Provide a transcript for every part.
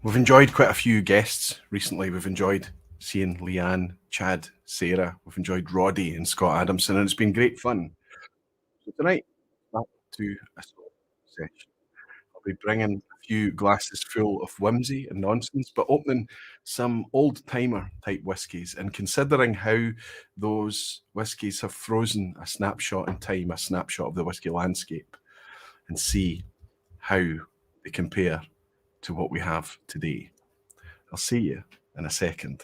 We've enjoyed quite a few guests recently. We've enjoyed seeing Leanne, Chad, Sarah. We've enjoyed Roddy and Scott Adamson, and it's been great fun. So tonight, back to a solo session. I'll be bringing a few glasses full of whimsy and nonsense, but opening some old-timer type whiskies and considering how those whiskies have frozen a snapshot in time, a snapshot of the whisky landscape, and see how they compare to what we have today. I'll see you in a second.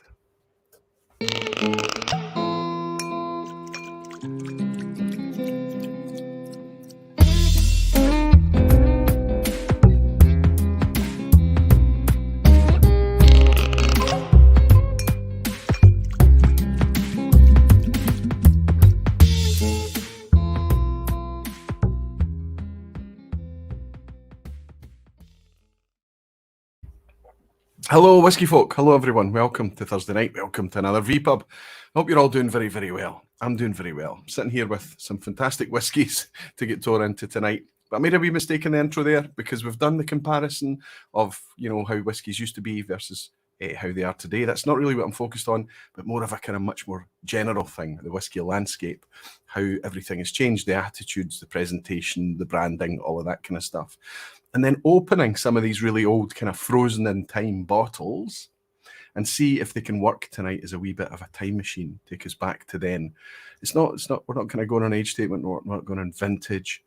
Hello, whiskey folk. Hello, everyone. Welcome to Thursday night. Welcome to another vPub. Hope you're all doing very, very well. I'm doing very well. I'm sitting here with some fantastic whiskies to get tore into tonight. But I made a wee mistake in the intro there because we've done the comparison of, how whiskies used to be versus how they are today. That's not really what I'm focused on, but more of a kind of much more general thing, the whiskey landscape, how everything has changed, the attitudes, the presentation, the branding, all of that kind of stuff. And then opening some of these really old kind of frozen in time bottles and see if they can work tonight as a wee bit of a time machine, take us back to then. We're not kind of going on age statement, we're not going on vintage.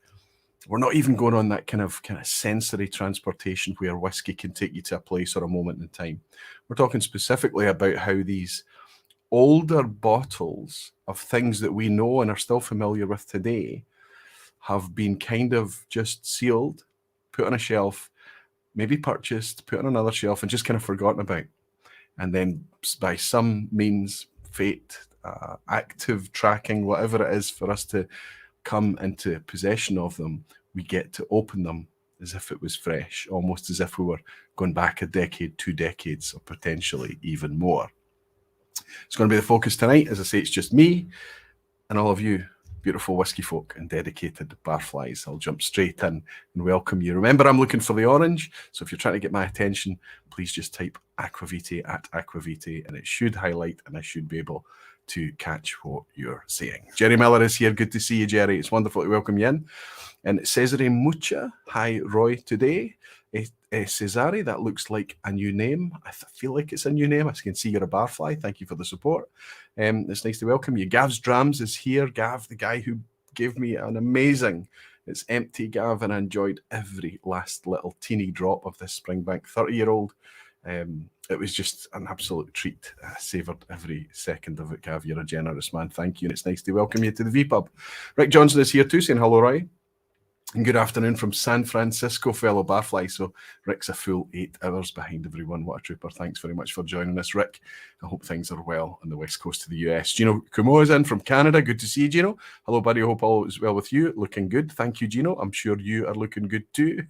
We're not even going on that kind of sensory transportation where whiskey can take you to a place or a moment in time. We're talking specifically about how these older bottles of things that we know and are still familiar with today have been kind of just sealed, put on a shelf, maybe purchased, put on another shelf, and just kind of forgotten about. And then by some means, fate, active tracking, whatever it is for us to come into possession of them, we get to open them as if it was fresh, almost as if we were going back a decade, 2 decades, or potentially even more. It's going to be the focus tonight. As I say, it's just me and all of you beautiful whiskey folk and dedicated barflies. I'll jump straight in and welcome you. Remember, I'm looking for the orange, so if you're trying to get my attention, please just type Aquavitae at Aquavitae, and it should highlight, and I should be able to catch what you're saying. Jerry Miller is here. Good to see you, Jerry. It's wonderful to welcome you in. And Cesare Mucha, hi, Roy, today. Cesare, that looks like a new name. I feel like it's a new name. I can see you're a barfly. Thank you for the support. It's nice to welcome you. Gav's Drams is here. Gav, the guy who gave me an amazing, it's empty, Gav, and I enjoyed every last little teeny drop of this Springbank 30-year-old. It was just an absolute treat. I savoured every second of it, Gav. You're a generous man. Thank you. And it's nice to welcome you to the vPub. Rick Johnson is here too, saying hello, Roy. And good afternoon from San Francisco, fellow barfly. So Rick's a full 8 hours behind everyone. What a trooper. Thanks very much for joining us, Rick. I hope things are well on the west coast of the US. Gino Kumo is in from Canada. Good to see you, Gino. Hello, buddy. I hope all is well with you. Looking good. Thank you, Gino. I'm sure you are looking good too.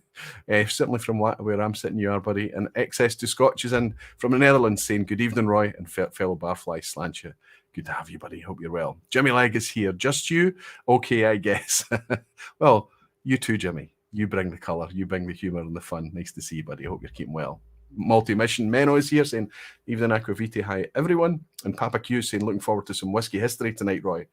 Certainly from where I'm sitting, you are, buddy. And Excess to Scotch is in from the Netherlands saying good evening, Roy, and fellow barfly Slantia. Good to have you, buddy. Hope you're well. Jimmy Leg is here. Just you? Okay, I guess. Well, you too, Jimmy. You bring the colour. You bring the humour and the fun. Nice to see you, buddy. I hope you're keeping well. Multi-mission Menno is here saying, evening Aquavitae, hi everyone. And Papa Q saying, looking forward to some whiskey history tonight, Roy.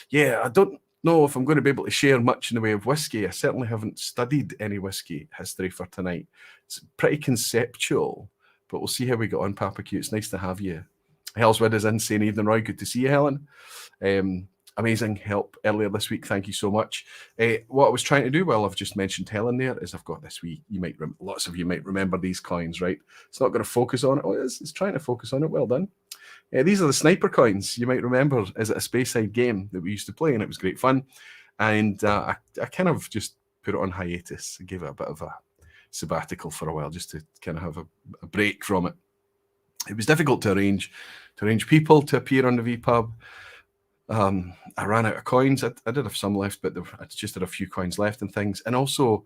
Yeah, I don't know if I'm going to be able to share much in the way of whiskey. I certainly haven't studied any whiskey history for tonight. It's pretty conceptual, but we'll see how we get on, Papa Q. It's nice to have you. Hellswood is in saying, evening, Roy. Good to see you, Helen. Amazing help earlier this week. Thank you so much. What I was trying to do, well, I've just mentioned Helen there, is I've got this week. Lots of you might remember these coins, right? It's not going to focus on it. Oh, it's trying to focus on it. Well done. These are the sniper coins. You might remember as a Speyside game that we used to play, and it was great fun. And I kind of just put it on hiatus. I gave it a bit of a sabbatical for a while just to kind of have a break from it. It was difficult to arrange people to appear on the vPub. I ran out of coins. I did have some left, but I just had a few coins left and things. And also,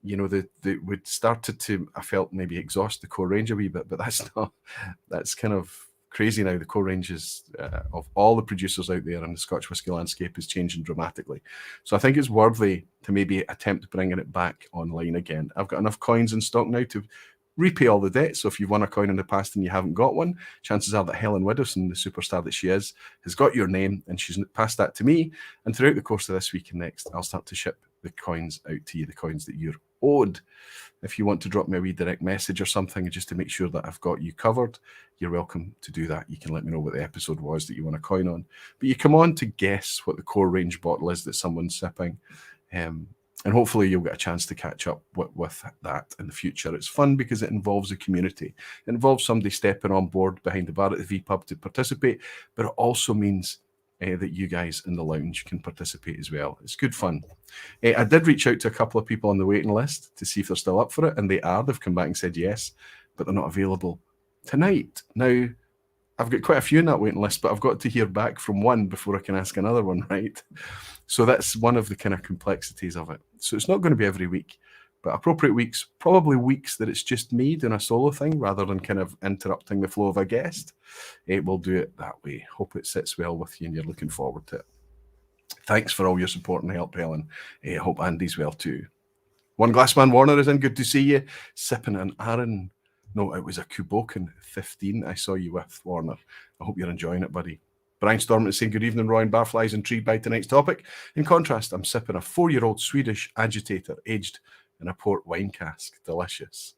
we'd started to, I felt, maybe exhaust the core range a wee bit, but that's kind of crazy now. The core range is, of all the producers out there in the Scotch whisky landscape, is changing dramatically. So I think it's worthy to maybe attempt bringing it back online again. I've got enough coins in stock now to repay all the debt. So if you've won a coin in the past and you haven't got one, chances are that Helen Widdowson, the superstar that she is, has got your name and she's passed that to me. And throughout the course of this week and next, I'll start to ship the coins out to you, the coins that you're owed. If you want to drop me a wee direct message or something just to make sure that I've got you covered, you're welcome to do that. You can let me know what the episode was that you want a coin on. But you come on to guess what the core range bottle is that someone's sipping. And hopefully you'll get a chance to catch up with that in the future. It's fun because it involves a community. It involves somebody stepping on board behind the bar at the vPub to participate, but it also means that you guys in the lounge can participate as well. It's good fun. I did reach out to a couple of people on the waiting list to see if they're still up for it, and they are. They've come back and said yes, but they're not available tonight. Now, I've got quite a few in that waiting list, but I've got to hear back from one before I can ask another one, right? So that's one of the kind of complexities of it. So it's not going to be every week, but appropriate weeks, probably weeks that it's just me doing a solo thing rather than kind of interrupting the flow of a guest. We'll do it that way. Hope it sits well with you and you're looking forward to it. Thanks for all your support and help, Helen. I hope Andy's well too. One Glassman Warner is in. Good to see you. Sipping an Aaron. No, it was a Kuboken 15 I saw you with, Warner. I hope you're enjoying it, buddy. Brian Storm is saying, good evening, Roy and Barflies, intrigued by tonight's topic. In contrast, I'm sipping a 4-year-old Swedish agitator aged in a port wine cask. Delicious.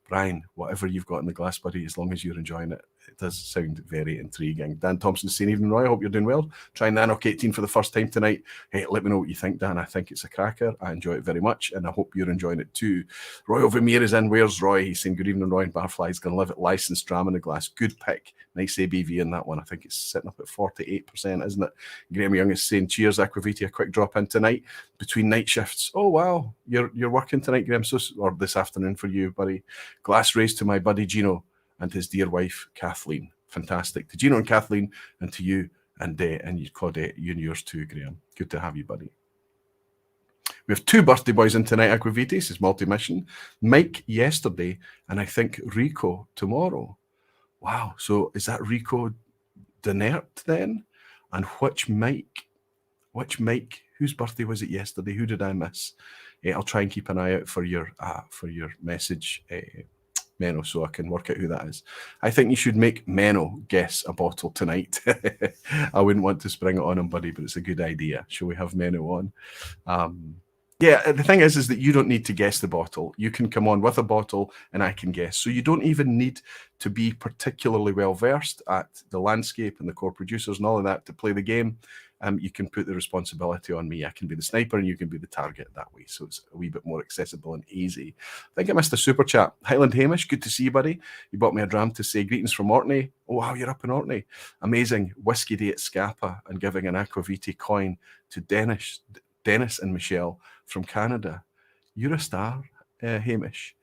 Brian, whatever you've got in the glass, buddy, as long as you're enjoying it, it does sound very intriguing. Dan Thompson is saying, evening, Roy, I hope you're doing well. Trying Nanook 18 for the first time tonight. Hey, let me know what you think, Dan. I think it's a cracker. I enjoy it very much, and I hope you're enjoying it too. Roy Vermeer is in. Where's Roy? He's saying, good evening, Roy and Barflies. Going to live it. Licensed dram in the glass. Good pick. Nice ABV in that one. I think it's sitting up at 48%, isn't it? Graham Young is saying, cheers, Aquaviti. A quick drop in tonight between night shifts. Oh, wow. You're working tonight, Graham, or this afternoon for you, buddy. Glass raised to my buddy Gino and his dear wife, Kathleen. Fantastic. To Gino and Kathleen, and to you and Claudette, you and yours too, Graham. Good to have you, buddy. We have 2 birthday boys in tonight, Aquavitis. It's multi-mission. Mike yesterday, and I think Rico tomorrow. Wow. So is that Rico Denert then? And which Mike? Whose birthday was it yesterday? Who did I miss? I'll try and keep an eye out for your message, Menno, so I can work out who that is. I think you should make Menno guess a bottle tonight. I wouldn't want to spring it on him, buddy, but it's a good idea. Shall we have Menno on? Yeah, the thing is that you don't need to guess the bottle. You can come on with a bottle and I can guess. So you don't even need to be particularly well versed at the landscape and the core producers and all of that to play the game. You can put the responsibility on me. I can be the sniper and you can be the target that way. So it's a wee bit more accessible and easy. I think I missed a super chat. Highland Hamish, good to see you, buddy. You bought me a dram to say greetings from Orkney. Oh, wow, you're up in Orkney. Amazing. Whiskey Day at Scapa and giving an Aquaviti coin to Dennis and Michelle from Canada. You're a star, Hamish.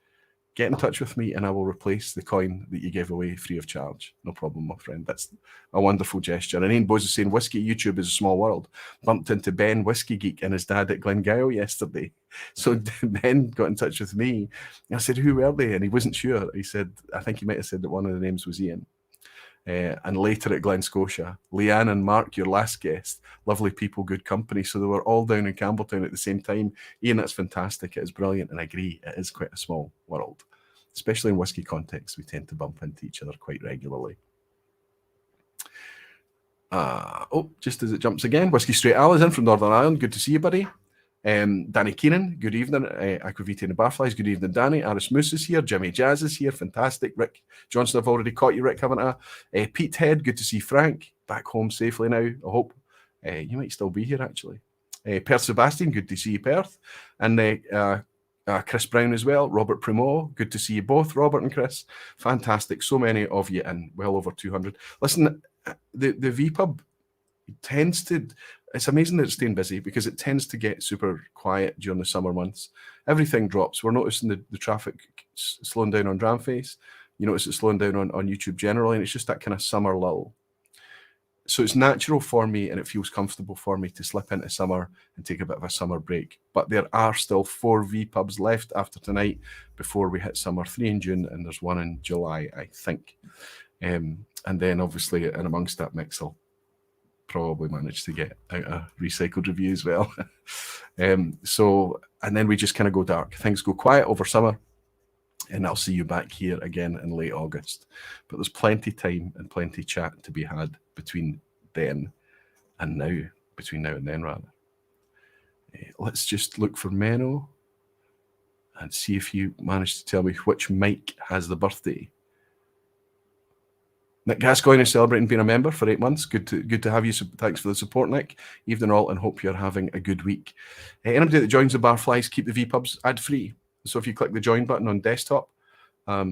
Get in touch with me and I will replace the coin that you gave away free of charge. No problem, my friend. That's a wonderful gesture. And Ian Bose is saying, Whiskey YouTube is a small world. Bumped into Ben, Whiskey Geek, and his dad at Glengyle yesterday. So Ben got in touch with me. And I said, who were they? And he wasn't sure. He said, I think he might have said that one of the names was Ian. And later at Glen Scotia, Leanne and Mark, your last guest, lovely people, good company. So they were all down in Campbelltown at the same time. Ian, that's fantastic. It is brilliant. And I agree, it is quite a small world. Especially in whiskey context, we tend to bump into each other quite regularly. Just as it jumps again, Whiskey Straight Al is in from Northern Ireland. Good to see you, buddy. Danny Keenan, good evening. Aquaviti and the Barflies, good evening, Danny. Aris Moose is here. Jimmy Jazz is here. Fantastic. Rick Johnson, I've already caught you, Rick, haven't I? Pete Head, good to see Frank. Back home safely now, I hope. You might still be here, actually. Perth Sebastian, good to see you, Perth. And Chris Brown as well. Robert Primo, good to see you both, Robert and Chris. Fantastic. So many of you in, well over 200. Listen, the vPub tends to, it's amazing that it's staying busy because it tends to get super quiet during the summer months. Everything drops. We're noticing the traffic slowing down on Dramface. You notice it slowing down on YouTube generally, and it's just that kind of summer lull. So it's natural for me and it feels comfortable for me to slip into summer and take a bit of a summer break. But there are still 4 vPubs left after tonight before we hit summer, 3 in June and there's 1 in July, I think. And then obviously in amongst that mix, I'll probably manage to get out a recycled review as well. And then we just kind of go dark. Things go quiet over summer. And I'll see you back here again in late August. But there's plenty time and plenty chat to be had between then and now. Between now and then, rather. Let's just look for Menno and see if you manage to tell me which Mike has the birthday. Nick Gascoigne is celebrating being a member for 8 months. Good to have you. Thanks for the support, Nick. Evening all, and hope you're having a good week. Anybody that joins the Barflies, keep the vPubs ad-free. So if you click the join button on desktop, I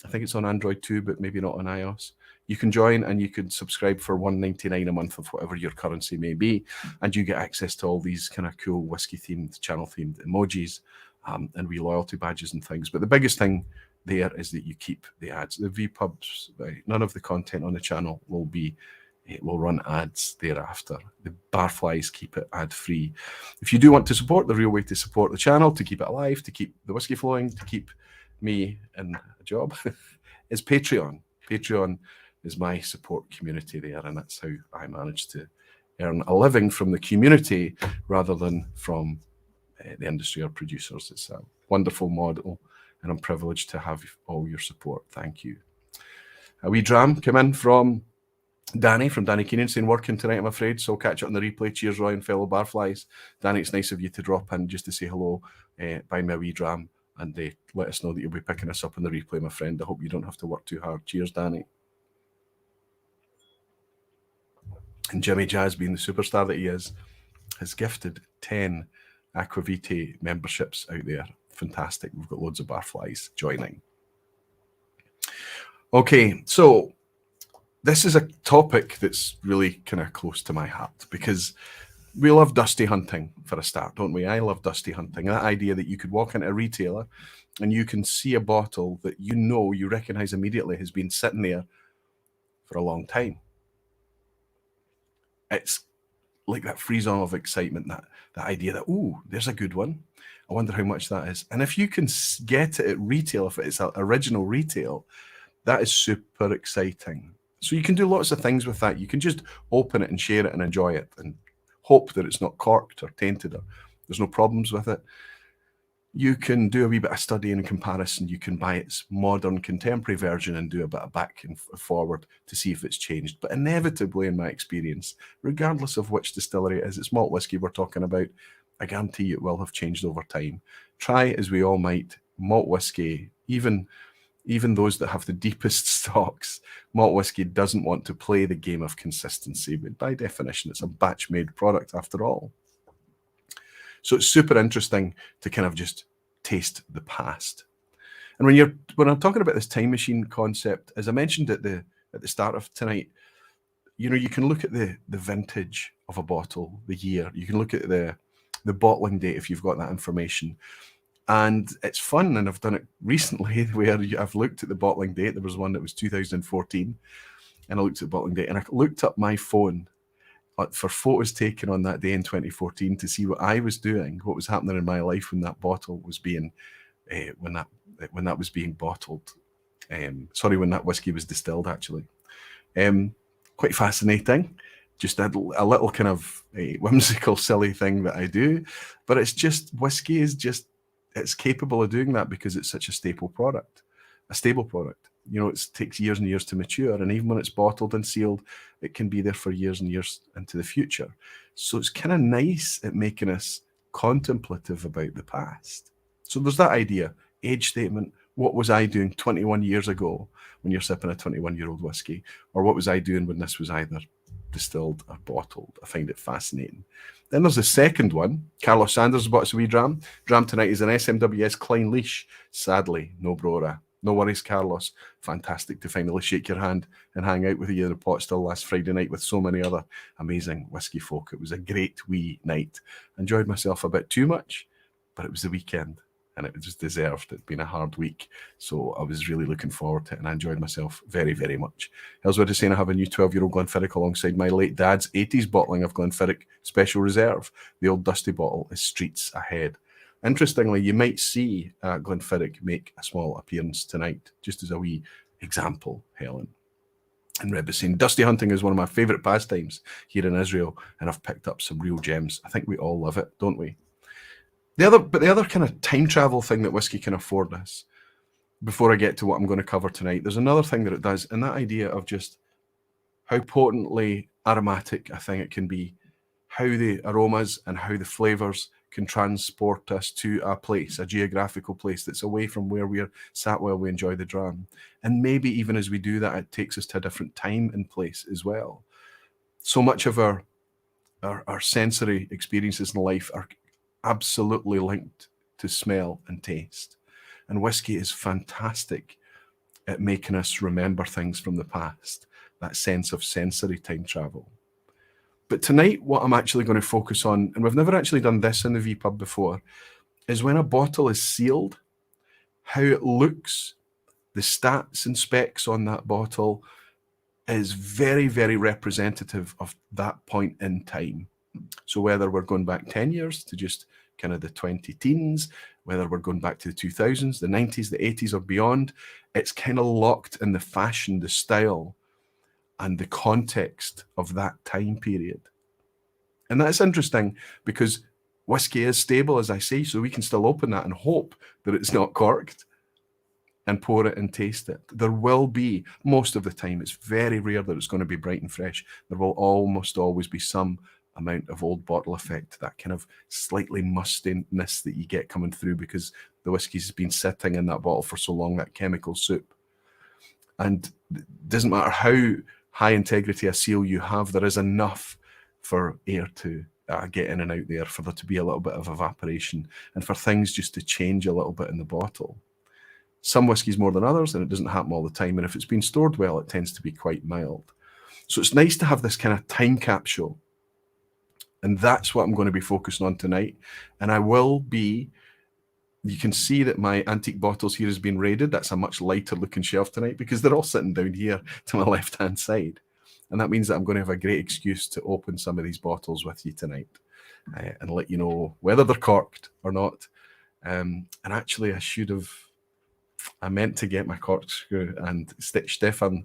think it's on Android too, but maybe not on iOS. You can join and you can subscribe for $1.99 a month of whatever your currency may be, and you get access to all these kind of cool whiskey-themed, channel-themed emojis and wee loyalty badges and things. But the biggest thing there is that you keep the ads. The vPubs, none of the content on the channel will run ads thereafter. The Barflies keep it ad-free. If you do want to support, the real way to support the channel, to keep it alive, to keep the whiskey flowing, to keep me in a job, is Patreon. Patreon is my support community there, and that's how I manage to earn a living from the community rather than from the industry or producers. It's a wonderful model, and I'm privileged to have all your support. Thank you. A wee dram come in from Danny Keenan saying, working tonight, I'm afraid, so I'll catch up on the replay. Cheers, Roy and fellow Barflies. Danny, it's nice of you to drop in just to say hello, buy me a wee dram, and let us know that you'll be picking us up on the replay, my friend. I hope you don't have to work too hard. Cheers, Danny. And Jimmy Jazz, being the superstar that he is, has gifted 10 Aquavitae memberships out there. Fantastic. We've got loads of Barflies joining. Okay, so this is a topic that's really kind of close to my heart because we love dusty hunting for a start, don't we? I love dusty hunting. That idea that you could walk into a retailer and you can see a bottle that you recognize immediately has been sitting there for a long time. It's like that frisson of excitement, that idea that, oh, there's a good one. I wonder how much that is. And if you can get it at retail, if it's original retail, that is super exciting. So you can do lots of things with that. You can just open it and share it and enjoy it and hope that it's not corked or tainted or there's no problems with it. You can do a wee bit of study and comparison. You can buy its modern contemporary version and do a bit of back and forward to see if it's changed. But inevitably, in my experience, regardless of which distillery it is, it's malt whiskey we're talking about, I guarantee it will have changed over time. Try as we all might, malt whiskey, even those that have the deepest stocks, malt whiskey doesn't want to play the game of consistency. But by definition, it's a batch-made product after all. So it's super interesting to kind of just taste the past. And when I'm talking about this time machine concept, as I mentioned at the start of tonight, you can look at the vintage of a bottle, the year. You can look at the bottling date if you've got that information. And it's fun, and I've done it recently where I've looked at the bottling date. There was one that was 2014, and I looked at the bottling date, and I looked up my phone for photos taken on that day in 2014 to see what I was doing, what was happening in my life when that bottle was being, when that was being bottled. When that whiskey was distilled, actually. Quite fascinating. Just a little kind of whimsical, silly thing that I do. But it's just, whiskey is just, it's capable of doing that because it's such a stable product. It takes years and years to mature, and even when it's bottled and sealed, it can be there for years and years into the future. So it's kind of nice at making us contemplative about the past. So there's that idea, age statement. What was I doing 21 years ago when you're sipping a 21-year-old whiskey? Or what was I doing when this was either distilled or bottled? I find it fascinating. Then there's the second one. Carlos Sanders bought us a wee dram. Dram tonight is an SMWS Klein Leash. Sadly, no Brora. No worries, Carlos. Fantastic to finally shake your hand and hang out with you in the pot still last Friday night with so many other amazing whiskey folk. It was a great wee night. Enjoyed myself a bit too much, but it was the weekend and it was deserved. It'd been a hard week, so I was really looking forward to it, and I enjoyed myself very, very much. Ellswood is saying I have a new 12-year-old Glenfiddich alongside my late dad's 80s bottling of Glenfiddich Special Reserve. The old dusty bottle is streets ahead. Interestingly, you might see Glenfiddich make a small appearance tonight, just as a wee example, Helen. And Reb is saying, dusty hunting is one of my favourite pastimes here in Israel, and I've picked up some real gems. I think we all love it, don't we? The other kind of time travel thing that whiskey can afford us before I get to what I'm going to cover tonight, there's another thing that it does, and that idea of just how potently aromatic a thing it can be, how the aromas and how the flavours can transport us to a place, a geographical place that's away from where we're sat while we enjoy the dram. And maybe even as we do that, it takes us to a different time and place as well. So much of our sensory experiences in life are absolutely linked to smell and taste. And whiskey is fantastic at making us remember things from the past, that sense of sensory time travel. But tonight, what I'm actually going to focus on, and we've never actually done this in the vPub before, is when a bottle is sealed, how it looks, the stats and specs on that bottle is very, very representative of that point in time. So whether we're going back 10 years to just kind of the 20 teens, whether we're going back to the 2000s, the 90s, the 80s or beyond, it's kind of locked in the fashion, the style, and the context of that time period. And that's interesting because whiskey is stable, as I say, so we can still open that and hope that it's not corked and pour it and taste it. There will be, most of the time, it's very rare that it's going to be bright and fresh. There will almost always be some amount of old bottle effect, that kind of slightly mustiness that you get coming through because the whiskey's been sitting in that bottle for so long, that chemical soup. And it doesn't matter how high integrity a seal you have, there is enough for air to get in and out there, for there to be a little bit of evaporation and for things just to change a little bit in the bottle. Some whiskies more than others, and it doesn't happen all the time. And if it's been stored well, it tends to be quite mild. So it's nice to have this kind of time capsule. And that's what I'm going to be focusing on tonight. And I will be, you can see that my antique bottles here has been raided. That's a much lighter looking shelf tonight because they're all sitting down here to my left-hand side. And that means that I'm going to have a great excuse to open some of these bottles with you tonight and let you know whether they're corked or not. And actually, I meant to get my corkscrew, and Stefan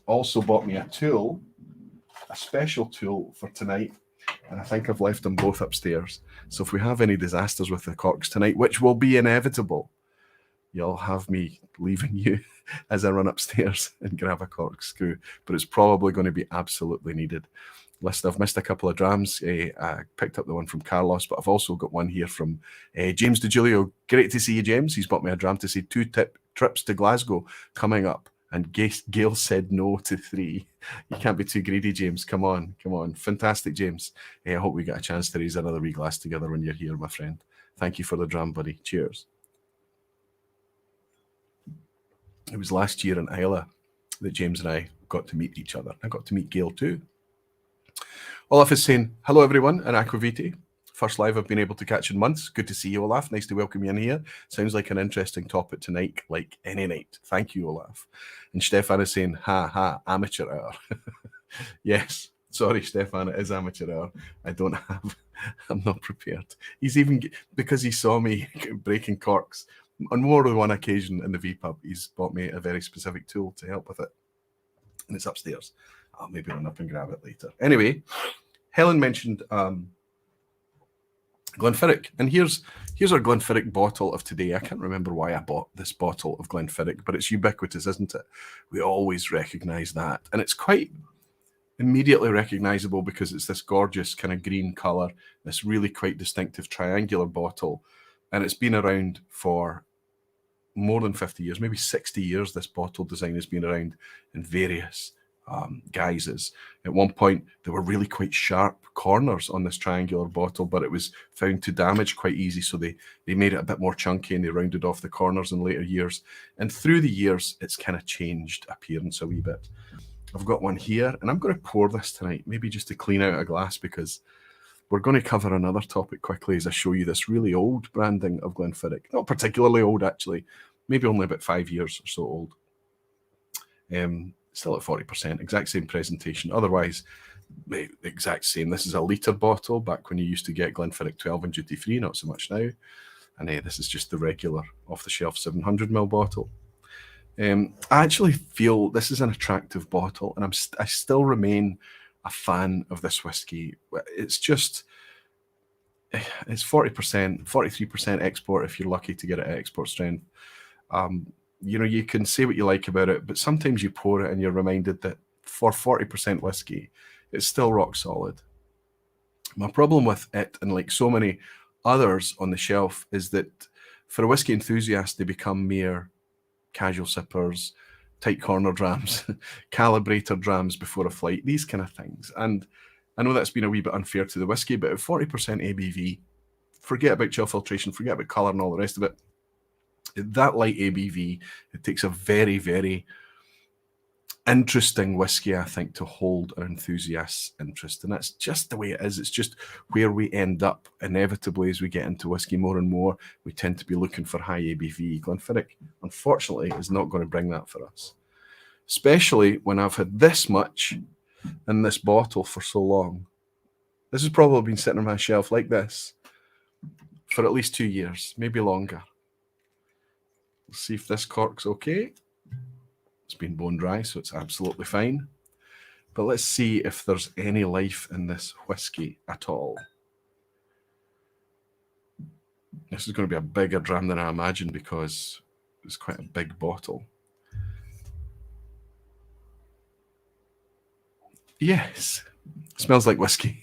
also bought me a tool, a special tool for tonight. And I think I've left them both upstairs. So if we have any disasters with the corks tonight, which will be inevitable, you'll have me leaving you as I run upstairs and grab a corkscrew. But it's probably going to be absolutely needed. Listen, I've missed a couple of drams. I picked up the one from Carlos, but I've also got one here from James DeGiulio. Great to see you, James. He's bought me a dram to say 2 trips to Glasgow coming up. And Gail said no to 3. You can't be too greedy, James. Come on, come on. Fantastic, James. I hope we get a chance to raise another wee glass together when you're here, my friend. Thank you for the dram, buddy. Cheers. It was last year in Islay that James and I got to meet each other. I got to meet Gail too. Olaf is saying, hello everyone in Aquaviti. First live I've been able to catch in months. Good to see you, Olaf. Nice to welcome you in here. Sounds like an interesting topic tonight, like any night. Thank you, Olaf. And Stefan is saying, ha, amateur hour. Yes, sorry, Stefan, it is amateur hour. I'm not prepared. He's even, because he saw me breaking corks on more than one occasion in the vPub, he's bought me a very specific tool to help with it. And it's upstairs. I'll maybe run up and grab it later. Anyway, Helen mentioned Glenfiddich, and here's our Glenfiddich bottle of today. I can't remember why I bought this bottle of Glenfiddich, but it's ubiquitous, isn't it? We always recognise that, and it's quite immediately recognisable because it's this gorgeous kind of green colour, this really quite distinctive triangular bottle, and it's been around for more than 50 years, maybe 60 years. This bottle design has been around in various guises. At one point, there were really quite sharp corners on this triangular bottle, but it was found to damage quite easy, so they made it a bit more chunky and they rounded off the corners in later years. And through the years, it's kind of changed appearance a wee bit. I've got one here, and I'm going to pour this tonight, maybe just to clean out a glass, because we're going to cover another topic quickly as I show you this really old branding of Glenfiddich. Not particularly old, actually. Maybe only about 5 years or so old. Still at 40%, exact same presentation. Otherwise, the exact same. This is a litre bottle, back when you used to get Glenfiddich 12 and duty free, not so much now. And this is just the regular off-the-shelf 700ml bottle. I actually feel this is an attractive bottle, and I still remain a fan of this whiskey. It's 40%, 43% export if you're lucky to get it at export strength. You know, you can say what you like about it, but sometimes you pour it and you're reminded that for 40% whiskey, it's still rock solid. My problem with it, and like so many others on the shelf, is that for a whiskey enthusiast, they become mere casual sippers, tight corner drams, calibrator drams before a flight, these kind of things. And I know that's been a wee bit unfair to the whiskey, but at 40% ABV, forget about chill filtration, forget about colour and all the rest of it. At that light ABV, it takes a very, very interesting whiskey, I think, to hold an enthusiast's interest. And that's just the way it is. It's just where we end up inevitably as we get into whiskey more and more. We tend to be looking for high ABV. Glenfiddich, unfortunately, is not going to bring that for us, especially when I've had this much in this bottle for so long. This has probably been sitting on my shelf like this for at least 2 years, maybe longer. Let's see if this cork's okay. It's been bone dry, so it's absolutely fine. But let's see if there's any life in this whiskey at all. This is going to be a bigger dram than I imagined because it's quite a big bottle. Yes, it smells like whiskey.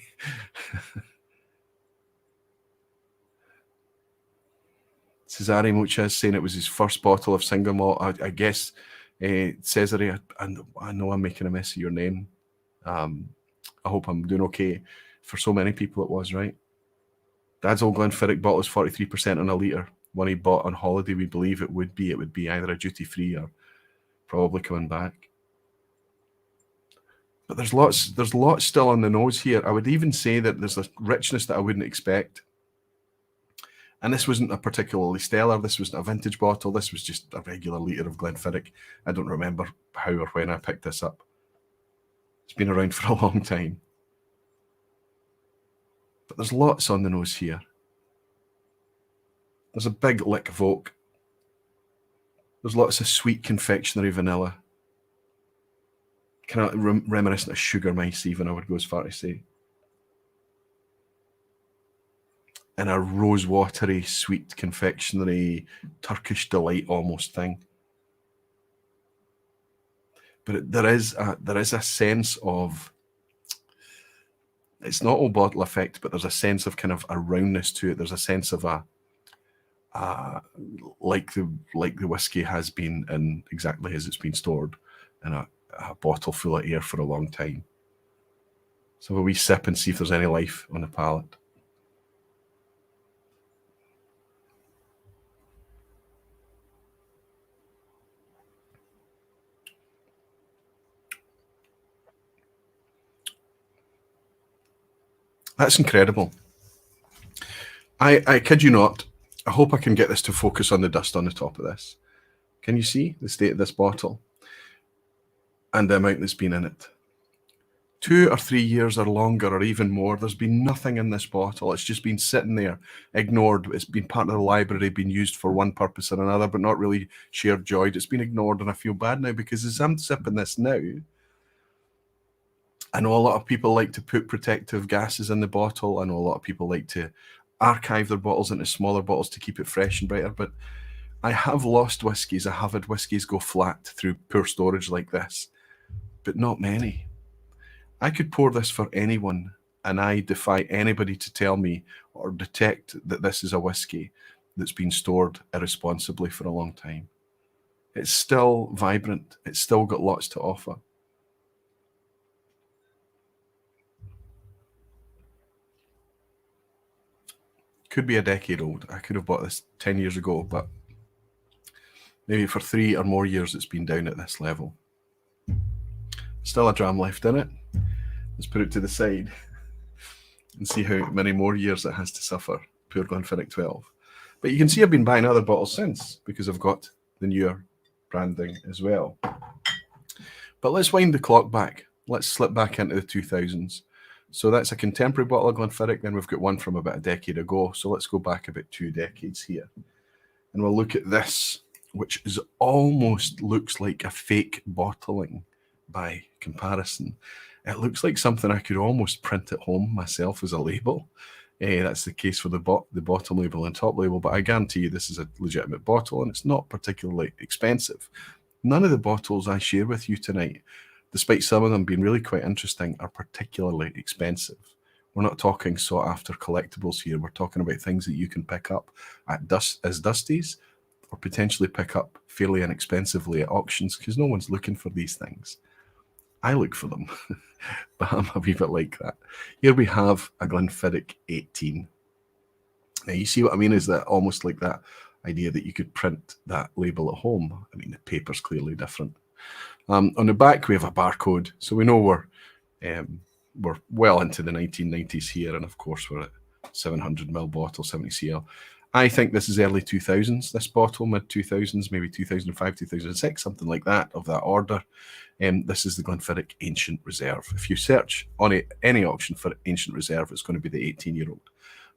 Cesare Muchez saying it was his first bottle of single malt. I guess Cesare, I know I'm making a mess of your name. I hope I'm doing okay. For so many people it was, right? Dad's old Glenfiddich bottle is 43% on a litre. One he bought on holiday, we believe it would be. It would be either a duty-free or probably coming back. But there's lots still on the nose here. I would even say that there's a richness that I wouldn't expect. And this wasn't a particularly stellar. This wasn't a vintage bottle. This was just a regular litre of Glenfiddich. I don't remember how or when I picked this up. It's been around for a long time. But there's lots on the nose here. There's a big lick of oak. There's lots of sweet confectionery vanilla. Kind of reminiscent of sugar mice, even, I would go as far to say. And a rose-watery, sweet confectionery, Turkish delight almost thing. But there is a sense of, it's not all bottle effect, but there's a sense of kind of a roundness to it. There's a sense of like the whiskey has been in exactly as it's been stored in a bottle full of air for a long time. So a wee sip and see if there's any life on the palate. That's incredible. I kid you not. I hope I can get this to focus on the dust on the top of this. Can you see the state of this bottle and the amount that's been in it? 2 or 3 years or longer or even more, there's been nothing in this bottle. It's just been sitting there, ignored. It's been part of the library, been used for one purpose or another, but not really shared joy. It's been ignored, and I feel bad now because as I'm sipping this now, I know a lot of people like to put protective gases in the bottle. I know a lot of people like to archive their bottles into smaller bottles to keep it fresh and brighter, but I have lost whiskies. I have had whiskies go flat through poor storage like this, but not many. I could pour this for anyone, and I defy anybody to tell me or detect that this is a whiskey that's been stored irresponsibly for a long time. It's still vibrant. It's still got lots to offer. Could be a decade old. I could have bought this 10 years ago, but maybe for 3 or more years it's been down at this level. Still a dram left in it. Let's put it to the side and see how many more years it has to suffer. Poor Glenfiddich 12. But you can see I've been buying other bottles since because I've got the newer branding as well. But let's wind the clock back. Let's slip back into the 2000s. So that's a contemporary bottle of Glenfiddich. Then we've got one from about a decade ago. So let's go back about 2 decades here. And we'll look at this, which is almost looks like a fake bottling by comparison. It looks like something I could almost print at home myself as a label. That's the case for the bottom label and top label, but I guarantee you this is a legitimate bottle and it's not particularly expensive. None of the bottles I share with you tonight, despite some of them being really quite interesting, are particularly expensive. We're not talking sought after collectibles here. We're talking about things that you can pick up at as dusties or potentially pick up fairly inexpensively at auctions because no one's looking for these things. I look for them, but I'm a wee bit like that. Here we have a Glenfiddich 18. Now, you see what I mean? Is that almost like that idea that you could print that label at home? I mean, the paper's clearly different. On the back, we have a barcode, so we know we're well into the 1990s here, and of course, we're at 700ml bottle, 70cl. I think this is early 2000s, this bottle, mid 2000s, maybe 2005, 2006, something like that, of that order. This is the Glenfiddich Ancient Reserve. If you search on any auction for Ancient Reserve, it's going to be the 18-year-old.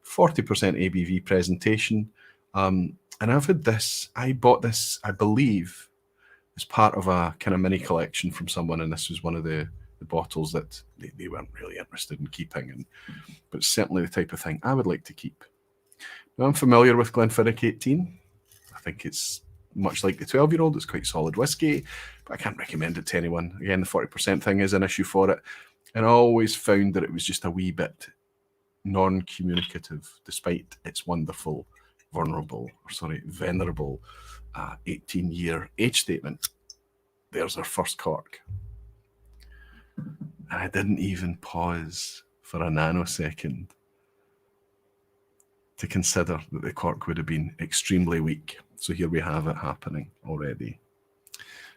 40% ABV presentation. And I've had this, I bought this, I believe, as part of a kind of mini collection from someone, and this was one of the bottles that they weren't really interested in keeping, but it's certainly the type of thing I would like to keep. Now, I'm familiar with Glenfiddich 18. I think it's much like the 12-year-old. It's quite solid whiskey, but I can't recommend it to anyone. Again, the 40% thing is an issue for it. And I always found that it was just a wee bit non-communicative, despite its wonderful, venerable 18-year age statement. There's our first cork. And I didn't even pause for a nanosecond to consider that the cork would have been extremely weak. So here we have it happening already.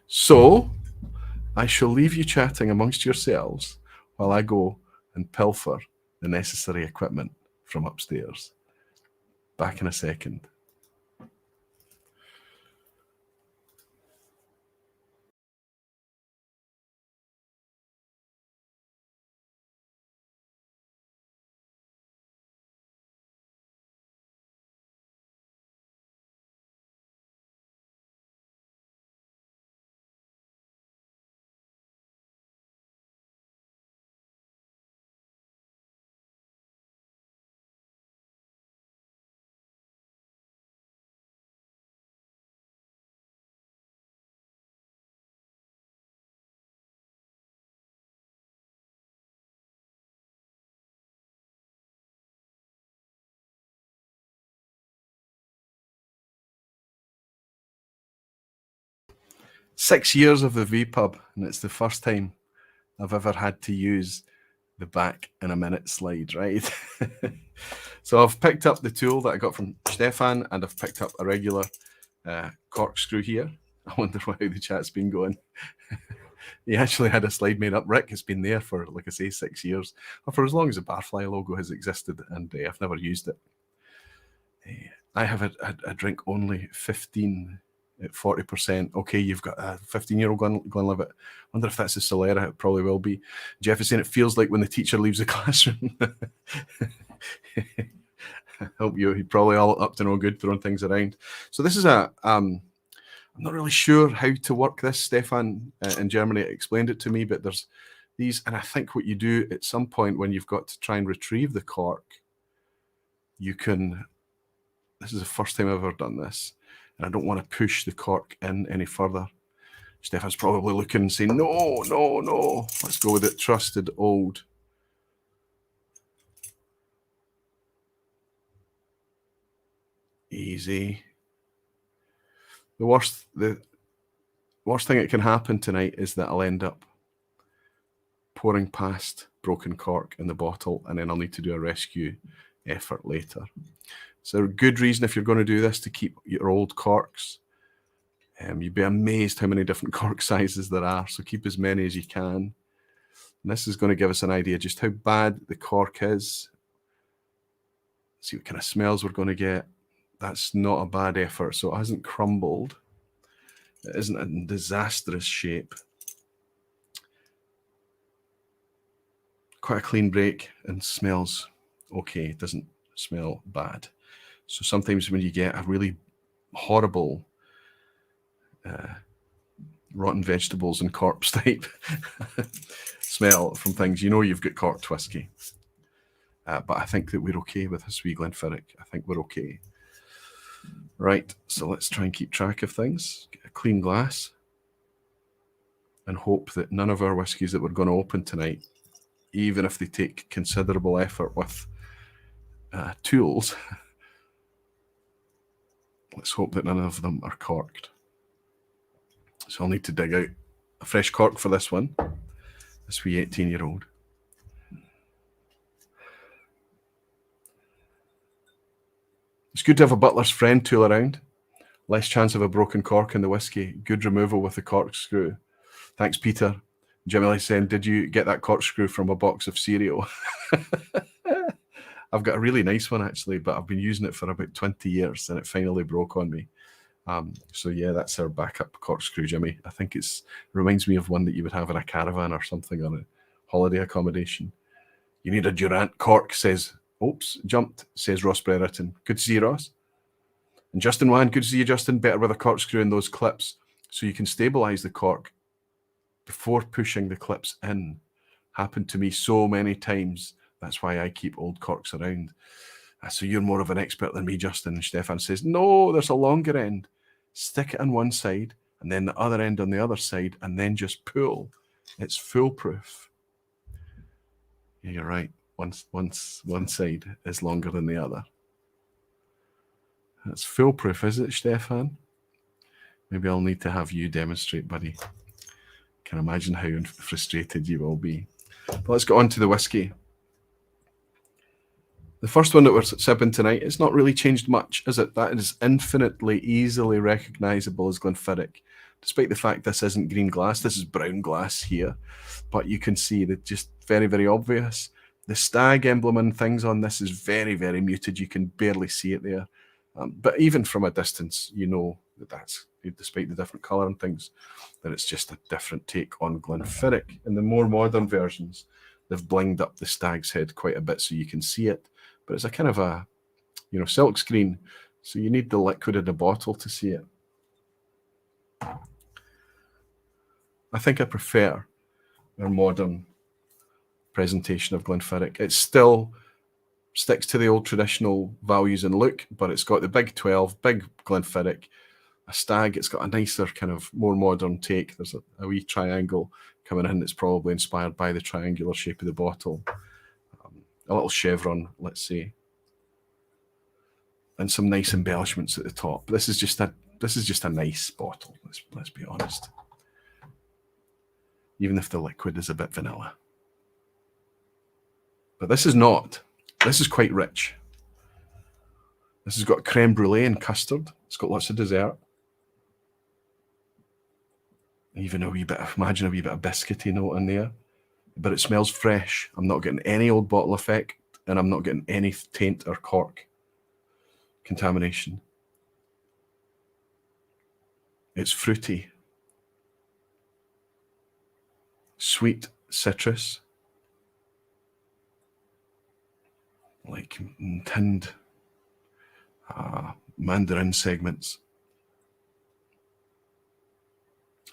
So I shall leave you chatting amongst yourselves while I go and pilfer the necessary equipment from upstairs. Back in a second. Six years of the vPub, and it's the first time I've ever had to use the back in a minute slide, right? So I've picked up the tool that I got from Stefan, and I've picked up a regular corkscrew here. I wonder why the chat's been going. He actually had a slide made up. Rick has been there for, like I say, 6 years, or for as long as the Barfly logo has existed, and I've never used it. I have a drink only 15 at 40%. Okay, you've got a 15-year-old Glenlivet. I wonder if that's a Solera. It probably will be. Jeff is saying it feels like when the teacher leaves the classroom. Help you. He's probably all up to no good throwing things around. So this is I'm not really sure how to work this. Stefan in Germany explained it to me, but there's these, and I think what you do at some point when you've got to try and retrieve the cork, you can. This is the first time I've ever done this, and I don't want to push the cork in any further. Stefan's probably looking and saying, no, no, no. Let's go with it. Trusted old. Easy. The worst thing that can happen tonight is that I'll end up pouring past broken cork in the bottle, and then I'll need to do a rescue effort later. So a good reason if you're going to do this to keep your old corks. You'd be amazed how many different cork sizes there are, so keep as many as you can. And this is going to give us an idea just how bad the cork is. See what kind of smells we're going to get. That's not a bad effort, so it hasn't crumbled. It isn't a disastrous shape. Quite a clean break and smells okay. It doesn't smell bad. So sometimes when you get a really horrible rotten vegetables and corpse type smell from things, you know you've got corked whiskey. But I think that we're okay with this wee Glenfiddich. I think we're okay. Right, so let's try and keep track of things. Get a clean glass and hope that none of our whiskies that we're going to open tonight, even if they take considerable effort with tools, let's hope that none of them are corked. So I'll need to dig out a fresh cork for this one, this wee 18-year-old. It's good to have a butler's friend tool around. Less chance of a broken cork in the whiskey. Good removal with the corkscrew. Thanks, Peter. Jimmy saying, did you get that corkscrew from a box of cereal? I've got a really nice one, actually, but I've been using it for about 20 years, and it finally broke on me. So yeah, that's our backup corkscrew, Jimmy. I think it reminds me of one that you would have in a caravan or something on a holiday accommodation. You need a Durant cork, says, oops, jumped, says Ross Brereton. Good to see you, Ross. And Justin Wan, good to see you, Justin. Better with a corkscrew in those clips so you can stabilize the cork before pushing the clips in. Happened to me so many times. That's why I keep old corks around. So you're more of an expert than me, Justin. And Stefan says, no, there's a longer end. Stick it on one side and then the other end on the other side and then just pull. It's foolproof. Yeah, you're right. One side is longer than the other. That's foolproof, is it, Stefan? Maybe I'll need to have you demonstrate, buddy. Can imagine how frustrated you will be. But let's get on to the whiskey. The first one that we're sipping tonight, it's not really changed much, is it? That is infinitely easily recognisable as Glenfiddich, despite the fact this isn't green glass. This is brown glass here, but you can see that just very, very obvious. The stag emblem and things on this is very, very muted. You can barely see it there. But even from a distance, you know that that's, despite the different colour and things, that it's just a different take on Glenfiddich. In the more modern versions, they've blinged up the stag's head quite a bit so you can see it. But it's a kind of a, silk screen. So you need the liquid in the bottle to see it. I think I prefer our modern presentation of Glenfiddich. It still sticks to the old traditional values and look, but it's got the big 12, big Glenfiddich, a stag. It's got a nicer kind of more modern take. There's a wee triangle coming in that's probably inspired by the triangular shape of the bottle. A little chevron, let's say, and some nice embellishments at the top. This is just a nice bottle. Let's be honest. Even if the liquid is a bit vanilla, but this is not. This is quite rich. This has got creme brulee and custard. It's got lots of dessert. Even imagine a wee bit of biscuity note in there. But it smells fresh. I'm not getting any old bottle effect, and I'm not getting any taint or cork contamination. It's fruity, sweet citrus, like tinned mandarin segments,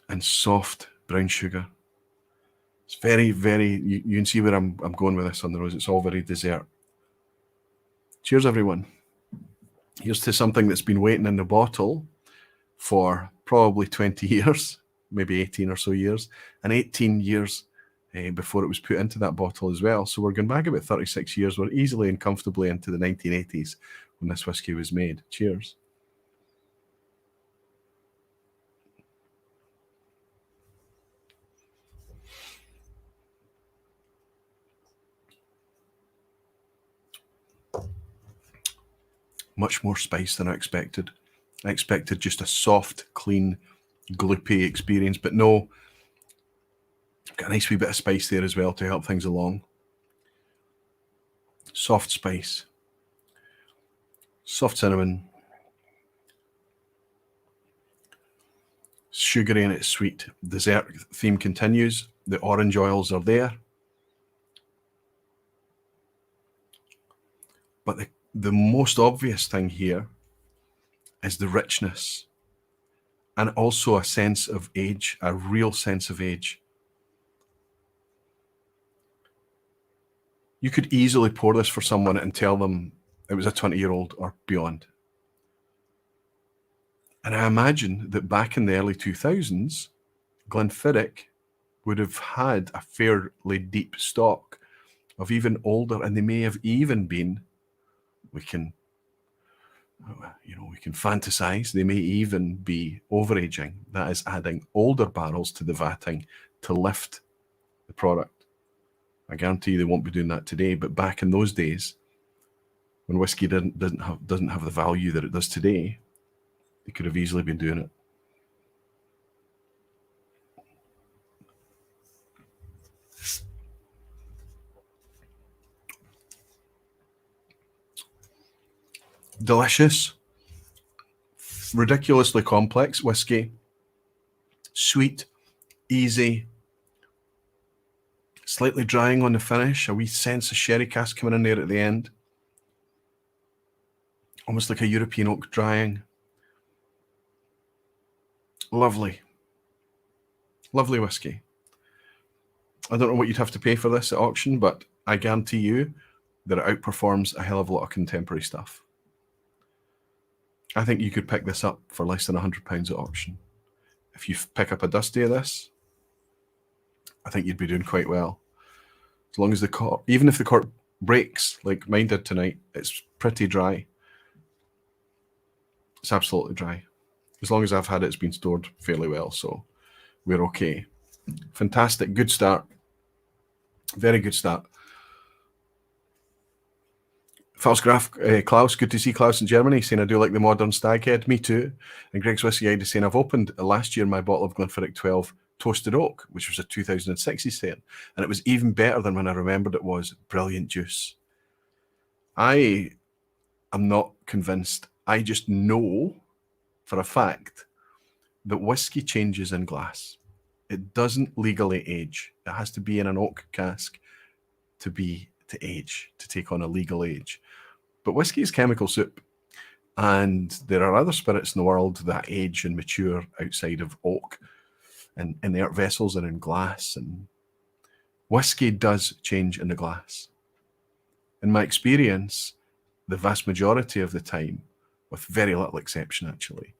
and soft brown sugar. It's very, very, you can see where I'm going with this on the nose. It's all very dessert. Cheers, everyone. Here's to something that's been waiting in the bottle for probably 20 years, maybe 18 or so years, and 18 years before it was put into that bottle as well. So we're going back about 36 years. We're easily and comfortably into the 1980s when this whiskey was made. Cheers. Much more spice than I expected. I expected just a soft, clean, gloopy experience, but no. Got a nice wee bit of spice there as well to help things along. Soft spice. Soft cinnamon. Sugary and it's sweet. Dessert theme continues. The orange oils are there. But the most obvious thing here is the richness and also a sense of age, a real sense of age. You could easily pour this for someone and tell them it was a 20-year-old or beyond. And I imagine that back in the early 2000s, Glenfiddich would have had a fairly deep stock of even older, and they may have even been, we can fantasize, they may even be overaging. That is adding older barrels to the vatting to lift the product. I guarantee you they won't be doing that today, but back in those days, when whiskey doesn't have the value that it does today, they could have easily been doing it. Delicious, ridiculously complex whiskey, sweet, easy, slightly drying on the finish, a wee sense of sherry cask coming in there at the end, almost like a European oak drying. Lovely, lovely whiskey. I don't know what you'd have to pay for this at auction, but I guarantee you that it outperforms a hell of a lot of contemporary stuff. I think you could pick this up for less than £100 at auction. If you pick up a dusty of this, I think you'd be doing quite well. As long as the cork, even if the cork breaks like mine did tonight, it's pretty dry. It's absolutely dry. As long as I've had it, it's been stored fairly well, so we're okay. Fantastic, good start. Very good start. Falsgraf, Klaus, good to see Klaus in Germany, saying I do like the modern staghead. Me too. And Greg's Whiskey Guide is saying I've opened last year my bottle of Glenfiddich 12 Toasted Oak, which was a 2006 he's saying, and it was even better than when I remembered it was. Brilliant juice. I am not convinced. I just know for a fact that whiskey changes in glass. It doesn't legally age. It has to be in an oak cask to age, to take on a legal age. But whiskey is chemical soup, and there are other spirits in the world that age and mature outside of oak and in inert vessels and in glass, and whiskey does change in the glass. In my experience, the vast majority of the time, with very little exception actually,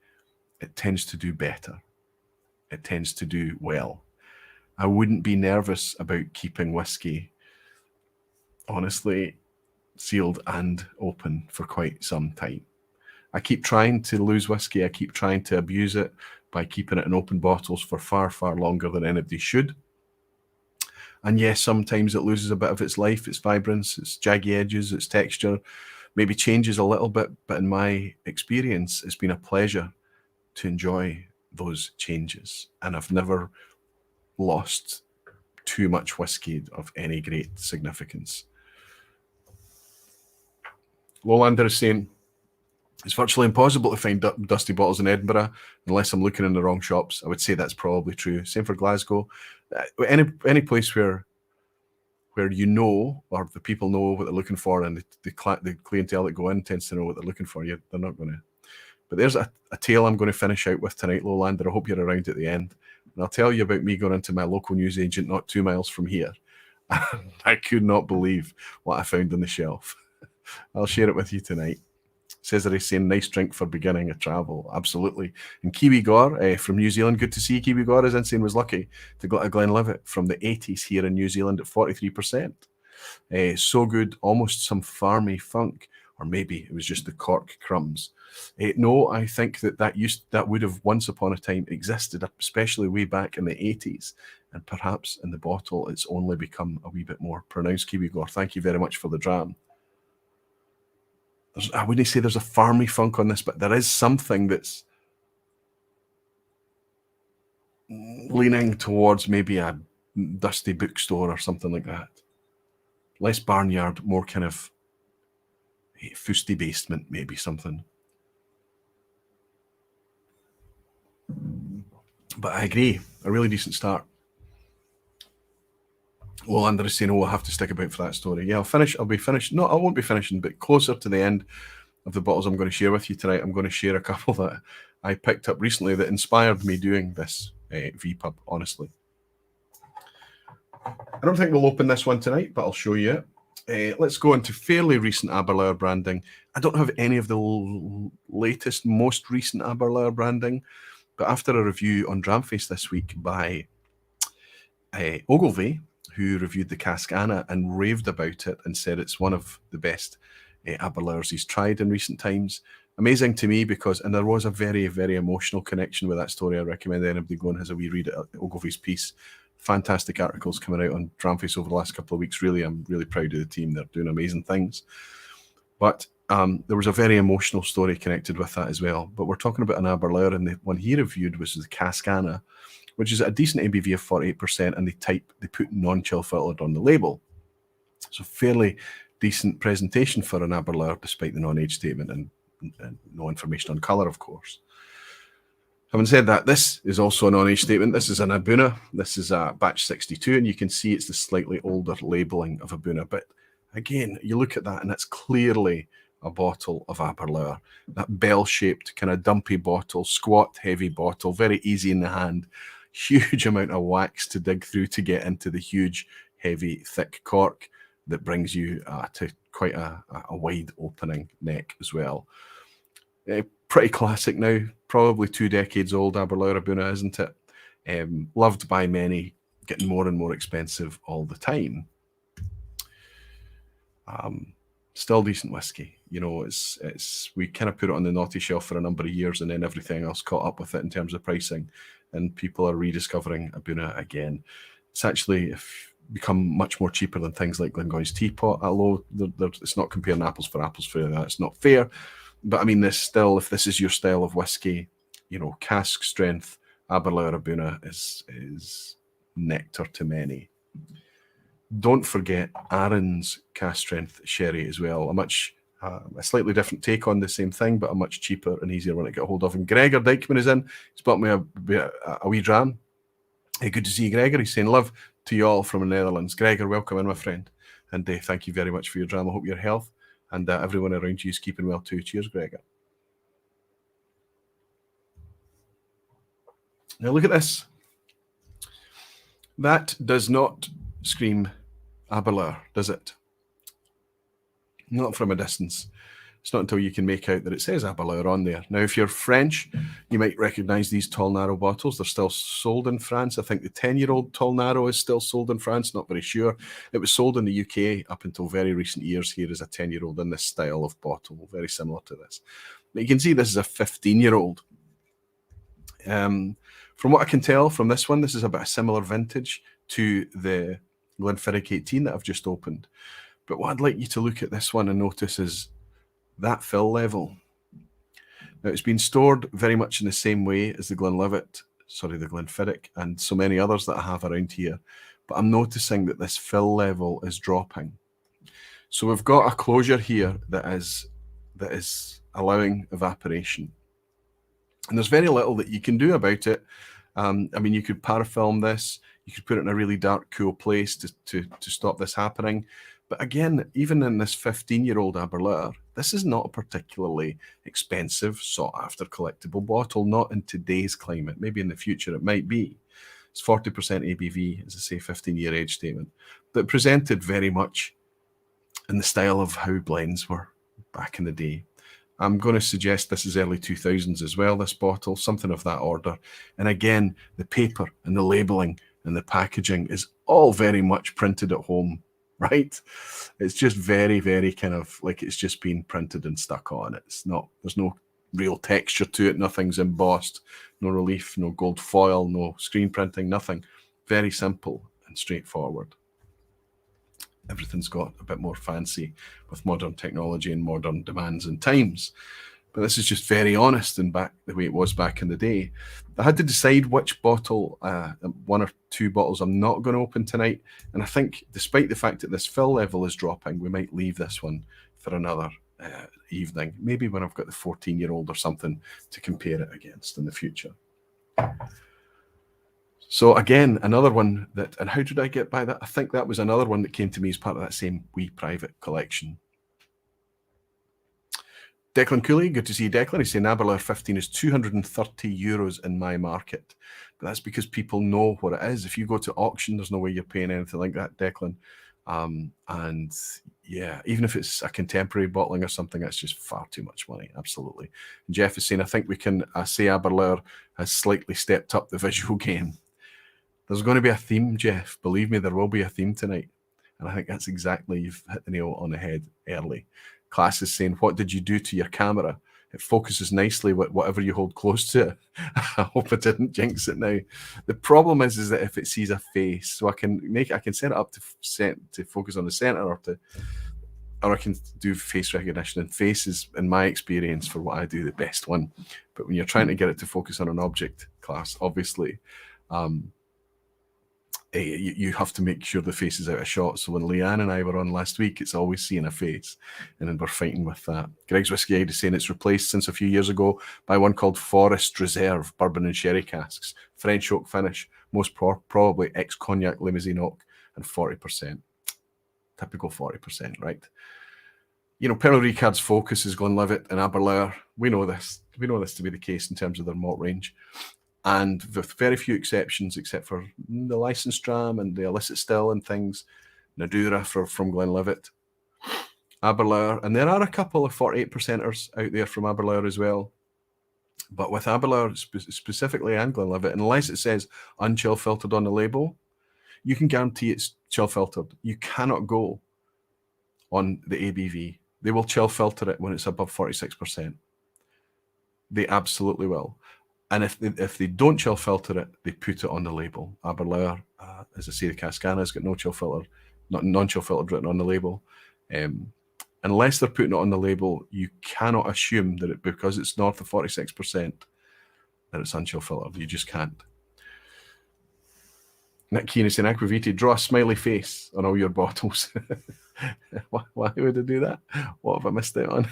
it tends to do better. It tends to do well. I wouldn't be nervous about keeping whiskey, honestly, sealed and open for quite some time. I keep trying to lose whiskey. I keep trying to abuse it by keeping it in open bottles for far, far longer than anybody should. And yes, sometimes it loses a bit of its life, its vibrance, its jaggy edges, its texture, maybe changes a little bit. But in my experience, it's been a pleasure to enjoy those changes. And I've never lost too much whiskey of any great significance. Lowlander is saying, it's virtually impossible to find dusty bottles in Edinburgh unless I'm looking in the wrong shops. I would say that's probably true. Same for Glasgow. Any place where you know, or the people know what they're looking for, and the clientele that go in tends to know what they're looking for. They're not going to. But there's a tale I'm going to finish out with tonight, Lowlander. I hope you're around at the end. And I'll tell you about me going into my local newsagent not 2 miles from here. I could not believe what I found on the shelf. I'll share it with you tonight. Says that he's saying nice drink for beginning a travel. Absolutely. And Kiwi Gore from New Zealand. Good to see Kiwi Gore, as in saying was lucky to get a Glenlivet from the 80s here in New Zealand at 43%. So good, almost some farmy funk, or maybe it was just the cork crumbs. No, I think that would have once upon a time existed, especially way back in the 80s, and perhaps in the bottle it's only become a wee bit more pronounced. Kiwi Gore, thank you very much for the dram. I wouldn't say there's a farmy funk on this, but there is something that's leaning towards maybe a dusty bookstore or something like that. Less barnyard, more kind of fusty basement, maybe something. But I agree, a really decent start. Well, Andrew saying, oh, I'll have to stick about for that story. Yeah, I'll be finished. No, I won't be finishing, but closer to the end of the bottles I'm going to share with you tonight, I'm going to share a couple that I picked up recently that inspired me doing this vPub, honestly. I don't think we'll open this one tonight, but I'll show you it. Let's go into fairly recent Aberlour branding. I don't have any of the latest, most recent Aberlour branding, but after a review on Dramface this week by Ogilvy, who reviewed the Cascana and raved about it and said it's one of the best Aberlours he's tried in recent times. Amazing to me because, and there was a very, very emotional connection with that story. I recommend anybody go and has a wee read at Ogilvy's piece. Fantastic articles coming out on Dramface over the last couple of weeks. Really, I'm really proud of the team. They're doing amazing things. But there was a very emotional story connected with that as well. But we're talking about an Aberlour, and the one he reviewed was the Cascana, which is a decent ABV of 48%, and they put non-chill filtered on the label. So fairly decent presentation for an Aberlour, despite the non-age statement and no information on colour, of course. Having said that, this is also a non-age statement. This is an Abuna. This is a batch 62, and you can see it's the slightly older labelling of Abuna. But again, you look at that, and it's clearly a bottle of Aberlour. That bell-shaped, kind of dumpy bottle, squat, heavy bottle, very easy in the hand. Huge amount of wax to dig through to get into the huge, heavy, thick cork that brings you to quite a wide opening neck as well. Pretty classic now, probably 2 decades old, Aberlour Abuna, isn't it? Loved by many, getting more and more expensive all the time. Still decent whiskey. You know, we kind of put it on the naughty shelf for a number of years, and then everything else caught up with it in terms of pricing, and people are rediscovering Abuna again. It's actually become much more cheaper than things like Glengoyne's Teapot, although it's not comparing apples for apples for that. It's not fair. But I mean, if this is your style of whiskey, you know, cask strength Aberlour Abuna is nectar to many. Don't forget Aaron's cask strength sherry as well. A slightly different take on the same thing, but a much cheaper and easier one to get hold of. And Gregor Dykman is in. He's bought me a wee dram. Hey, good to see you, Gregor. He's saying love to you all from the Netherlands. Gregor, welcome in, my friend. And thank you very much for your dram. I hope your health and everyone around you is keeping well too. Cheers, Gregor. Now look at this. That does not scream Aberlour, does it? Not from a distance. It's not until you can make out that it says Aberlour on there. Now, if you're French, you might recognise these tall, narrow bottles. They're still sold in France. I think the 10-year-old tall, narrow is still sold in France. Not very sure. It was sold in the UK up until very recent years here as a 10-year-old in this style of bottle, very similar to this. But you can see this is a 15-year-old. From what I can tell from this one, this is a bit of similar vintage to the Glenfiddich 18 that I've just opened. But what I'd like you to look at this one and notice is that fill level. Now, it's been stored very much in the same way as the Glenfiddich, and so many others that I have around here. But I'm noticing that this fill level is dropping. So we've got a closure here that is allowing evaporation. And there's very little that you can do about it. I mean, you could parafilm this. You could put it in a really dark, cool place to stop this happening. But again, even in this 15-year-old Aberlour, this is not a particularly expensive, sought-after collectible bottle, not in today's climate. Maybe in the future it might be. It's 40% ABV, as I say, 15-year age statement, but presented very much in the style of how blends were back in the day. I'm going to suggest this is early 2000s as well, this bottle, something of that order. And again, the paper and the labelling and the packaging is all very much printed at home, right? It's just very, very kind of like it's just been printed and stuck on. There's no real texture to it. Nothing's embossed, no relief, no gold foil, no screen printing, nothing. Very simple and straightforward. Everything's got a bit more fancy with modern technology and modern demands and times. But this is just very honest and back the way it was back in the day. I had to decide which bottle, one or two bottles I'm not going to open tonight. And I think despite the fact that this fill level is dropping, we might leave this one for another evening. Maybe when I've got the 14-year-old or something to compare it against in the future. So again, another one that, and how did I get by that? I think that was another one that came to me as part of that same wee private collection. Declan Cooley, good to see you, Declan. He's saying Aberlour 15 is €230 in my market. But that's because people know what it is. If you go to auction, there's no way you're paying anything like that, Declan. And yeah, even if it's a contemporary bottling or something, that's just far too much money. Absolutely. And Jeff is saying, I think we can say Aberlour has slightly stepped up the visual game. There's going to be a theme, Jeff. Believe me, there will be a theme tonight. And I think that's exactly, you've hit the nail on the head early. Class is saying, what did you do to your camera? It focuses nicely with whatever you hold close to it. I hope I didn't jinx it now. The problem is that if it sees a face, so I can set it up to focus on the center, or I can do face recognition. And face is, in my experience, for what I do, the best one. But when you're trying to get it to focus on an object, class, obviously, you have to make sure the face is out of shot. So when Leanne and I were on last week, it's always seeing a face, and then we're fighting with that. Greg's Whisky Guide is saying it's replaced since a few years ago by one called Forest Reserve bourbon and sherry casks, French oak finish, most probably ex-cognac limousine oak, and 40%. Typical 40%, right? You know, Pernod Ricard's focus is Glenlivet and Aberlour. We know this. We know this to be the case in terms of their malt range. And with very few exceptions, except for the licensed dram and the illicit still and things, Nadura from Glenlivet, Aberlour, and there are a couple of 48%ers out there from Aberlour as well. But with Aberlour specifically and Glenlivet, unless it says unchill filtered on the label, you can guarantee it's chill filtered. You cannot go on the ABV. They will chill filter it when it's above 46%. They absolutely will. And if they don't chill filter it, they put it on the label. Aberlour, as I say, the Cascana has got no chill filter, not non-chill filtered written on the label. Unless they're putting it on the label, you cannot assume that because it's north of 46%, that it's unchill filtered. You just can't. Nick Keane is saying, Aquaviti, draw a smiley face on all your bottles. Why would I do that? What have I missed out on?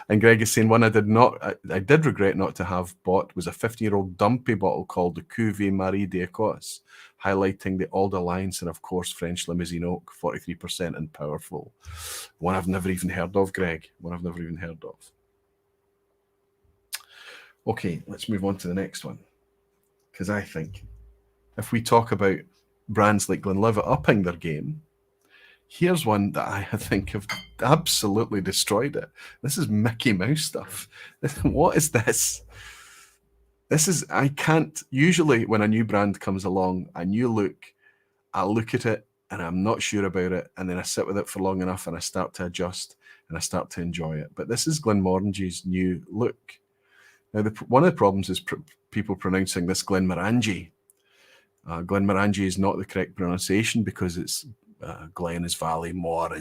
And Greg is saying, one I did regret not to have bought was a 15-year-old dumpy bottle called the Cuvée Marie d'Écosse, highlighting the Old Alliance and, of course, French Limousine Oak, 43% and powerful. One I've never even heard of, Greg. One I've never even heard of. Okay, let's move on to the next one. Because I think if we talk about brands like Glenlivet upping their game, here's one that I think have absolutely destroyed it. This is Mickey Mouse stuff. What is this? I can't, usually when a new brand comes along, a new look, I look at it and I'm not sure about it. And then I sit with it for long enough and I start to adjust and I start to enjoy it. But this is Glenmorangie's new look. Now, one of the problems is people pronouncing this Glenmorangie. Glenmorangie is not the correct pronunciation because it's Glen is valley, Mor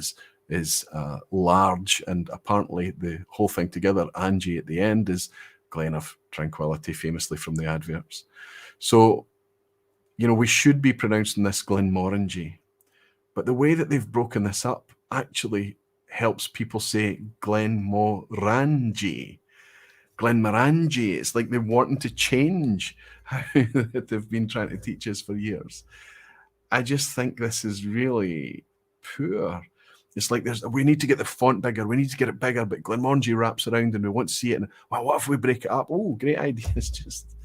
is large, and apparently the whole thing together, Angie at the end, is Glen of Tranquility, famously from the adverts. So, you know, we should be pronouncing this Glenmorangie, but the way that they've broken this up actually helps people say Glenmorangie. Glenmorangie. It's like they're wanting to change how they've been trying to teach us for years. I just think this is really poor. It's like we need to get the font bigger, we need to get it bigger, but Glenmorangie wraps around and we want to see it. And well, what if we break it up? Oh, great idea. It's just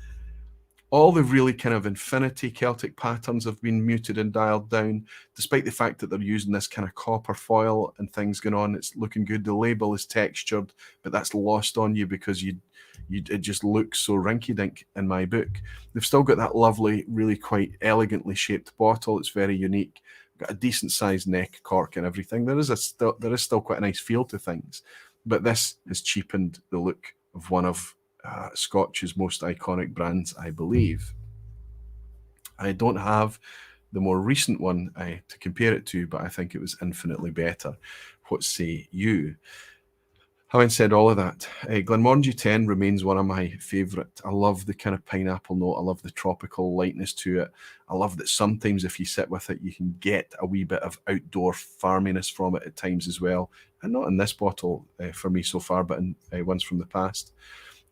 all the really kind of infinity Celtic patterns have been muted and dialed down, despite the fact that they're using this kind of copper foil and things going on. It's looking good. The label is textured, but that's lost on you because it just looks so rinky-dink in my book. They've still got that lovely, really quite elegantly shaped bottle. It's very unique. Got a decent sized neck, cork, and everything. There is still quite a nice feel to things, but this has cheapened the look of one of Scotch's most iconic brands, I believe. I don't have the more recent one to compare it to, but I think it was infinitely better. What say you? Having said all of that, Glenmorangie 10 remains one of my favourite. I love the kind of pineapple note. I love the tropical lightness to it. I love that sometimes if you sit with it, you can get a wee bit of outdoor farminess from it at times as well. And not in this bottle for me so far, but in ones from the past.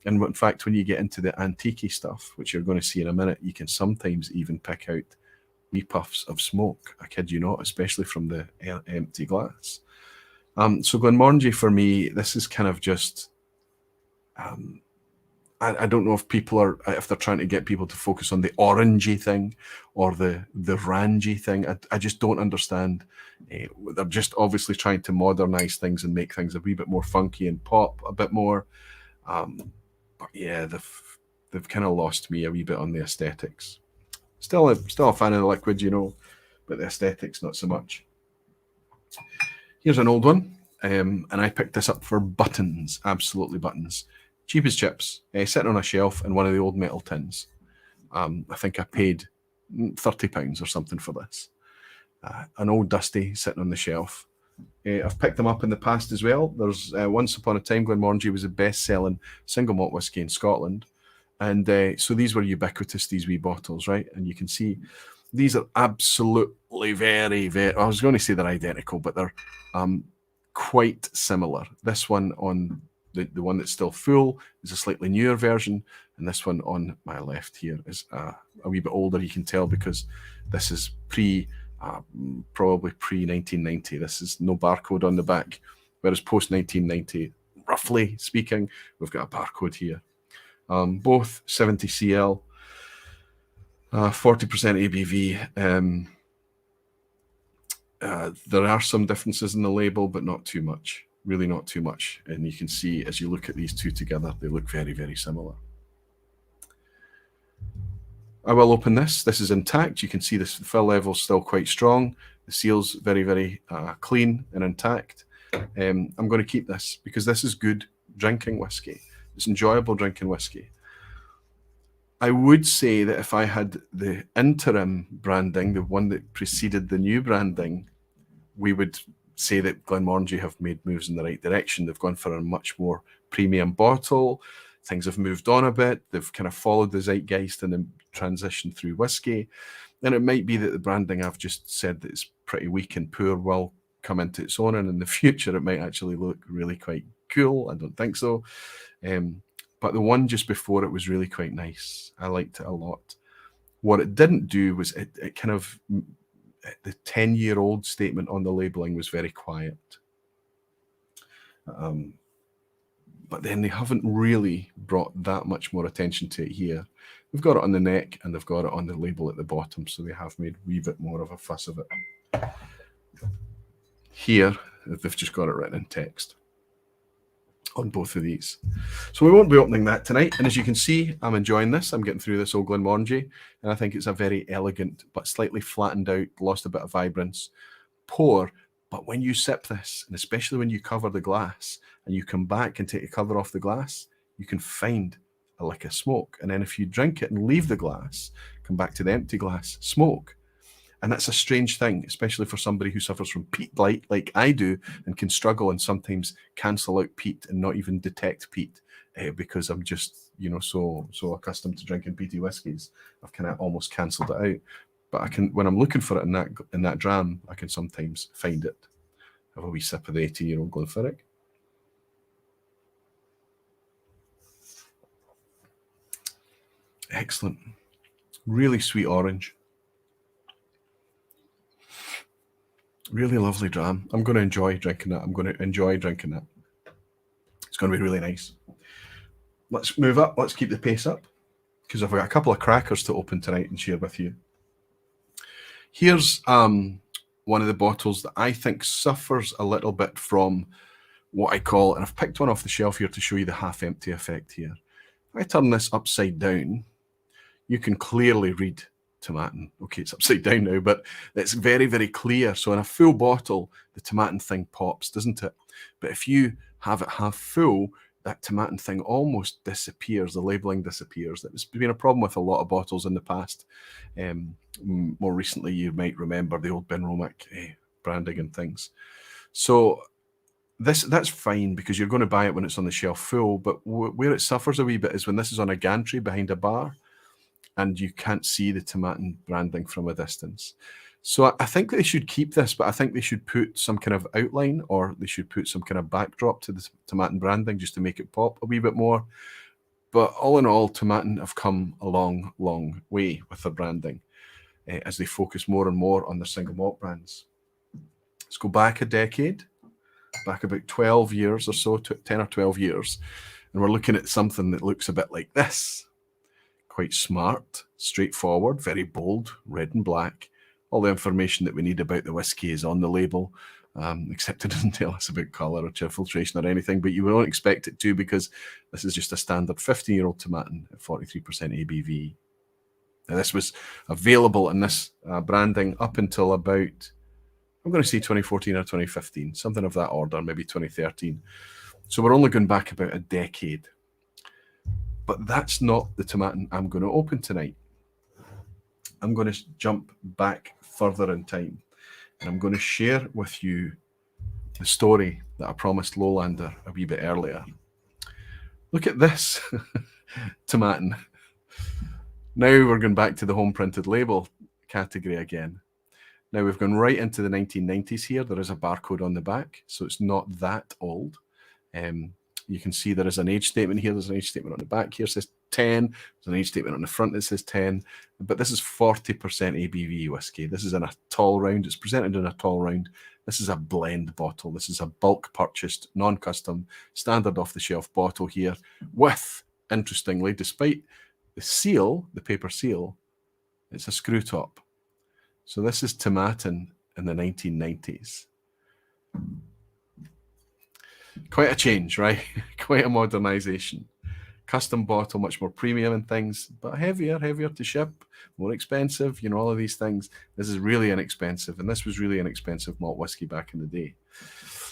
And in fact, when you get into the antique stuff, which you're going to see in a minute, you can sometimes even pick out wee puffs of smoke. I kid you not, especially from the empty glass. So Glenmorangie for me, this is kind of just I don't know if people are, if they're trying to get people to focus on the orangey thing or the rangy thing. I just don't understand. They're just obviously trying to modernize things and make things a wee bit more funky and pop a bit more. But yeah, they've kind of lost me a wee bit on the aesthetics. Still a fan of the liquid, you know, but the aesthetics not so much. Here's an old one, and I picked this up for buttons, absolutely buttons. Cheap as chips, sitting on a shelf in one of the old metal tins. I think I paid £30 or something for this. An old dusty sitting on the shelf. I've picked them up in the past as well. There's once upon a time, Glenmorangie was the best-selling single malt whiskey in Scotland. And so these were ubiquitous, these wee bottles, right? And you can see these are absolutely very, very, I was going to say they're identical, but they're quite similar. This one on the one that's still full is a slightly newer version. And this one on my left here is a wee bit older, you can tell, because this is probably pre-1990. This is no barcode on the back, whereas post-1990, roughly speaking, we've got a barcode here. Both 70 CL, 40% ABV. There are some differences in the label, but not too much, really not too much. And you can see as you look at these two together, they look very, very similar. I will open this. This is intact. You can see this fill level is still quite strong. The seal's very, very clean and intact. I'm going to keep this because this is good drinking whiskey. It's enjoyable drinking whiskey. I would say that if I had the interim branding, the one that preceded the new branding, we would say that Glenmorangie have made moves in the right direction. They've gone for a much more premium bottle. Things have moved on a bit. They've kind of followed the zeitgeist and then transitioned through whiskey. And it might be that the branding I've just said that is pretty weak and poor will come into its own. And in the future, it might actually look really quite cool. I don't think so. But the one just before it was really quite nice. I liked it a lot. What it didn't do was it kind of, the 10-year-old statement on the labeling was very quiet. But then they haven't really brought that much more attention to it here. They've got it on the neck and they've got it on the label at the bottom, so they have made a wee bit more of a fuss of it. Here, they've just got it written in text on both of these. So we won't be opening that tonight. And as you can see, I'm enjoying this. I'm getting through this old Glenmorangie, and I think it's a very elegant, but slightly flattened out, lost a bit of vibrance pour. But when you sip this, and especially when you cover the glass and you come back and take the cover off the glass, you can find a lick of smoke. And then if you drink it and leave the glass, come back to the empty glass, smoke. And that's a strange thing, especially for somebody who suffers from peat blight like I do and can struggle and sometimes cancel out peat and not even detect peat because I'm just, you know, so accustomed to drinking peaty whiskies. I've kind of almost cancelled it out. But I can, when I'm looking for it in that dram, I can sometimes find it. Have a wee sip of the 80-year-old Glenfiddich. Excellent. Really sweet orange. Really lovely dram. I'm going to enjoy drinking that. It's going to be really nice. Let's move up. Let's keep the pace up because I've got a couple of crackers to open tonight and share with you. Here's one of the bottles that I think suffers a little bit from what I call, and I've picked one off the shelf here to show you the half-empty effect here. If I turn this upside down, you can clearly read Tomatin. Okay, it's upside down now, but it's very, very clear. So in a full bottle, the Tomatin thing pops, doesn't it? But if you have it half full, that Tomatin thing almost disappears. The labeling disappears. That's been a problem with a lot of bottles in the past. More recently, you might remember the old Benromic branding and things. So that's fine because you're going to buy it when it's on the shelf full. But where it suffers a wee bit is when this is on a gantry behind a bar, and you can't see the Tomatin branding from a distance. So I think they should keep this, but I think they should put some kind of outline or they should put some kind of backdrop to the Tomatin branding just to make it pop a wee bit more. But all in all, Tomatin have come a long, long way with their branding as they focus more and more on their single malt brands. Let's go back a decade, back about 12 years or so, 10 or 12 years. And we're looking at something that looks a bit like this. Quite smart, straightforward, very bold, red and black. All the information that we need about the whiskey is on the label, except it doesn't tell us about colour or chill filtration or anything, but you won't expect it to, because this is just a standard 15-year-old Tomatin at 43% ABV. Now, this was available in this branding up until about, I'm going to say 2014 or 2015, something of that order, maybe 2013. So we're only going back about a decade. But that's not the Tomatin I'm going to open tonight. I'm going to jump back further in time, and I'm going to share with you the story that I promised Lowlander a wee bit earlier. Look at this Tomatin. Now we're going back to the home printed label category again. Now we've gone right into the 1990s here. There is a barcode on the back, so it's not that old. You can see there is an age statement here. There's an age statement on the back here, it says 10. There's an age statement on the front that says 10. But this is 40% ABV whiskey. This is in a tall round. It's presented in a tall round. This is a blend bottle. This is a bulk purchased, non-custom, standard off-the-shelf bottle here with, interestingly, despite the seal, the paper seal, it's a screw top. So this is Tomatin in the 1990s. Quite a change, right? Quite a modernization. Custom bottle, much more premium and things, but heavier to ship, more expensive, you know, all of these things. This is really inexpensive, and this was really inexpensive malt whiskey back in the day.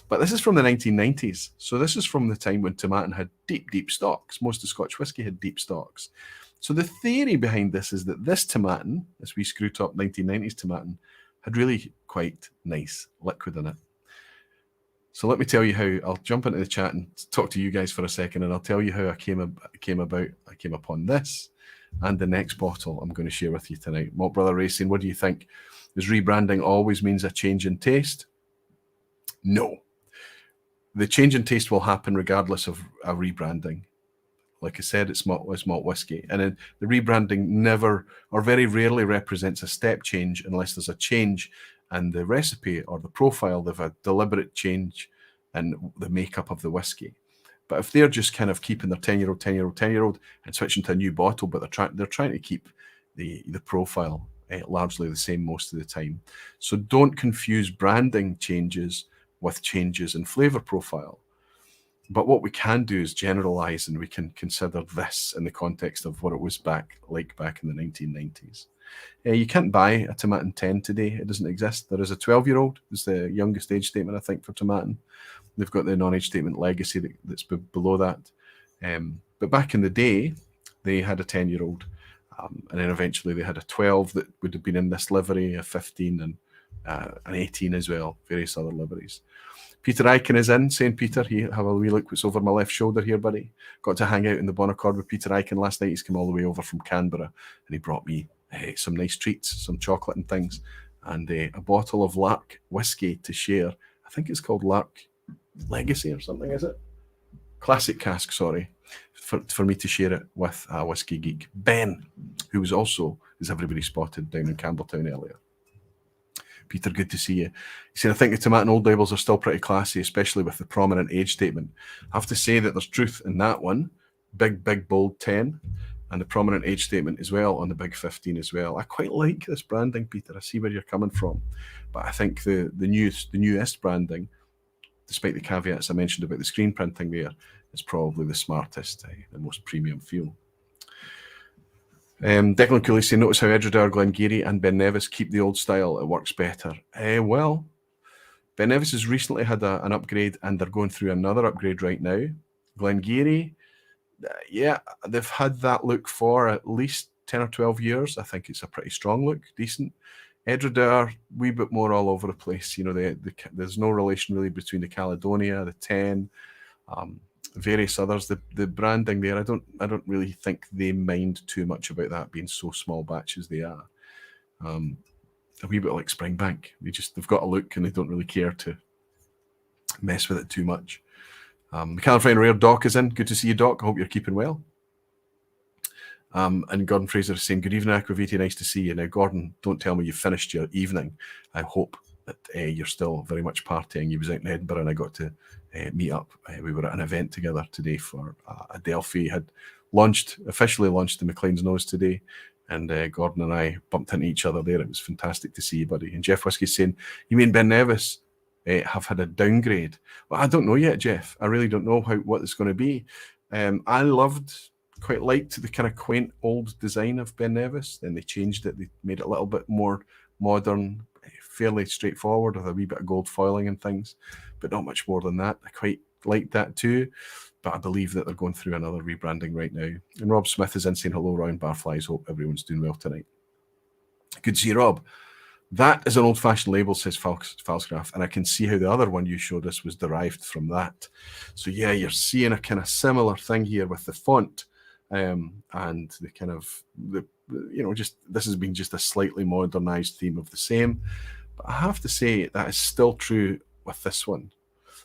But this is from the 1990s. So this is from the time when Tomatin had deep stocks. Most of Scotch whiskey had deep stocks. So the theory behind this is that this Tomatin, this wee screw top 1990s Tomatin, had really quite nice liquid in it. So let me tell you how. I'll jump into the chat and talk to you guys for a second, and I'll tell you how I came upon this and the next bottle I'm going to share with you tonight. Malt Brother Racing, what do you think? Does rebranding always means a change in taste? No. The change in taste will happen regardless of a rebranding. Like I said, it's malt whiskey. And the rebranding never or very rarely represents a step change unless there's a change in the recipe or the profile of a deliberate change in the makeup of the whiskey. But if they're just kind of keeping their 10-year-old and switching to a new bottle, but they're trying to keep the profile largely the same most of the time. So don't confuse branding changes with changes in flavour profile. But what we can do is generalize, and we can consider this in the context of what it was back in the 1990s. You can't buy a Tomatin 10 today. It doesn't exist. There is a 12-year-old. It's the youngest age statement, I think, for Tomatin. They've got the non-age statement legacy that's below that. But back in the day, they had a 10-year-old. And then eventually they had a 12 that would have been in this livery, a 15 and an 18 as well, various other liveries. Peter Eichen is in, saying, Peter, have a wee look what's over my left shoulder here, buddy. Got to hang out in the Bonaccord with Peter Eichen last night. He's come all the way over from Canberra, and he brought me some nice treats, some chocolate and things, and a bottle of Lark whiskey to share. I think it's called Lark Legacy or something, is it? Classic cask, sorry, for me to share it with a whiskey geek, Ben, who was also, as everybody spotted, down in Campbelltown earlier. Peter, good to see you. He said, I think the Tomatin old labels are still pretty classy, especially with the prominent age statement. I have to say that there's truth in that one. Big, bold 10, and the prominent age statement as well on the big 15 as well. I quite like this branding, Peter. I see where you're coming from. But I think the newest branding, despite the caveats I mentioned about the screen printing there, is probably the smartest, the most premium feel. Declan Cooley saying, notice how Aberlour, Glengarry and Ben Nevis keep the old style. It works better. Well, Ben Nevis has recently had an upgrade, and they're going through another upgrade right now. Glengarry, yeah, they've had that look for at least 10 or 12 years. I think it's a pretty strong look, decent. Aberlour, a wee bit more all over the place. You know, there's no relation really between the Caledonia, the 10, various others. The branding there, I don't really think they mind too much about that being so small batches they are. A wee bit like Springbank. They've got a look and they don't really care to mess with it too much. The California Rare Doc is in. Good to see you, Doc. I hope you're keeping well. And Gordon Fraser is saying, good evening, Aquaviti. Nice to see you. Now, Gordon, don't tell me you've finished your evening. I hope that you're still very much partying. You was out in Edinburgh and I got to meet up. We were at an event together today for Adelphi had officially launched the McLean's Nose today. And Gordon and I bumped into each other there. It was fantastic to see you, buddy. And Jeff Whisky's saying, you mean Ben Nevis have had a downgrade? Well, I don't know yet, Jeff. I really don't know what it's going to be. I quite liked the kind of quaint old design of Ben Nevis. Then they changed it. They made it a little bit more modern, fairly straightforward with a wee bit of gold foiling and things, but not much more than that. I quite liked that too. But I believe that they're going through another rebranding right now. And Rob Smith is in saying, hello, Roy and Barflies. Hope everyone's doing well tonight. Good to see you, Rob. That is an old-fashioned label, says Falsgraf, and I can see how the other one you showed us was derived from that. So yeah, you're seeing a kind of similar thing here with the font and the kind of, this has been just a slightly modernized theme of the same. But I have to say that is still true with this one.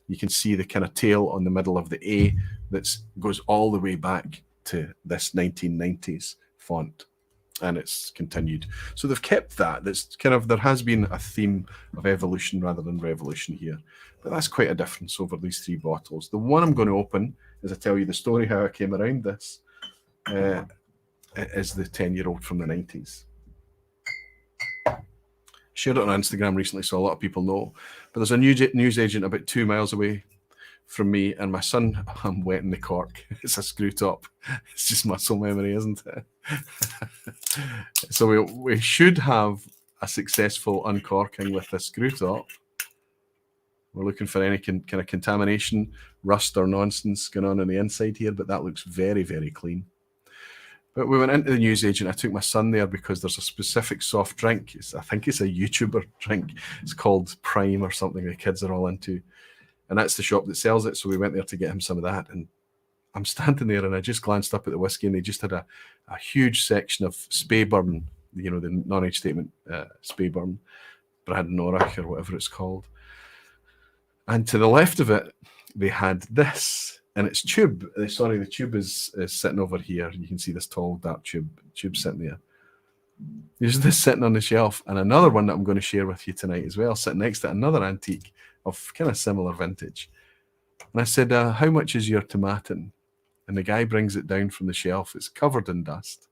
You can see the kind of tail on the middle of the A that goes all the way back to this 1990s font, and it's continued. So they've kept that. That's kind of, there has been a theme of evolution rather than revolution here, but that's quite a difference over these three bottles. The one I'm going to open, as I tell you the story how I came around this, is the 10-year-old from the 90s. Shared it on Instagram recently, so a lot of people know. But there's a news agent about 2 miles away from me, and my son, I'm wetting the cork. It's a screw top. It's just muscle memory, isn't it? So we should have a successful uncorking with the screw top. We're looking for any kind of contamination, rust or nonsense going on the inside here, but that looks very, very clean. But we went into the newsagent. I took my son there because there's a specific soft drink. I think it's a YouTuber drink. It's called Prime or something the kids are all into. And that's the shop that sells it. So we went there to get him some of that. And I'm standing there and I just glanced up at the whiskey and they just had a huge section of Speyburn, the non-age statement Speyburn, Brad Norach or whatever it's called. And to the left of it, they had this. And it's tube. Sorry, the tube is sitting over here. You can see this tall, dark tube sitting there. There's this sitting on the shelf, and another one that I'm going to share with you tonight as well, sitting next to another antique of kind of similar vintage. And I said, how much is your Tomatin? And the guy brings it down from the shelf. It's covered in dust.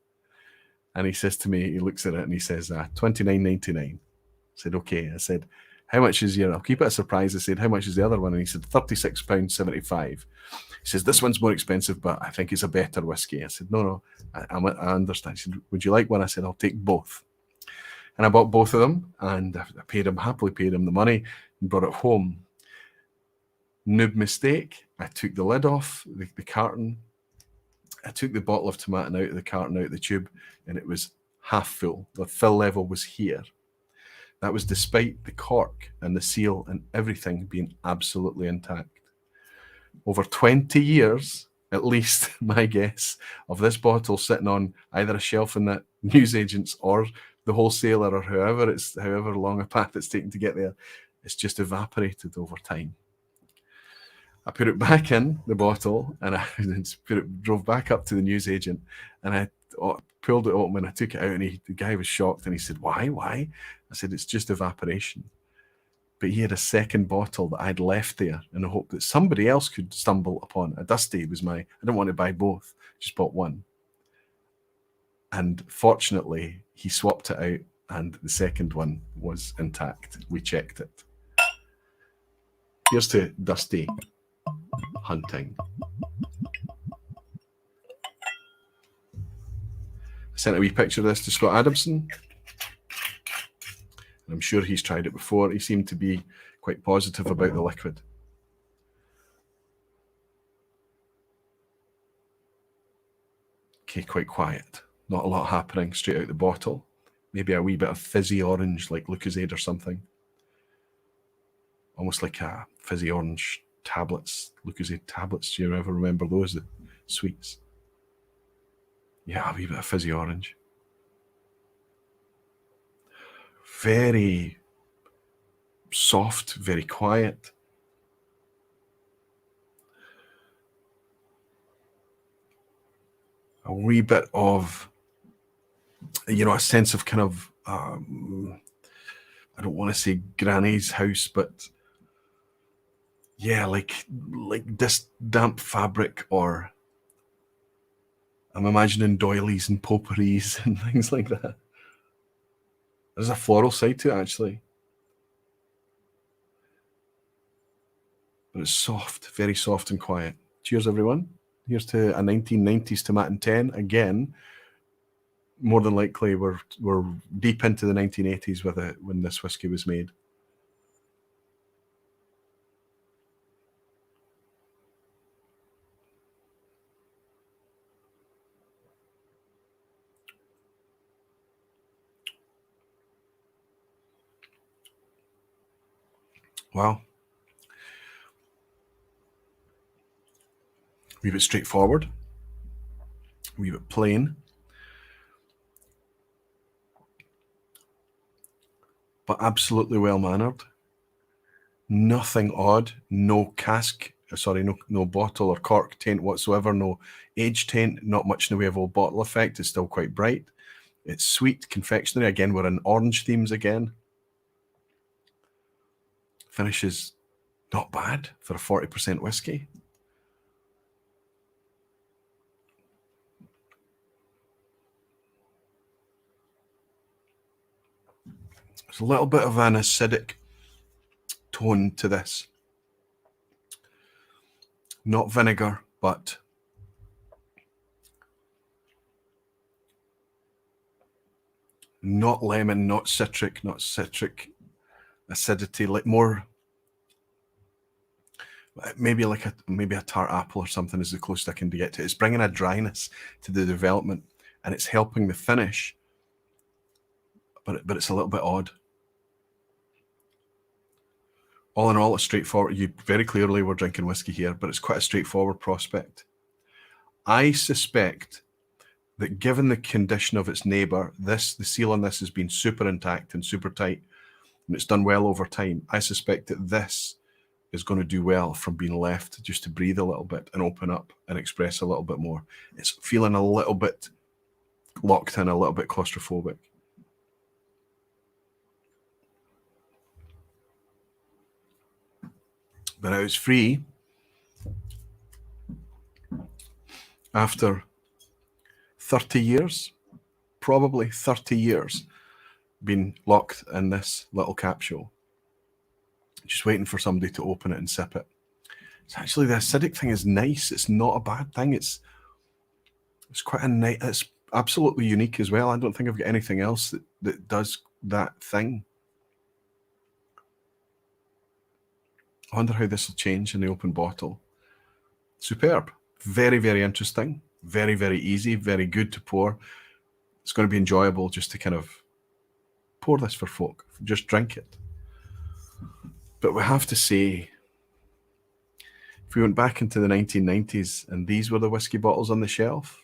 And he says to me, he looks at it and he says, $29.99. I said, okay. I said, how much is your, I'll keep it a surprise. I said, how much is the other one? And he said, £36.75. He says, this one's more expensive, but I think it's a better whiskey. I said, no, I understand. He said, would you like one? I said, I'll take both. And I bought both of them, and I happily paid him the money and brought it home. Noob mistake. I took the lid off the carton. I took the bottle of Tomatin out of the carton, out of the tube, and it was half full. The fill level was here. That was despite the cork and the seal and everything being absolutely intact. Over 20 years, at least, my guess, of this bottle sitting on either a shelf in that newsagent's or the wholesaler or however long a path it's taken to get there, it's just evaporated over time. I put it back in the bottle and I drove back up to the newsagent and I pulled it open and I took it out and the guy was shocked and he said, why? I said, it's just evaporation. But he had a second bottle that I'd left there in the hope that somebody else could stumble upon. A Dusty was I didn't want to buy both, just bought one. And fortunately, he swapped it out and the second one was intact. We checked it. Here's to Dusty hunting. I sent a wee picture of this to Scott Adamson. I'm sure he's tried it before. He seemed to be quite positive about the liquid. Okay, quite quiet. Not a lot happening straight out the bottle. Maybe a wee bit of fizzy orange like Lucozade or something. Almost like a fizzy orange tablets, Lucozade tablets. Do you ever remember those, the sweets? Yeah, a wee bit of fizzy orange. Very soft, very quiet. A wee bit of, a sense of kind of I don't want to say Granny's house, but yeah, like this damp fabric, or I'm imagining doilies and potpourris and things like that. There's a floral side to it, actually. But it's soft, very soft and quiet. Cheers, everyone. Here's to a 1990s Tomatin 10. Again, more than likely, we're deep into the 1980s with it when this whiskey was made. Wow. A wee bit straightforward. A wee bit plain. But absolutely well-mannered. Nothing odd. No no bottle or cork taint whatsoever. No age taint. Not much in the way of old bottle effect. It's still quite bright. It's sweet confectionery. Again, we're in orange themes again. Finish is not bad for a 40% whiskey. There's a little bit of an acidic tone to this. Not vinegar, but not lemon, not citric acidity, like more maybe like a tart apple or something is the closest I can get to it. It's bringing a dryness to the development, and it's helping the finish, but it's a little bit odd. All in all, it's straightforward. You very clearly were drinking whiskey here, but it's quite a straightforward prospect. I suspect that given the condition of its neighbour, the seal on this has been super intact and super tight, and it's done well over time. I suspect that this is going to do well from being left just to breathe a little bit and open up and express a little bit more. It's feeling a little bit locked in, a little bit claustrophobic. But I was free after 30 years, probably 30 years, being locked in this little capsule, just waiting for somebody to open it and sip it. It's actually, the acidic thing is nice. It's not a bad thing. It's quite a nice, it's absolutely unique as well. I don't think I've got anything else that does that thing. I wonder how this will change in the open bottle. Superb. Very, very interesting. Very, very easy. Very good to pour. It's going to be enjoyable just to kind of pour this for folk. Just drink it. But we have to say, if we went back into the 1990s and these were the whiskey bottles on the shelf,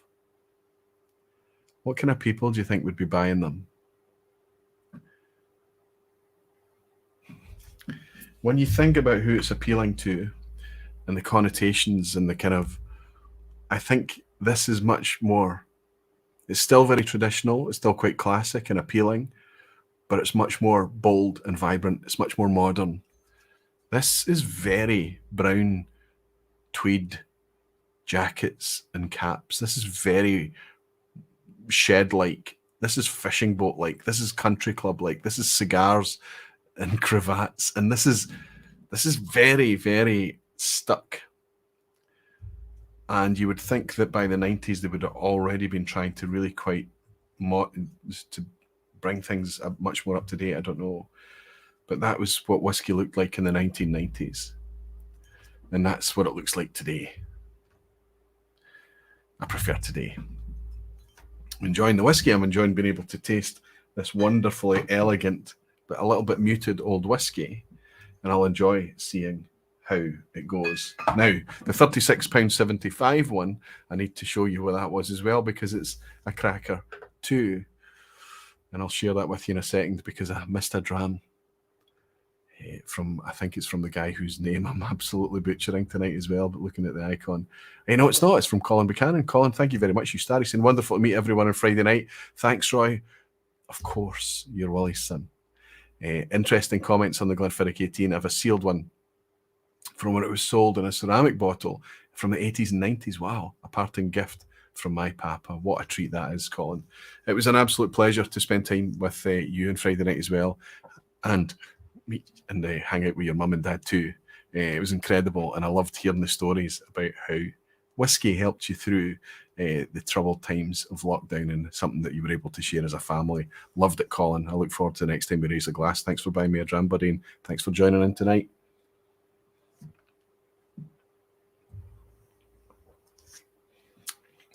what kind of people do you think would be buying them? When you think about who it's appealing to and the connotations and the kind of, I think this is much more, it's still very traditional, it's still quite classic and appealing, but it's much more bold and vibrant. It's much more modern. This is very brown tweed jackets and caps. This is very shed-like. This is fishing boat-like. This is country club-like. This is cigars and cravats, and this is very, very stuck. And you would think that by the 90s they would have already been trying to really quite to bring things much more up to date. I don't know, but that was what whiskey looked like in the 1990s, and that's what it looks like today. I prefer today. I'm enjoying the whiskey. I'm enjoying being able to taste this wonderfully elegant but a little bit muted old whiskey, and I'll enjoy seeing how it goes. Now, the £36.75 one, I need to show you what that was as well, because it's a cracker too, and I'll share that with you in a second, because I missed a dram from, I think it's from the guy whose name I'm absolutely butchering tonight as well, but looking at the icon. No, it's not. It's from Colin Buchanan. Colin, thank you very much. You started saying, wonderful to meet everyone on Friday night. Thanks, Roy. Of course, you're Willie's son. Interesting comments on the Glenfiddich 18. I have a sealed one from when it was sold in a ceramic bottle from the 80s and 90s. Wow, a parting gift from my papa. What a treat that is, Colin. It was an absolute pleasure to spend time with you on Friday night as well, and meet and hang out with your mum and dad too. It was incredible, and I loved hearing the stories about how whiskey helped you through the troubled times of lockdown, and something that you were able to share as a family. Loved it, Colin. I look forward to the next time we raise a glass. Thanks for buying me a dram, buddy, and thanks for joining in tonight.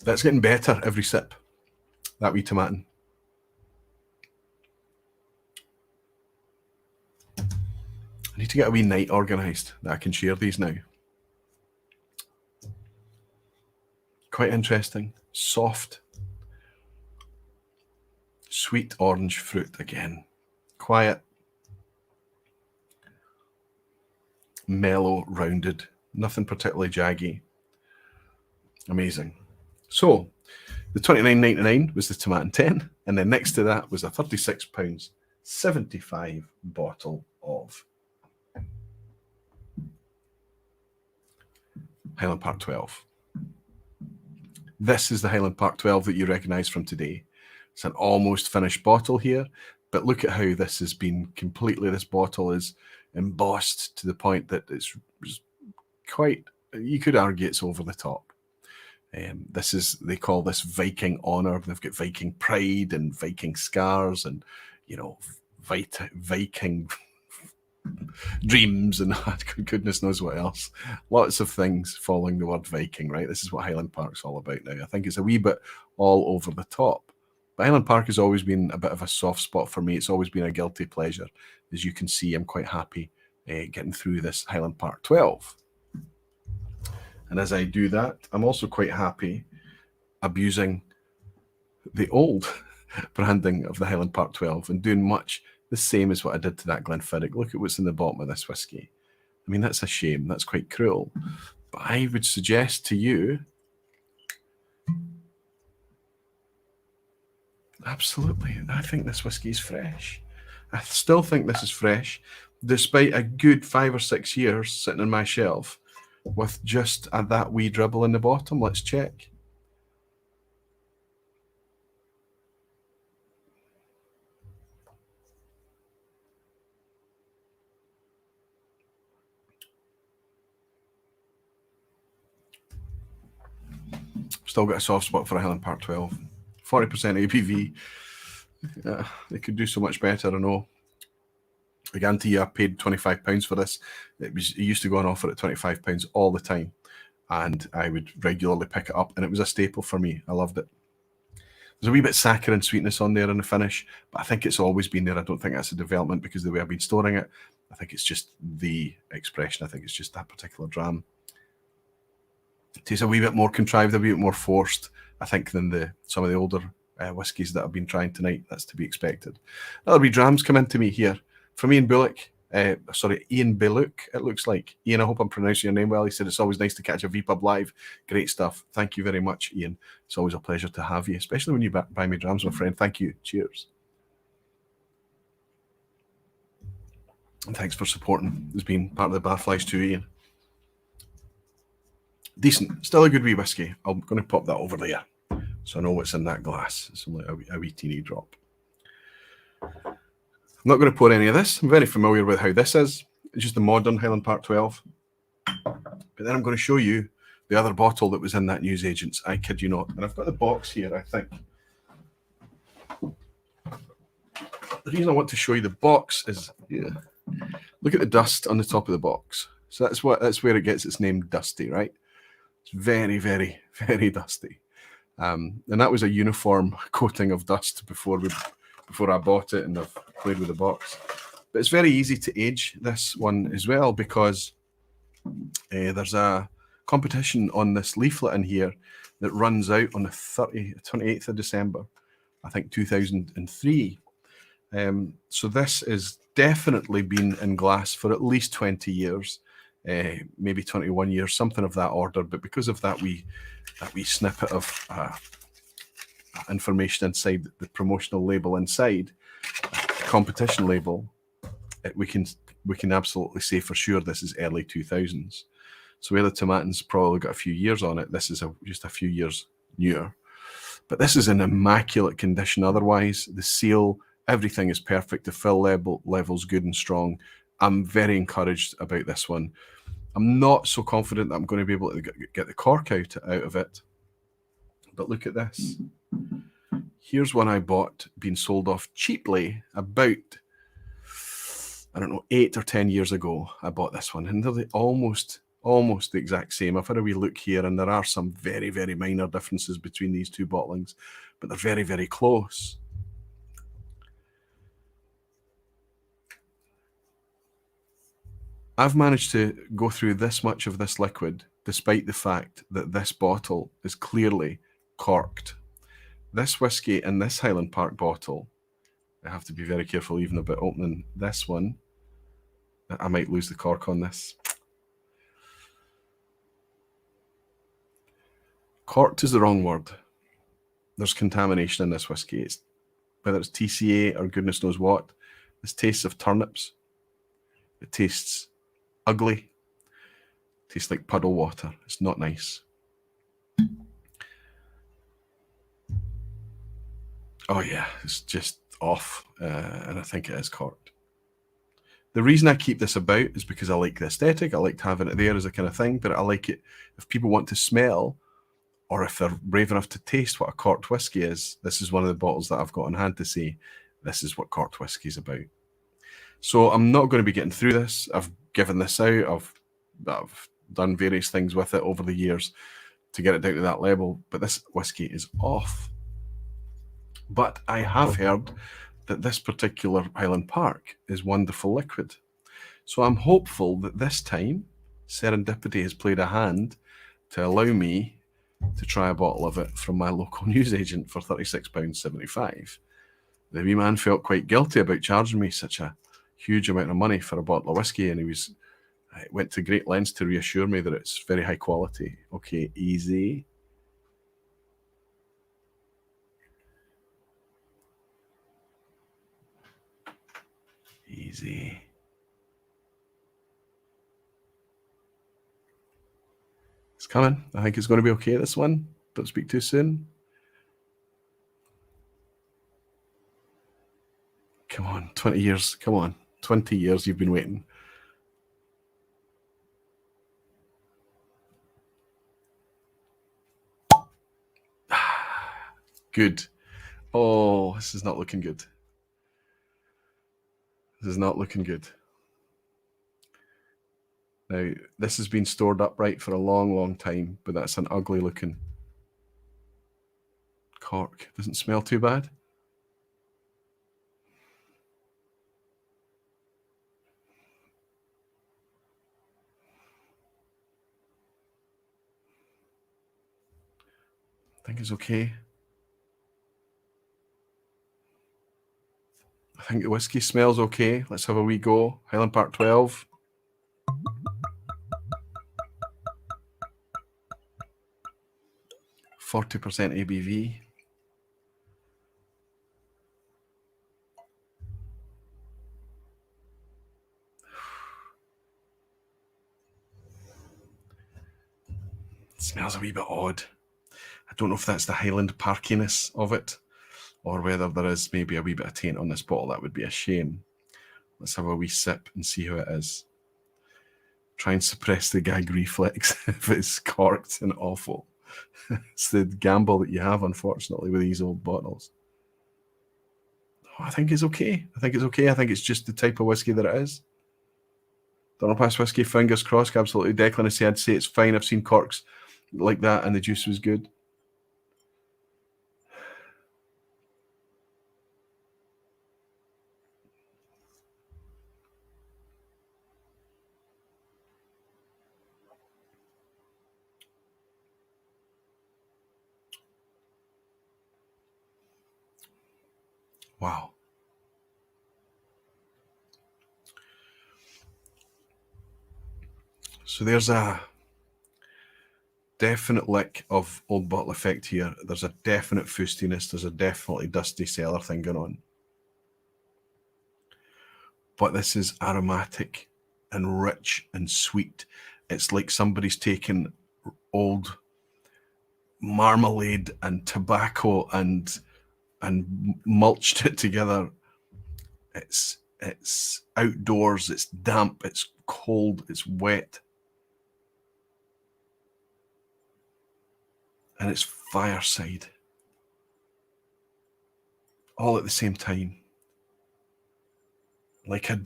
That's getting better every sip, that wee Tomatin. I need to get a wee night organised that I can share these now. Quite interesting. Soft, sweet orange fruit again. Quiet, mellow, rounded, nothing particularly jaggy. Amazing. So the £29.99 was the Tomatin 10, and then next to that was a £36.75 bottle of Highland Park 12. This is the Highland Park 12 that you recognise from today. It's an almost finished bottle here, but look at how this has been completely, this bottle is embossed to the point that it's quite, you could argue it's over the top. This is, they call this Viking honour. They've got Viking pride and Viking scars and, you know, Viking dreams and goodness knows what else. Lots of things following the word Viking, right? This is what Highland Park's all about now. I think it's a wee bit all over the top. But Highland Park has always been a bit of a soft spot for me. It's always been a guilty pleasure. As you can see, I'm quite happy getting through this Highland Park 12. And as I do that, I'm also quite happy abusing the old branding of the Highland Park 12 and doing much the same as what I did to that Glenfiddich. Look at what's in the bottom of this whiskey. I mean, that's a shame. That's quite cruel. But I would suggest to you, absolutely, I think this whiskey is fresh. I still think this is fresh, despite a good 5 or 6 years sitting on my shelf with just that wee dribble in the bottom. Let's check. Still got a soft spot for a Highland Park 12. 40% ABV. They could do so much better, I know. I guarantee you I paid £25 for this. It used to go on offer at £25 all the time, and I would regularly pick it up, and it was a staple for me. I loved it. There's a wee bit saccharine sweetness on there in the finish, but I think it's always been there. I don't think that's a development because of the way I've been storing it. I think it's just the expression. I think it's just that particular dram. It tastes a wee bit more contrived, a wee bit more forced, I think, than some of the older whiskies that I've been trying tonight. That's to be expected. Another wee drams come into me here from Ian Bullock. Ian Billook, it looks like. Ian, I hope I'm pronouncing your name well. He said it's always nice to catch a vPub live. Great stuff. Thank you very much, Ian. It's always a pleasure to have you, especially when you buy me drams, my friend. Thank you. Cheers. And thanks for supporting. It's been part of the Barflies too, Ian. Decent. Still a good wee whiskey. I'm going to pop that over there so I know what's in that glass. It's only a wee teeny drop. I'm not going to pour any of this. I'm very familiar with how this is. It's just a modern Highland Park 12. But then I'm going to show you the other bottle that was in that newsagent's. I kid you not. And I've got the box here, I think. The reason I want to show you the box is, look at the dust on the top of the box. So that's where it gets its name, Dusty, right? It's very, very, very dusty. And that was a uniform coating of dust before I bought it, and I've played with the box. But it's very easy to age this one as well, because there's a competition on this leaflet in here that runs out on the 28th of December, I think 2003. So this has definitely been in glass for at least 20 years, maybe 21 years, something of that order. But because of that wee snippet of information inside the promotional label inside, the competition label, we can absolutely say for sure this is early 2000s. So where the Tomatin's probably got a few years on it, this is just a few years newer. But this is in immaculate condition otherwise. The seal, everything is perfect. The fill level's good and strong. I'm very encouraged about this one. I'm not so confident that I'm going to be able to get the cork out of it. But look at this. Here's one I bought, being sold off cheaply about, I don't know, 8 or 10 years ago. I bought this one, and they're almost the exact same. I've had a wee look here, and there are some very, very minor differences between these two bottlings, but they're very, very close. I've managed to go through this much of this liquid, despite the fact that this bottle is clearly corked. This whiskey in this Highland Park bottle, I have to be very careful even about opening this one. I might lose the cork on this. Corked is the wrong word. There's contamination in this whiskey. Whether it's TCA or goodness knows what, this tastes of turnips. It tastes ugly. It tastes like puddle water. It's not nice. Oh yeah, it's just off, and I think it is corked. The reason I keep this about is because I like the aesthetic. I like having it there as a kind of thing, but I like it if people want to smell, or if they're brave enough to taste what a corked whiskey is. This is one of the bottles that I've got on hand to say, this is what corked whiskey is about. So I'm not going to be getting through this. I've given this out. I've done various things with it over the years to get it down to that level, but this whiskey is off. But I have heard that this particular Highland Park is wonderful liquid. So I'm hopeful that this time serendipity has played a hand to allow me to try a bottle of it from my local newsagent for £36.75. The wee man felt quite guilty about charging me such a huge amount of money for a bottle of whiskey, and he went to great lengths to reassure me that it's very high quality. Okay, easy. Easy. It's coming. I think it's going to be okay, this one. Don't speak too soon. Come on, 20 years. Come on, 20 years you've been waiting. Good. Oh, this is not looking good. This is not looking good. Now, this has been stored upright for a long, long time, but that's an ugly looking cork. Doesn't smell too bad. I think it's okay. I think the whiskey smells okay. Let's have a wee go. Highland Park 12. %40 ABV. It smells a wee bit odd. I don't know if that's the Highland Parkiness of it, or whether there is maybe a wee bit of taint on this bottle. That would be a shame. Let's have a wee sip and see how it is. Try and suppress the gag reflex if it's corked and awful. It's the gamble that you have, unfortunately, with these old bottles. Oh, I think it's okay. I think it's okay. I think it's just the type of whiskey that it is. Donald Pass whiskey, fingers crossed. Absolutely. Declan has said, I'd say it's fine. I've seen corks like that and the juice was good. Wow. So there's a definite lick of old bottle effect here. There's a definite fustiness. There's a definitely dusty cellar thing going on. but this is aromatic and rich and sweet. It's like somebody's taken old marmalade and tobacco and mulched it together. It's outdoors, it's damp, it's cold, it's wet, and it's fireside, all at the same time. Like a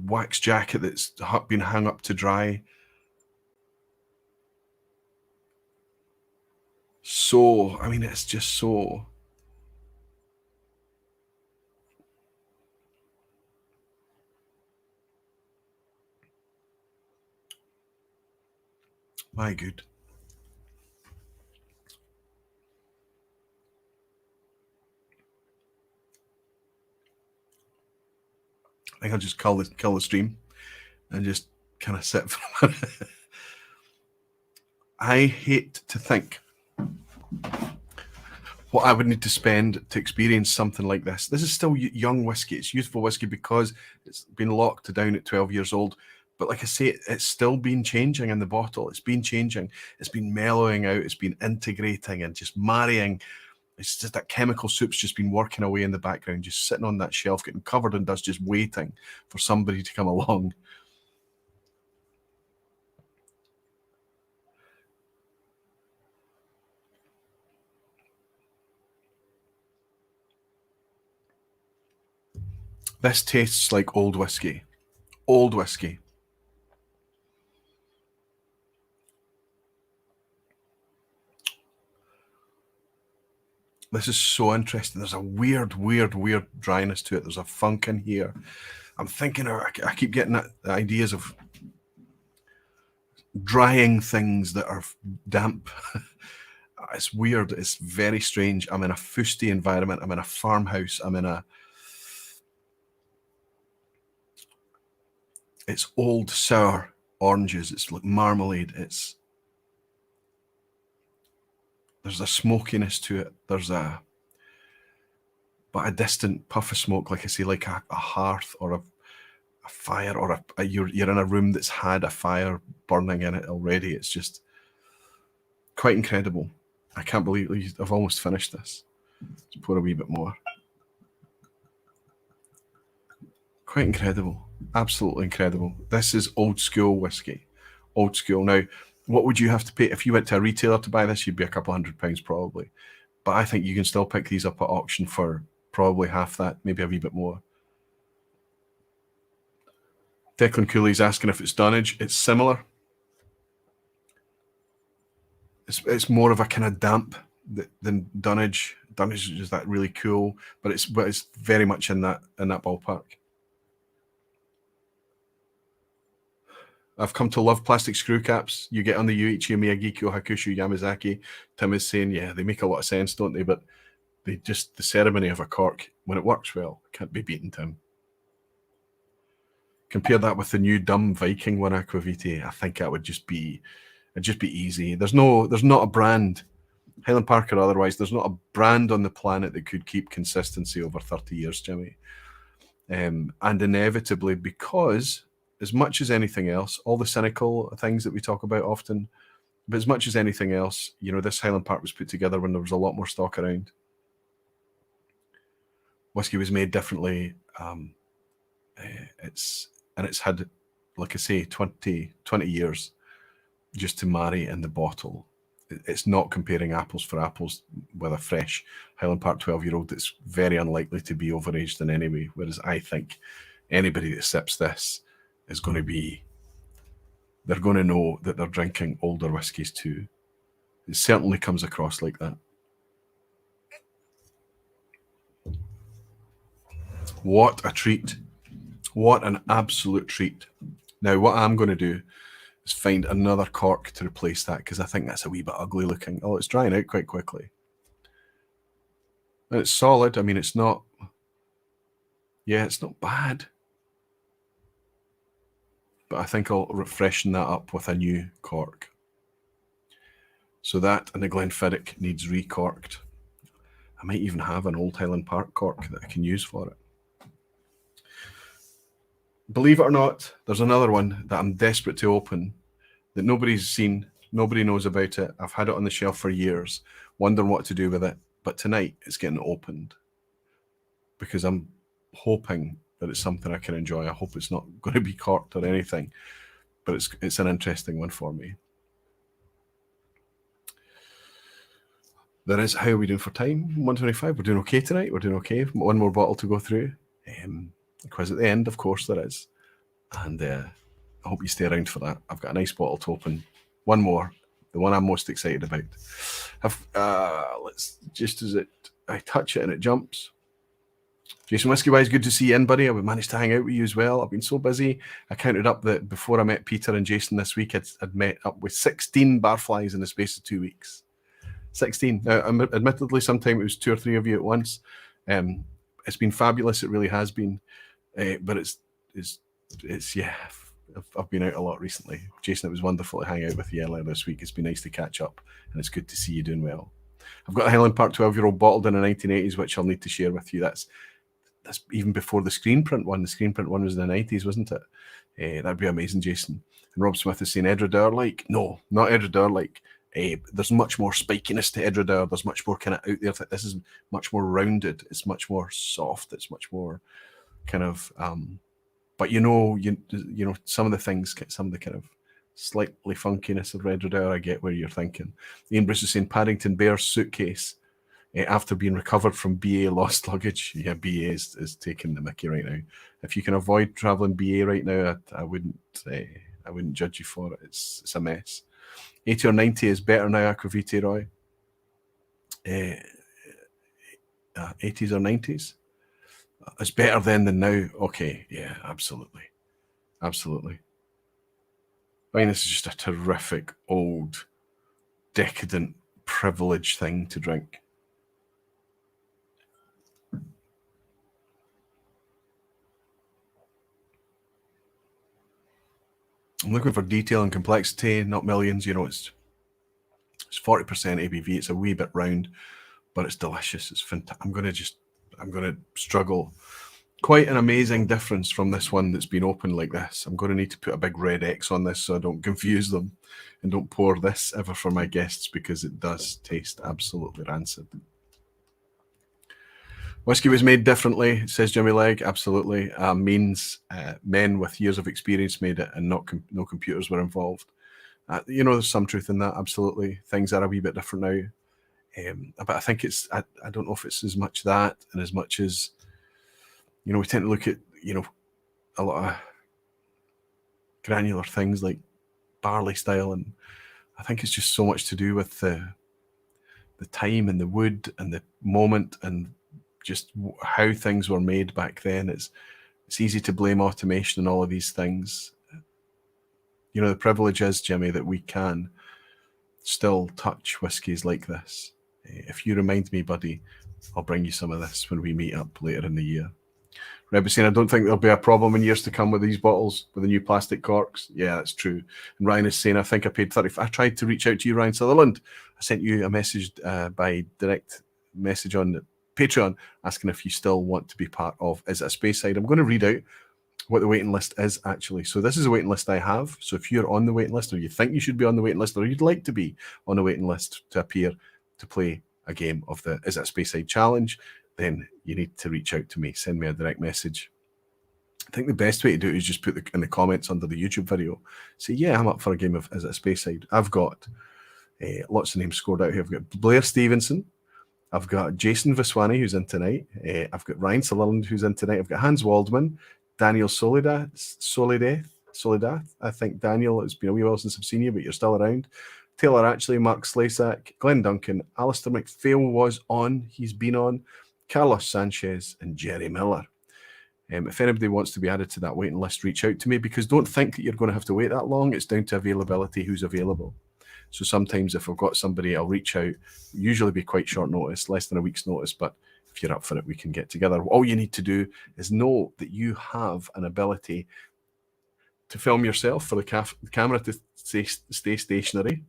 wax jacket that's been hung up to dry. So, I mean, it's just so... My good. I think I'll just kill the stream and just kind of sit for a minute. I hate to think what I would need to spend to experience something like this. This is still young whiskey. It's youthful whiskey because it's been locked down at 12 years old. But like I say, it's still been changing in the bottle. It's been changing. It's been mellowing out. It's been integrating and just marrying. It's just that chemical soup's just been working away in the background, just sitting on that shelf, getting covered in dust, just waiting for somebody to come along. This tastes like old whiskey. Old whiskey. This is so interesting. There's a weird dryness to it. There's a funk in here. I'm thinking, I keep getting ideas of drying things that are damp. It's weird. It's very strange. I'm in a fusty environment. I'm in a farmhouse. It's old sour oranges. It's like marmalade. There's a smokiness to it. But a distant puff of smoke, like I say, like a hearth or a fire, or you're in a room that's had a fire burning in it already. It's just quite incredible. I can't believe I've almost finished this. Let's pour a wee bit more. Quite incredible. Absolutely incredible. This is old school whiskey. Old school. Now, what would you have to pay if you went to a retailer to buy this? You'd be a couple £100 probably. But I think you can still pick these up at auction for probably half that, maybe a wee bit more. Declan Cooley's asking if it's Dunnage. It's similar. It's more of a kind of damp than Dunnage. Dunnage is that really cool, but it's very much in that ballpark. I've come to love plastic screw caps. You get on the Yuichi Miyagikyo Hakushu Yamazaki. Tim is saying, yeah, they make a lot of sense, don't they? But the ceremony of a cork, when it works well, can't be beaten, Tim. Compare that with the new dumb Viking one, Aquavite. I think that would just be easy. There's not a brand, Highland Park or otherwise, there's not a brand on the planet that could keep consistency over 30 years, Jimmy. And inevitably, because as much as anything else, all the cynical things that we talk about often, but as much as anything else, you know, this Highland Park was put together when there was a lot more stock around. Whiskey was made differently. It's had, like I say, 20 years just to marry in the bottle. It's not comparing apples for apples with a fresh Highland Park 12-year-old that's very unlikely to be overaged in any way. Whereas I think anybody that sips this is going to be, they're going to know that they're drinking older whiskies too. It certainly comes across like that. What a treat. What an absolute treat. Now, what I'm going to do is find another cork to replace that, because I think that's a wee bit ugly looking. Oh, it's drying out quite quickly. And it's solid. I mean, it's not... Yeah, it's not bad. But I think I'll freshen that up with a new cork. So that and the Glenfiddich needs recorked. I might even have an old Highland Park cork that I can use for it. Believe it or not, there's another one that I'm desperate to open that nobody's seen. Nobody knows about it. I've had it on the shelf for years, wondering what to do with it. But tonight it's getting opened because I'm hoping that it's something I can enjoy. I hope it's not going to be corked or anything, but it's an interesting one for me. There is, how are we doing for time? 125. We're doing okay tonight. We're doing okay. One more bottle to go through. Quiz at the end, of course, there is. And I hope you stay around for that. I've got a nice bottle to open. One more, the one I'm most excited about. Let's just as I touch it and it jumps. Jason Whiskey Wise, good to see you in, buddy. I would manage to hang out with you as well. I've been so busy. I counted up that before I met Peter and Jason this week, I'd met up with 16 barflies in the space of 2 weeks. 16. Now, admittedly, sometimes it was 2 or 3 of you at once. It's been fabulous. It really has been. But it's yeah. I've been out a lot recently. Jason, it was wonderful to hang out with you earlier this week. It's been nice to catch up, and it's good to see you doing well. I've got a Highland Park 12-year-old bottled in the 1980s, which I'll need to share with you. That's even before the screen print one. The screen print one was in the 90s, wasn't it? That'd be amazing, Jason. And Rob Smith is saying Edredeur like. No, not Edredeur like. There's much more spikiness to Edredeur. There's much more kind of out there. This is much more rounded. It's much more soft. It's much more kind of, but you know, some of the things, some of the kind of slightly funkiness of Edredeur, I get where you're thinking. Ian Bruce is saying Paddington Bear's suitcase after being recovered from BA lost luggage. Yeah, BA is taking the mickey right now. If you can avoid traveling BA right now, I wouldn't judge you for it. It's a mess. 80 or 90 is better now, Aquavite Roy. 80s or 90s? It's better then than now. Okay, yeah, absolutely. Absolutely. I mean, this is just a terrific, old, decadent, privileged thing to drink. I'm looking for detail and complexity, not millions. You know, it's 40% ABV. It's a wee bit round, but it's delicious. It's fantastic. I'm going to struggle. Quite an amazing difference from this one that's been opened like this. I'm going to need to put a big red X on this so I don't confuse them and don't pour this ever for my guests because it does taste absolutely rancid. Whiskey was made differently, says Jimmy Legg. Absolutely. Means men with years of experience made it and no computers were involved. There's some truth in that. Absolutely. Things are a wee bit different now. But I think I don't know if it's as much that and as much as, we tend to look at, a lot of granular things like barley style. And I think it's just so much to do with the time and the wood and the moment and just how things were made back then. It's easy to blame automation and all of these things. The privilege is, Jimmy, that we can still touch whiskies like this. If you remind me, buddy, I'll bring you some of this when we meet up later in the year. Reb is saying, I don't think there'll be a problem in years to come with these bottles, with the new plastic corks. Yeah, that's true. And Ryan is saying, I think I paid 30. I tried to reach out to you, Ryan Sutherland. I sent you a message by direct message on Patreon asking if you still want to be part of Is It a Speyside? I'm going to read out what the waiting list is actually. So this is a waiting list I have. So if you're on the waiting list or you think you should be on the waiting list or you'd like to be on the waiting list to appear to play a game of the Is It a Speyside challenge, then you need to reach out to me. Send me a direct message. I think the best way to do it is just put in the comments under the YouTube video. Say, yeah, I'm up for a game of Is It a Speyside? I've got lots of names scored out here. I've got Blair Stevenson. I've got Jason Viswani, who's in tonight. I've got Ryan Sutherland, who's in tonight. I've got Hans Waldman, Daniel Soledad. I think, Daniel, it's been a wee while since I've seen you, but you're still around. Taylor Ashley, Mark Slasak, Glenn Duncan, Alistair McPhail was on. He's been on. Carlos Sanchez and Jerry Miller. If anybody wants to be added to that waiting list, reach out to me because don't think that you're going to have to wait that long. It's down to availability, who's available. So sometimes if I've got somebody, I'll reach out. Usually be quite short notice, less than a week's notice, but if you're up for it, we can get together. All you need to do is know that you have an ability to film yourself, for the camera to stay stationary,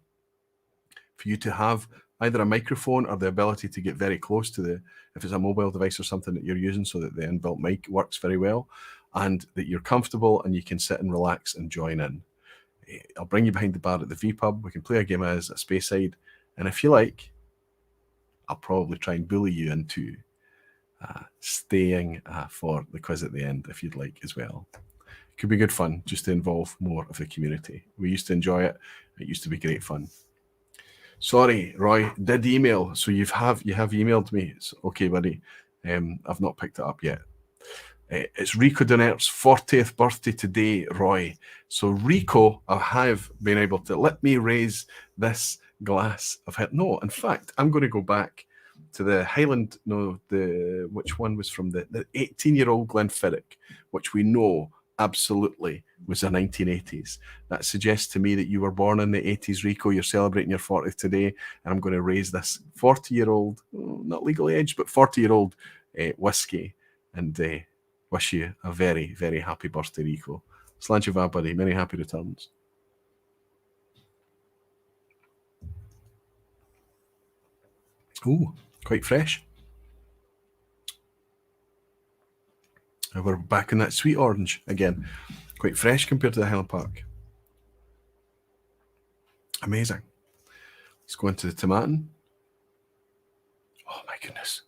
for you to have either a microphone or the ability to get very close to if it's a mobile device or something that you're using so that the inbuilt mic works very well. and that you're comfortable and you can sit and relax and join in. I'll bring you behind the bar at the vPub. We can play a game as a Speyside, and if you like, I'll probably try and bully you into staying for the quiz at the end if you'd like as well. Could be good fun just to involve more of the community. We used to enjoy it. It used to be great fun. Sorry, Roy, did email. So you have emailed me. It's okay, buddy. I've not picked it up yet. It's Rico Donert's 40th birthday today, Roy. So Rico, I have been able to let me raise this glass of it. No, in fact, I'm going to go back to the Highland. No, which one was from the 18-year-old Glenfiddich, which we know absolutely was the 1980s. That suggests to me that you were born in the 80s, Rico. You're celebrating your 40th today, and I'm going to raise this 40-year-old, not legally aged, but 40-year-old whiskey, and wish you a very, very happy birthday, Rico. Slanchiva, buddy. Many happy returns. Ooh, quite fresh. And we're back in that sweet orange again. Quite fresh compared to the Highland Park. Amazing. Let's go into the Tomatin. Oh my goodness.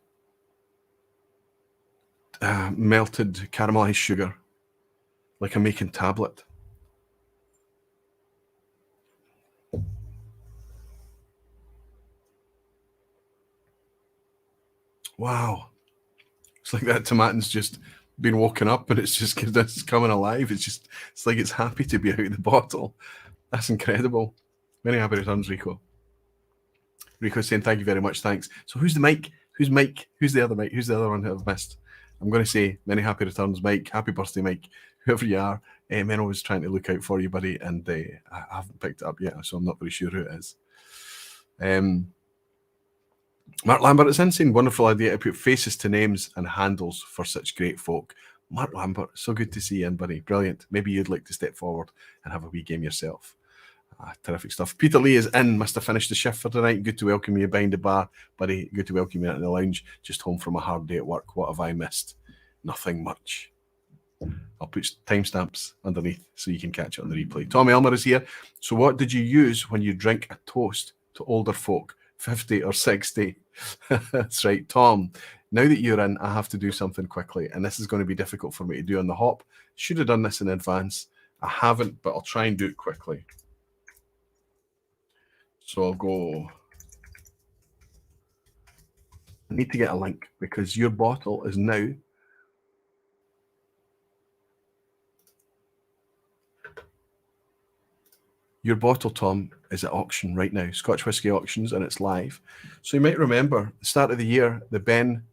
Melted caramelized sugar, like I'm making tablet. Wow. It's like that Tomatin's just been woken up and it's coming alive. It's like it's happy to be out of the bottle. That's incredible. Many happy returns, Rico. Rico's saying thank you very much, thanks. So who's the Mike? Who's Mike? Who's the other Mike? Who's the other one that I've missed? I'm going to say many happy returns, Mike. Happy birthday, Mike. Whoever you are. Menno was trying to look out for you, buddy, and I haven't picked it up yet, so I'm not very sure who it is. Mark Lambert, it's insane, wonderful idea to put faces to names and handles for such great folk. Mark Lambert, so good to see you in, buddy. Brilliant. Maybe you'd like to step forward and have a wee game yourself. Terrific stuff. Peter Lee is in, must have finished the shift for tonight. Good to welcome you behind the bar, buddy. Good to welcome you in the lounge. Just home from a hard day at work. What have I missed? Nothing much. I'll put timestamps underneath so you can catch it on the replay. Tom Elmer is here. So what did you use when you drink a toast to older folk, 50 or 60? That's right, Tom. Now that you're in, I have to do something quickly, and this is going to be difficult for me to do on the hop. Should have done this in advance. I haven't, but I'll try and do it quickly. So I'll go. I need to get a link because your bottle is now. Your bottle, Tom, is at auction right now, Scotch Whisky Auctions, and it's live. So you might remember the start of the year, the Ben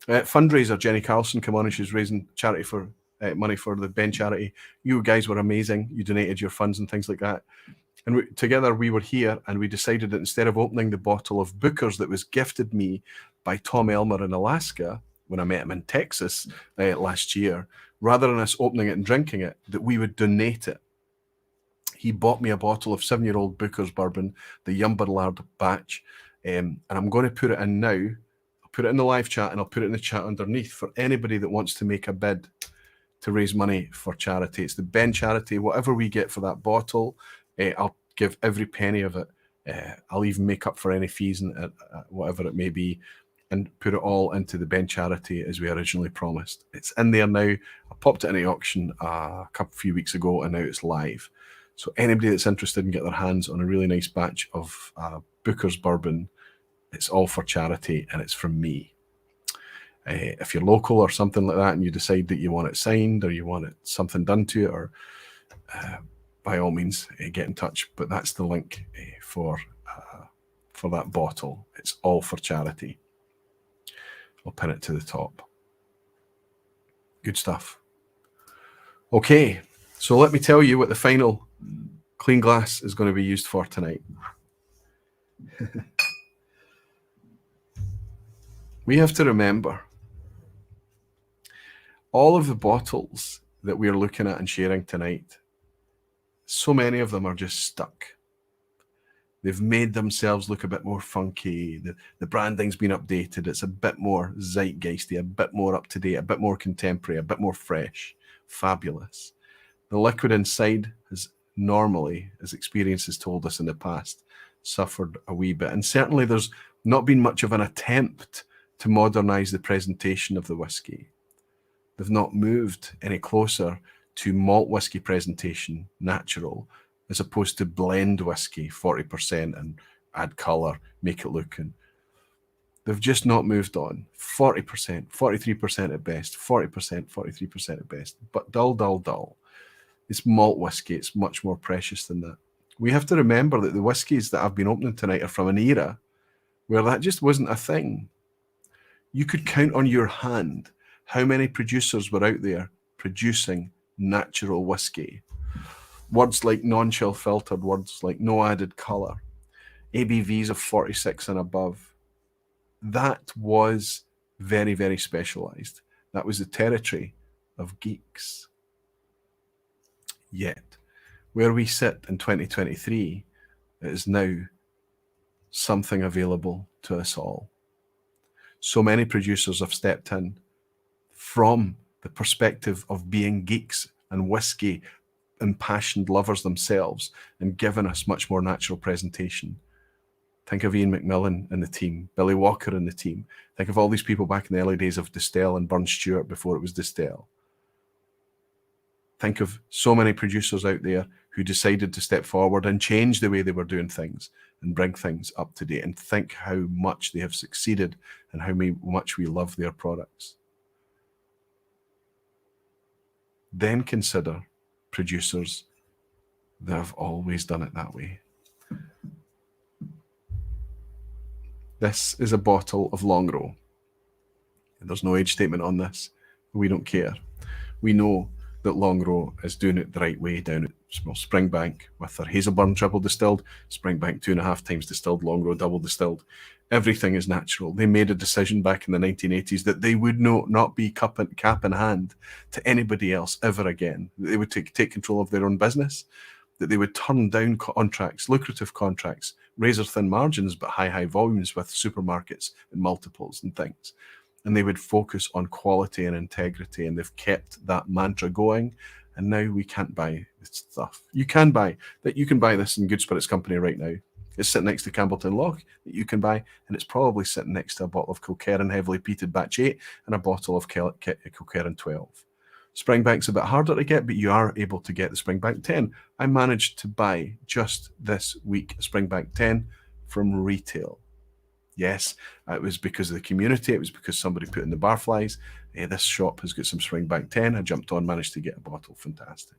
fundraiser, Jenny Carlson came on and she's raising charity for money for the Ben charity. You guys were amazing. You donated your funds and things like that. And together we were here and we decided that instead of opening the bottle of Booker's that was gifted me by Tom Elmer in Alaska when I met him in Texas last year, rather than us opening it and drinking it, that we would donate it. He bought me a bottle of 7-year-old Booker's bourbon, the Aberlour batch, and I'm going to put it in now. I'll put it in the live chat and I'll put it in the chat underneath for anybody that wants to make a bid to raise money for charity. It's the Ben charity. Whatever we get for that bottle, I'll give every penny of it. I'll even make up for any fees and whatever it may be, and put it all into the Ben charity as we originally promised. It's in there now. I popped it in the auction a few weeks ago, and now it's live. So anybody that's interested in getting their hands on a really nice batch of Booker's bourbon, it's all for charity, and it's from me. If you're local or something like that, and you decide that you want it signed or you want something done to it, or by all means, get in touch. But that's the link for that bottle. It's all for charity. I'll pin it to the top. Good stuff. Okay, so let me tell you what the final clean glass is going to be used for tonight. We have to remember all of the bottles that we are looking at and sharing tonight, so many of them are just stuck. They've made themselves look a bit more funky. The branding's been updated. It's a bit more zeitgeisty, a bit more up to date, a bit more contemporary, a bit more fresh. Fabulous. The liquid inside has normally, as experience has told us in the past, suffered a wee bit. And certainly there's not been much of an attempt to modernise the presentation of the whisky. They've not moved any closer to malt whisky presentation, natural, as opposed to blend whisky, 40%, and add colour, make it look. And they've just not moved on. 40%, 43% at best, 40%, 43% at best. But dull, dull, dull. It's malt whisky. It's much more precious than that. We have to remember that the whiskies that I've been opening tonight are from an era where that just wasn't a thing. You could count on your hand how many producers were out there producing natural whiskey. Words like non-chill filtered, words like no added colour, ABVs of 46 and above. That was very, very specialised. That was the territory of geeks. Yet, where we sit in 2023, it is now something available to us all. So many producers have stepped in from the perspective of being geeks and whiskey impassioned lovers themselves and given us much more natural presentation. Think of Ian McMillan and the team, Billy Walker and the team. Think of all these people back in the early days of Distell and Burn Stewart before it was Distell. Think of so many producers out there who decided to step forward and change the way they were doing things and bring things up to date, and think how much they have succeeded and how much we love their products. Then consider producers that have always done it that way. This is a bottle of Longrow. There's no age statement on this. We don't care. We know that Longrow is doing it the right way down at Springbank with their Hazelburn triple distilled, Springbank 2.5 times distilled, Longrow double distilled. Everything is natural. They made a decision back in the 1980s that they would not be cap in hand to anybody else ever again. They would take control of their own business, that they would turn down contracts, lucrative contracts, razor thin margins, but high volumes with supermarkets and multiples and things. And they would focus on quality and integrity, and they've kept that mantra going. And now we can't buy this stuff. You can buy this in Good Spirits Company right now. It's sitting next to Campbelltown Loch that you can buy, and it's probably sitting next to a bottle of Kilkerran heavily peated batch 8 and a bottle of Kilkerran 12. Springbank's a bit harder to get, but you are able to get the Springbank 10. I managed to buy just this week a Springbank 10 from retail. Yes, it was because of the community. It was because somebody put in the barflies. This shop has got some Springbank 10. I jumped on, managed to get a bottle. Fantastic.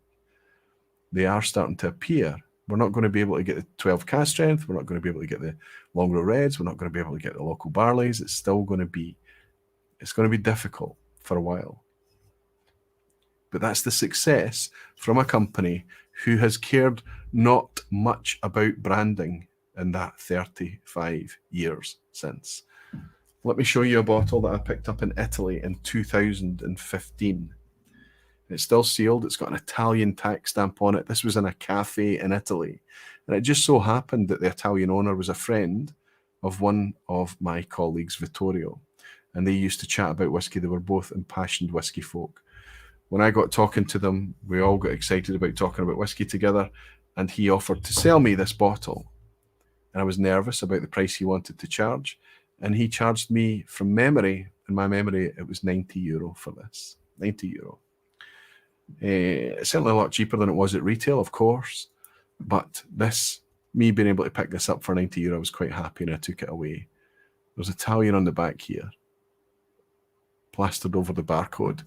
They are starting to appear. We're not going to be able to get the 12 cask strength. We're not going to be able to get the Longrow Reds. We're not going to be able to get the local barleys. It's going to be difficult for a while. But that's the success from a company who has cared not much about branding in that 35 years since. Let me show you a bottle that I picked up in Italy in 2015. It's still sealed. It's got an Italian tax stamp on it. This was in a cafe in Italy. And it just so happened that the Italian owner was a friend of one of my colleagues, Vittorio. And they used to chat about whiskey. They were both impassioned whiskey folk. When I got talking to them, we all got excited about talking about whiskey together. And he offered to sell me this bottle. And I was nervous about the price he wanted to charge. And he charged me, from memory, in my memory, it was €90 for this. €90. It's certainly a lot cheaper than it was at retail, of course. But me being able to pick this up for €90, I was quite happy, and I took it away. There's Italian on the back here, plastered over the barcode.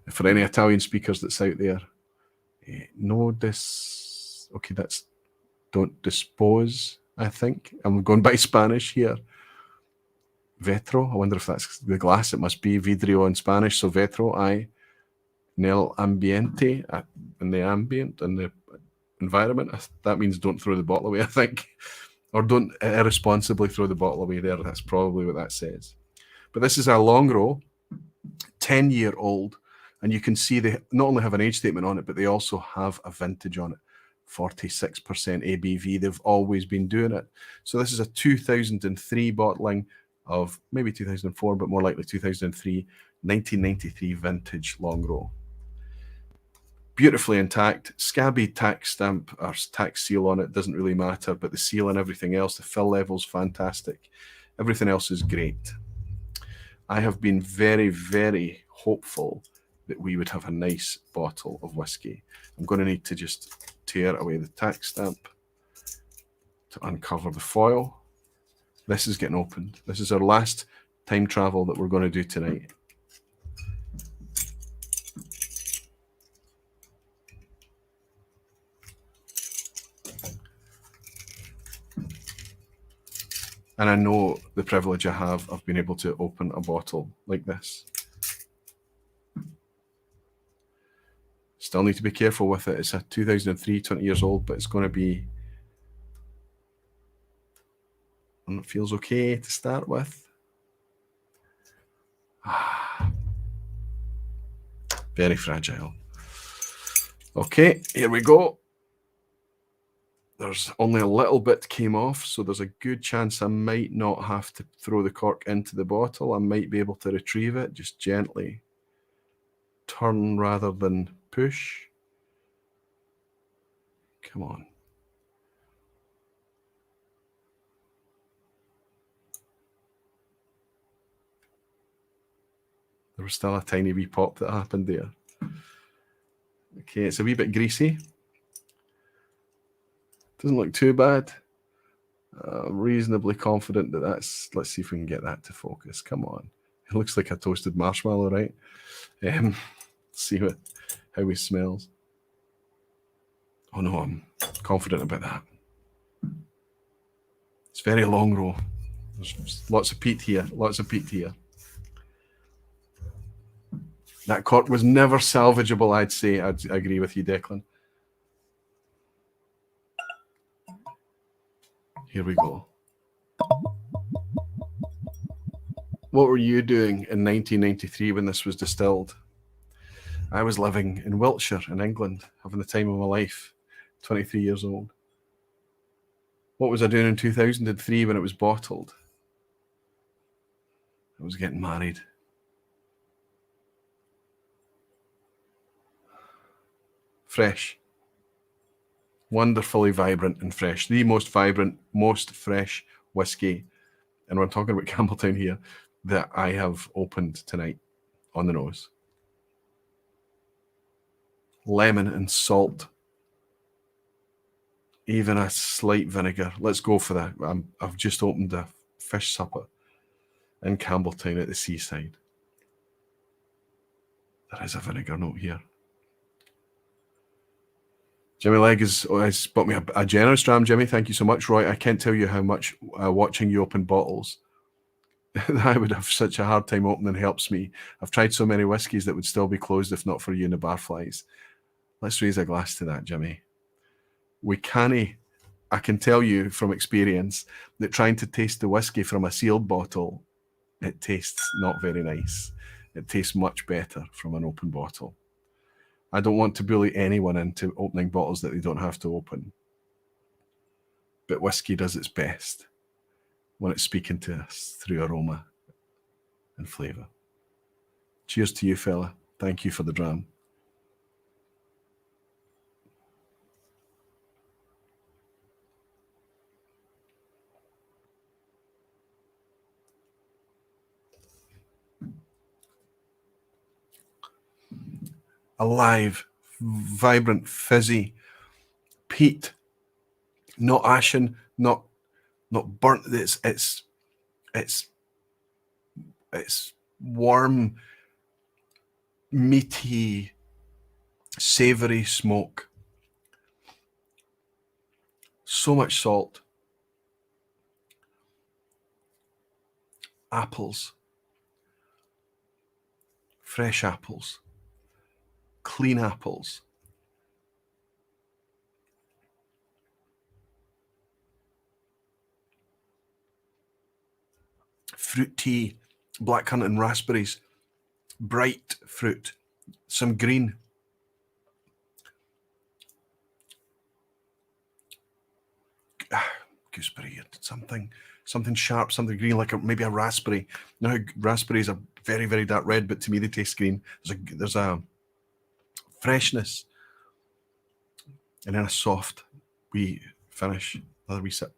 For any Italian speakers that's out there, okay, that's don't dispose, I think. I'm going by Spanish here. Vetro, I wonder if that's the glass. It must be vidrio in Spanish, so vetro, nel ambiente, in the ambient, in the environment. That means don't throw the bottle away, I think. Or don't irresponsibly throw the bottle away there. That's probably what that says. But this is a Longrow, 10-year-old, and you can see they not only have an age statement on it, but they also have a vintage on it. 46% ABV. They've always been doing it. So this is a 2003 bottling of maybe 2004, but more likely 2003, 1993 vintage Longrow. Beautifully intact, scabby tax stamp or tax seal on it, doesn't really matter, but the seal and everything else, the fill level's fantastic. Everything else is great. I have been very, very hopeful that we would have a nice bottle of whiskey. I'm going to need to just tear away the tax stamp to uncover the foil. This is getting opened. This is our last time travel that we're going to do tonight. And I know the privilege I have of being able to open a bottle like this. Still need to be careful with it. It's a 2003, 20 years old, but it's going to be, and it feels okay to start with. Very fragile. Okay, here we go. There's only a little bit came off, so there's a good chance I might not have to throw the cork into the bottle. I might be able to retrieve it, just gently turn rather than push. Come on. There was still a tiny wee pop that happened there. Okay, it's a wee bit greasy. Doesn't look too bad. Reasonably confident that that's, let's see if we can get that to focus. Come on. It looks like a toasted marshmallow, right? Let's see how he smells. Oh no, I'm confident about that. It's very Longrow. There's lots of peat here, lots of peat here. That cork was never salvageable, I'd say. I'd agree with you, Declan. Here we go. What were you doing in 1993 when this was distilled? I was living in Wiltshire in England, having the time of my life, 23 years old. What was I doing in 2003 when it was bottled? I was getting married. Fresh. Wonderfully vibrant and fresh. The most vibrant, most fresh whiskey, and we're talking about Campbelltown here, that I have opened tonight on the nose. Lemon and salt. Even a slight vinegar. Let's go for that. I've just opened a fish supper in Campbelltown at the seaside. There is a vinegar note here. Jimmy Legg has bought me a generous dram, Jimmy. Thank you so much, Roy. I can't tell you how much watching you open bottles I would have such a hard time opening helps me. I've tried so many whiskies that would still be closed if not for you and the barflies. Let's raise a glass to that, Jimmy. I can tell you from experience that trying to taste the whiskey from a sealed bottle, it tastes not very nice. It tastes much better from an open bottle. I don't want to bully anyone into opening bottles that they don't have to open. But whiskey does its best when it's speaking to us through aroma and flavour. Cheers to you, fella. Thank you for the dram. Alive, vibrant, fizzy, peat, not ashen, not burnt. It's warm, meaty, savoury smoke. So much salt. Apples. Fresh apples. Clean apples. Fruit tea, blackcurrant and raspberries, bright fruit, some green. gooseberry, something sharp, something green, like maybe a raspberry. Now raspberries are very, very dark red, but to me they taste green. There's a freshness, and then a soft wee finish. Another wee sip.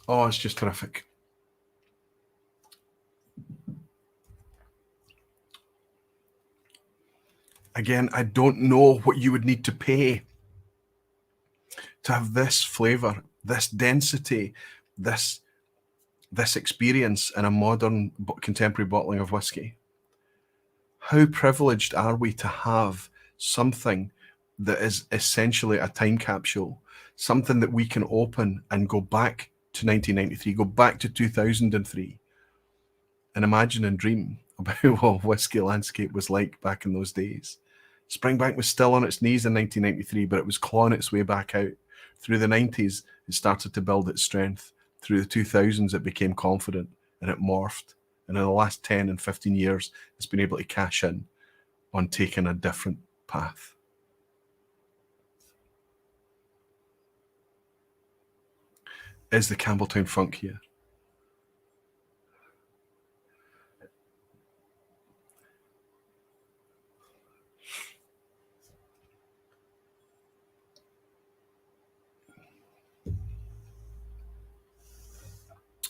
Oh, it's just terrific. Again, I don't know what you would need to pay to have this flavour, this density, this experience in a modern contemporary bottling of whiskey. How privileged are we to have something that is essentially a time capsule, something that we can open and go back to 1993, go back to 2003, and imagine and dream about what whiskey landscape was like back in those days. Springbank was still on its knees in 1993, but it was clawing its way back out. Through the 90s, it started to build its strength. Through the 2000s, it became confident and it morphed. And in the last 10 and 15 years, it's been able to cash in on taking a different path. Is the Campbelltown funk here?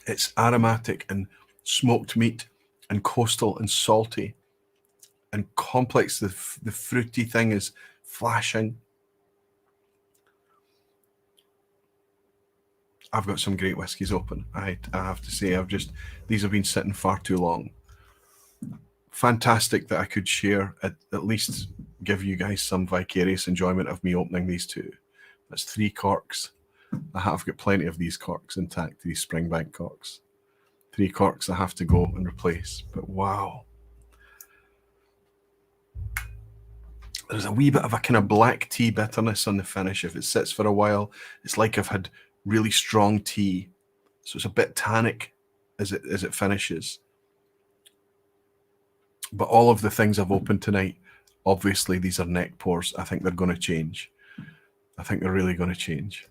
It's aromatic and smoked meat and coastal and salty and complex. The fruity thing is flashing. I've got some great whiskies open. I have to say, these have been sitting far too long. Fantastic that I could share, at least give you guys some vicarious enjoyment of me opening these two. That's 3 corks. I have got plenty of these corks intact, these Springbank corks. 3 corks I have to go and replace, but wow. There's a wee bit of a kind of black tea bitterness on the finish. If it sits for a while, it's like I've had really strong tea. So it's a bit tannic as it finishes. But all of the things I've opened tonight, obviously these are neck pours. I think they're going to change. I think they're really going to change.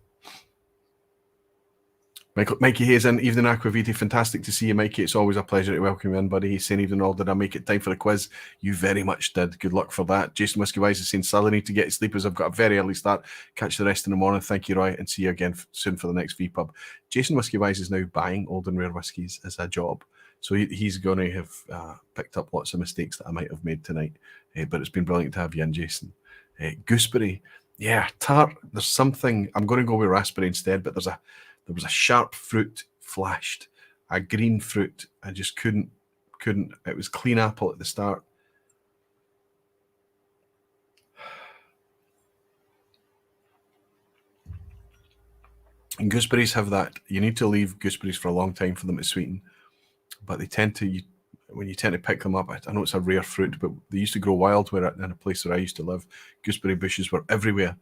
Mikey Hayes in, evening Aquaviti. Fantastic to see you, Mikey. It's always a pleasure to welcome you in, buddy. He's saying, evening all, did I make it time for the quiz? You very much did. Good luck for that. Jason Whiskey Wise is saying, Sally, need to get to sleep as I've got a very early start. Catch the rest in the morning. Thank you, Roy, and see you again soon for the next vPub. Jason Whiskey Wise is now buying old and rare whiskies as a job. So he's going to have picked up lots of mistakes that I might have made tonight. But it's been brilliant to have you in, Jason. Gooseberry. Yeah, tart. There's something. I'm going to go with raspberry instead, but there was a sharp fruit flashed, a green fruit. I just couldn't. It was clean apple at the start. And gooseberries have that. You need to leave gooseberries for a long time for them to sweeten. But they tend to, when you tend to pick them up, I know it's a rare fruit, but they used to grow wild in a place where I used to live. Gooseberry bushes were everywhere.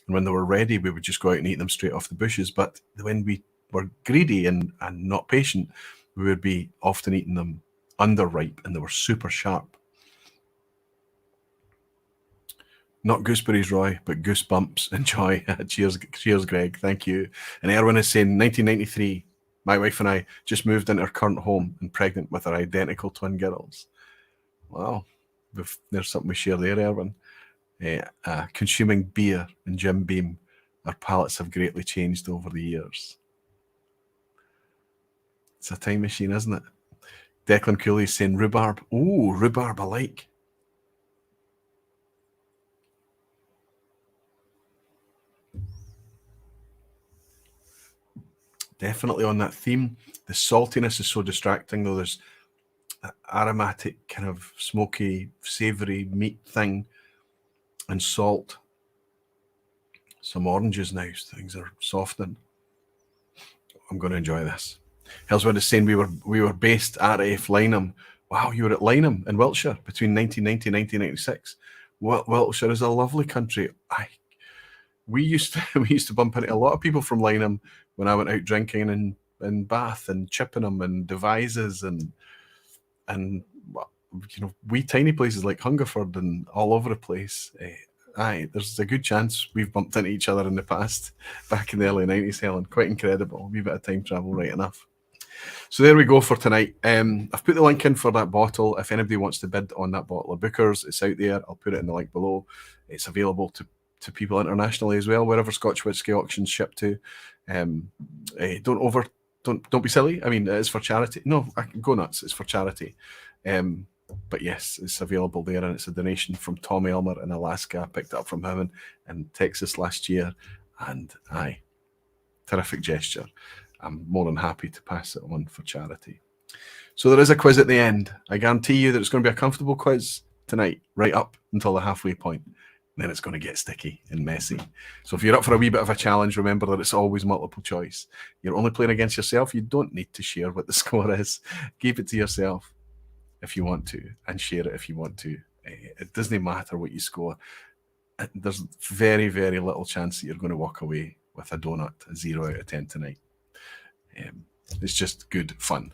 And when they were ready, we would just go out and eat them straight off the bushes. But when we were greedy and not patient, we would be often eating them underripe, and they were super sharp. Not gooseberries, Roy, but goosebumps. Enjoy. Cheers, Greg. Thank you. And Erwin is saying, 1993, my wife and I just moved into our current home and pregnant with our identical twin girls. Wow. There's something we share there, Erwin. Consuming beer and Jim Beam, our palates have greatly changed over the years. It's a time machine, isn't it? Declan Cooley is saying rhubarb. Oh, rhubarb I like. Definitely on that theme. The saltiness is so distracting, though. There's an aromatic, kind of smoky, savoury meat thing, and salt. Some oranges now. Things are softening. I'm going to enjoy this. Hellswood is saying we were based at Lynham. Wow, you were at Lynham in Wiltshire between 1990 and 1996. Wiltshire is a lovely country. We used to bump into a lot of people from Lynham when I went out drinking in Bath and Chippenham and Devizes and wee tiny places like Hungerford and all over the place. Aye, there's a good chance we've bumped into each other in the past, back in the early 90s, Helen. Quite incredible. A wee bit of time travel, right enough. So there we go for tonight. I've put the link in for that bottle. If anybody wants to bid on that bottle of Booker's, it's out there. I'll put it in the link below. It's available to people internationally as well, wherever Scotch whisky auctions ship to. Don't be silly. I mean, it is for charity. No, I can go nuts. It's for charity. But yes, it's available there, and it's a donation from Tom Elmer in Alaska. I picked it up from him in Texas last year, and aye, terrific gesture. I'm more than happy to pass it on for charity. So there is a quiz at the end. I guarantee you that it's going to be a comfortable quiz tonight, right up until the halfway point. Then it's going to get sticky and messy. So if you're up for a wee bit of a challenge, remember that it's always multiple choice. You're only playing against yourself. You don't need to share what the score is. Keep it to yourself if you want to, and share it if you want to. It doesn't matter what you score. There's very, very little chance that you're going to walk away with a donut, a 0 out of 10 tonight. It's just good fun.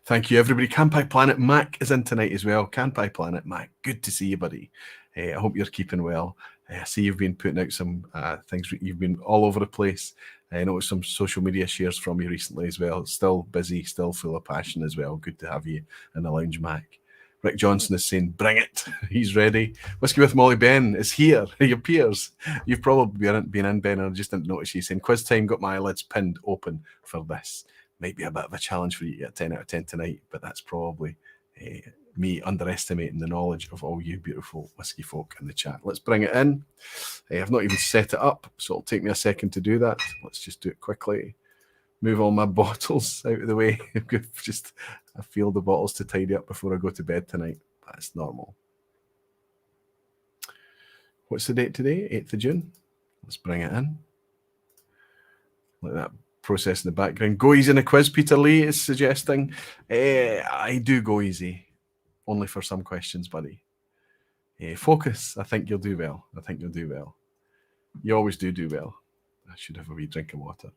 Thank you, everybody. Campai Planet Mac is in tonight as well. Campai Planet Mac, good to see you, buddy. I hope you're keeping well. I see you've been putting out some things. You've been all over the place. I noticed some social media shares from you recently as well. Still busy, still full of passion as well. Good to have you in the lounge, Mac. Rick Johnson is saying, bring it. He's ready. Whiskey with Molly Ben is here. He appears. You've probably been in, Ben, and I just didn't notice you. Saying, quiz time, got my eyelids pinned open for this. Might be a bit of a challenge for you to get 10 out of 10 tonight, but that's probably me underestimating the knowledge of all you beautiful whiskey folk in the chat. Let's bring it in. I've not even set it up, so it'll take me a second to do that. Let's just do it quickly. Move all my bottles out of the way. Just a field of bottles to tidy up before I go to bed tonight. That's normal. What's the date today? 8th of June. Let's bring it in. Let that process in the background. Go easy in the quiz, Peter Lee is suggesting. I do go easy. Only for some questions, buddy. Focus. I think you'll do well. I think you'll do well. You always do well. I should have a wee drink of water.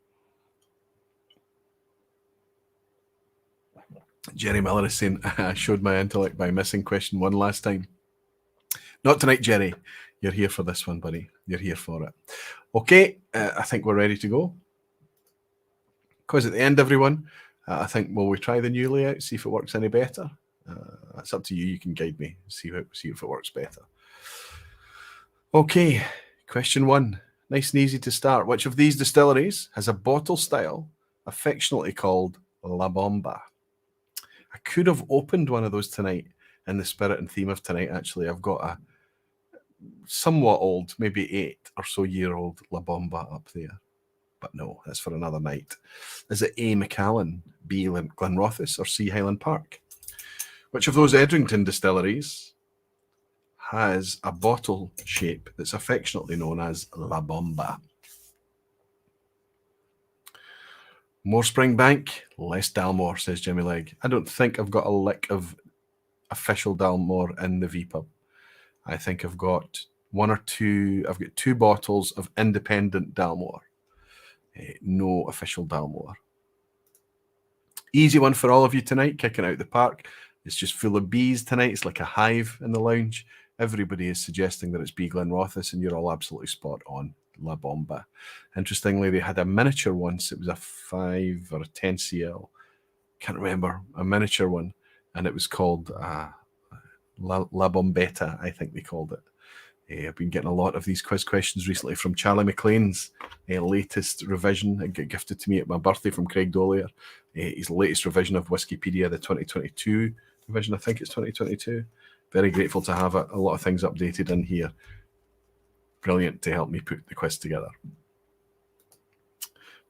Jerry Miller is saying, I showed my intellect by missing question 1 last time. Not tonight, Jerry. You're here for this one, buddy. You're here for it. Okay, I think we're ready to go. Quiz at the end, everyone. I think, will we try the new layout, see if it works any better? That's up to you. You can guide me, see if it works better. Okay, question 1. Nice and easy to start. Which of these distilleries has a bottle style affectionately called La Bomba? I could have opened one of those tonight in the spirit and theme of tonight, actually. I've got a somewhat old, maybe 8 or so year old La Bomba up there. But no, that's for another night. Is it A, Macallan, B, Glenrothes, or C, Highland Park? Which of those Edrington distilleries has a bottle shape that's affectionately known as La Bomba? More Springbank, less Dalmore, says Jimmy Legg. I don't think I've got a lick of official Dalmore in the vPub. I think I've got 1 or 2. I've got 2 bottles of independent Dalmore. No official Dalmore. Easy one for all of you tonight, kicking out the park. It's just full of bees tonight. It's like a hive in the lounge. Everybody is suggesting that it's B, Glenrothes, and you're all absolutely spot on. La Bomba. Interestingly, they had a miniature once. It was a 5 or a 10 CL. Can't remember. A miniature one. And it was called La Bombetta, I think they called it. I've been getting a lot of these quiz questions recently from Charlie McLean's latest revision. It got gifted to me at my birthday from Craig Dollier. His latest revision of Wikipedia, the 2022 revision. I think it's 2022. Very grateful to have a lot of things updated in here. Brilliant to help me put the quiz together.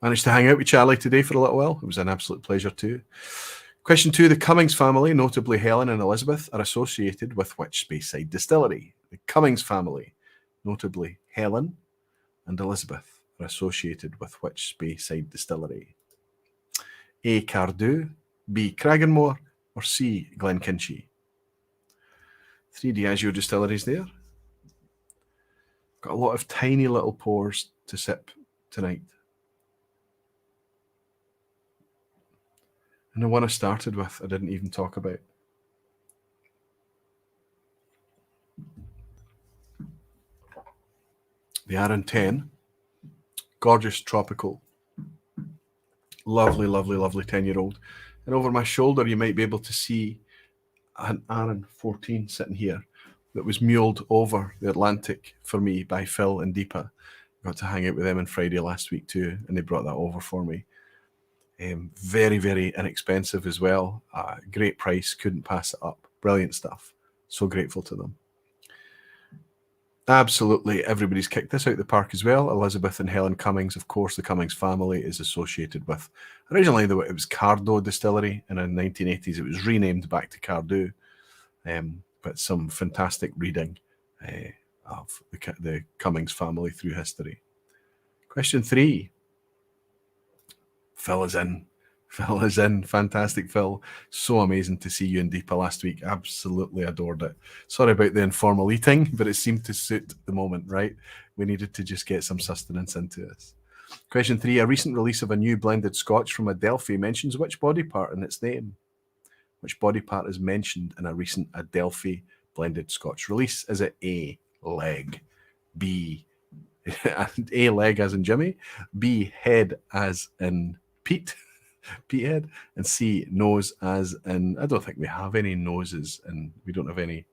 Managed to hang out with Charlie today for a little while. It was an absolute pleasure too. Question 2. The Cummings family, notably Helen and Elizabeth, are associated with which Speyside distillery? The Cummings family, notably Helen and Elizabeth, are associated with which Speyside distillery? A, Cardew, B, Cragganmore, or C, Glenkinchie? 3 Diageo distilleries there. Got a lot of tiny little pours to sip tonight. And the one I started with, I didn't even talk about. The Aran 10, gorgeous tropical, lovely, lovely, lovely 10-year-old. And over my shoulder, you might be able to see an Aran 14 sitting here that was muled over the Atlantic for me by Phil and Deepa. Got to hang out with them on Friday last week too, and they brought that over for me. Very, very inexpensive as well. Great price, couldn't pass it up. Brilliant stuff. So grateful to them. Absolutely, everybody's kicked this out the park as well. Elizabeth and Helen Cummings, of course, the Cummings family is associated with, originally it was Cardo Distillery, and in the 1980s it was renamed back to Cardo. But some fantastic reading of the Cummings family through history. Question 3. Phil is in. Phil is in. Fantastic, Phil. So amazing to see you in Deepa last week. Absolutely adored it. Sorry about the informal eating, but it seemed to suit the moment, right? We needed to just get some sustenance into us. Question 3. A recent release of a new blended scotch from Adelphi mentions which body part in its name? Which body part is mentioned in a recent Adelphi blended scotch release? Is it A, leg, B, A, leg as in Jimmy, B, head as in Pete, Petehead, and C, nose as in, I don't think we have any noses, and we don't have any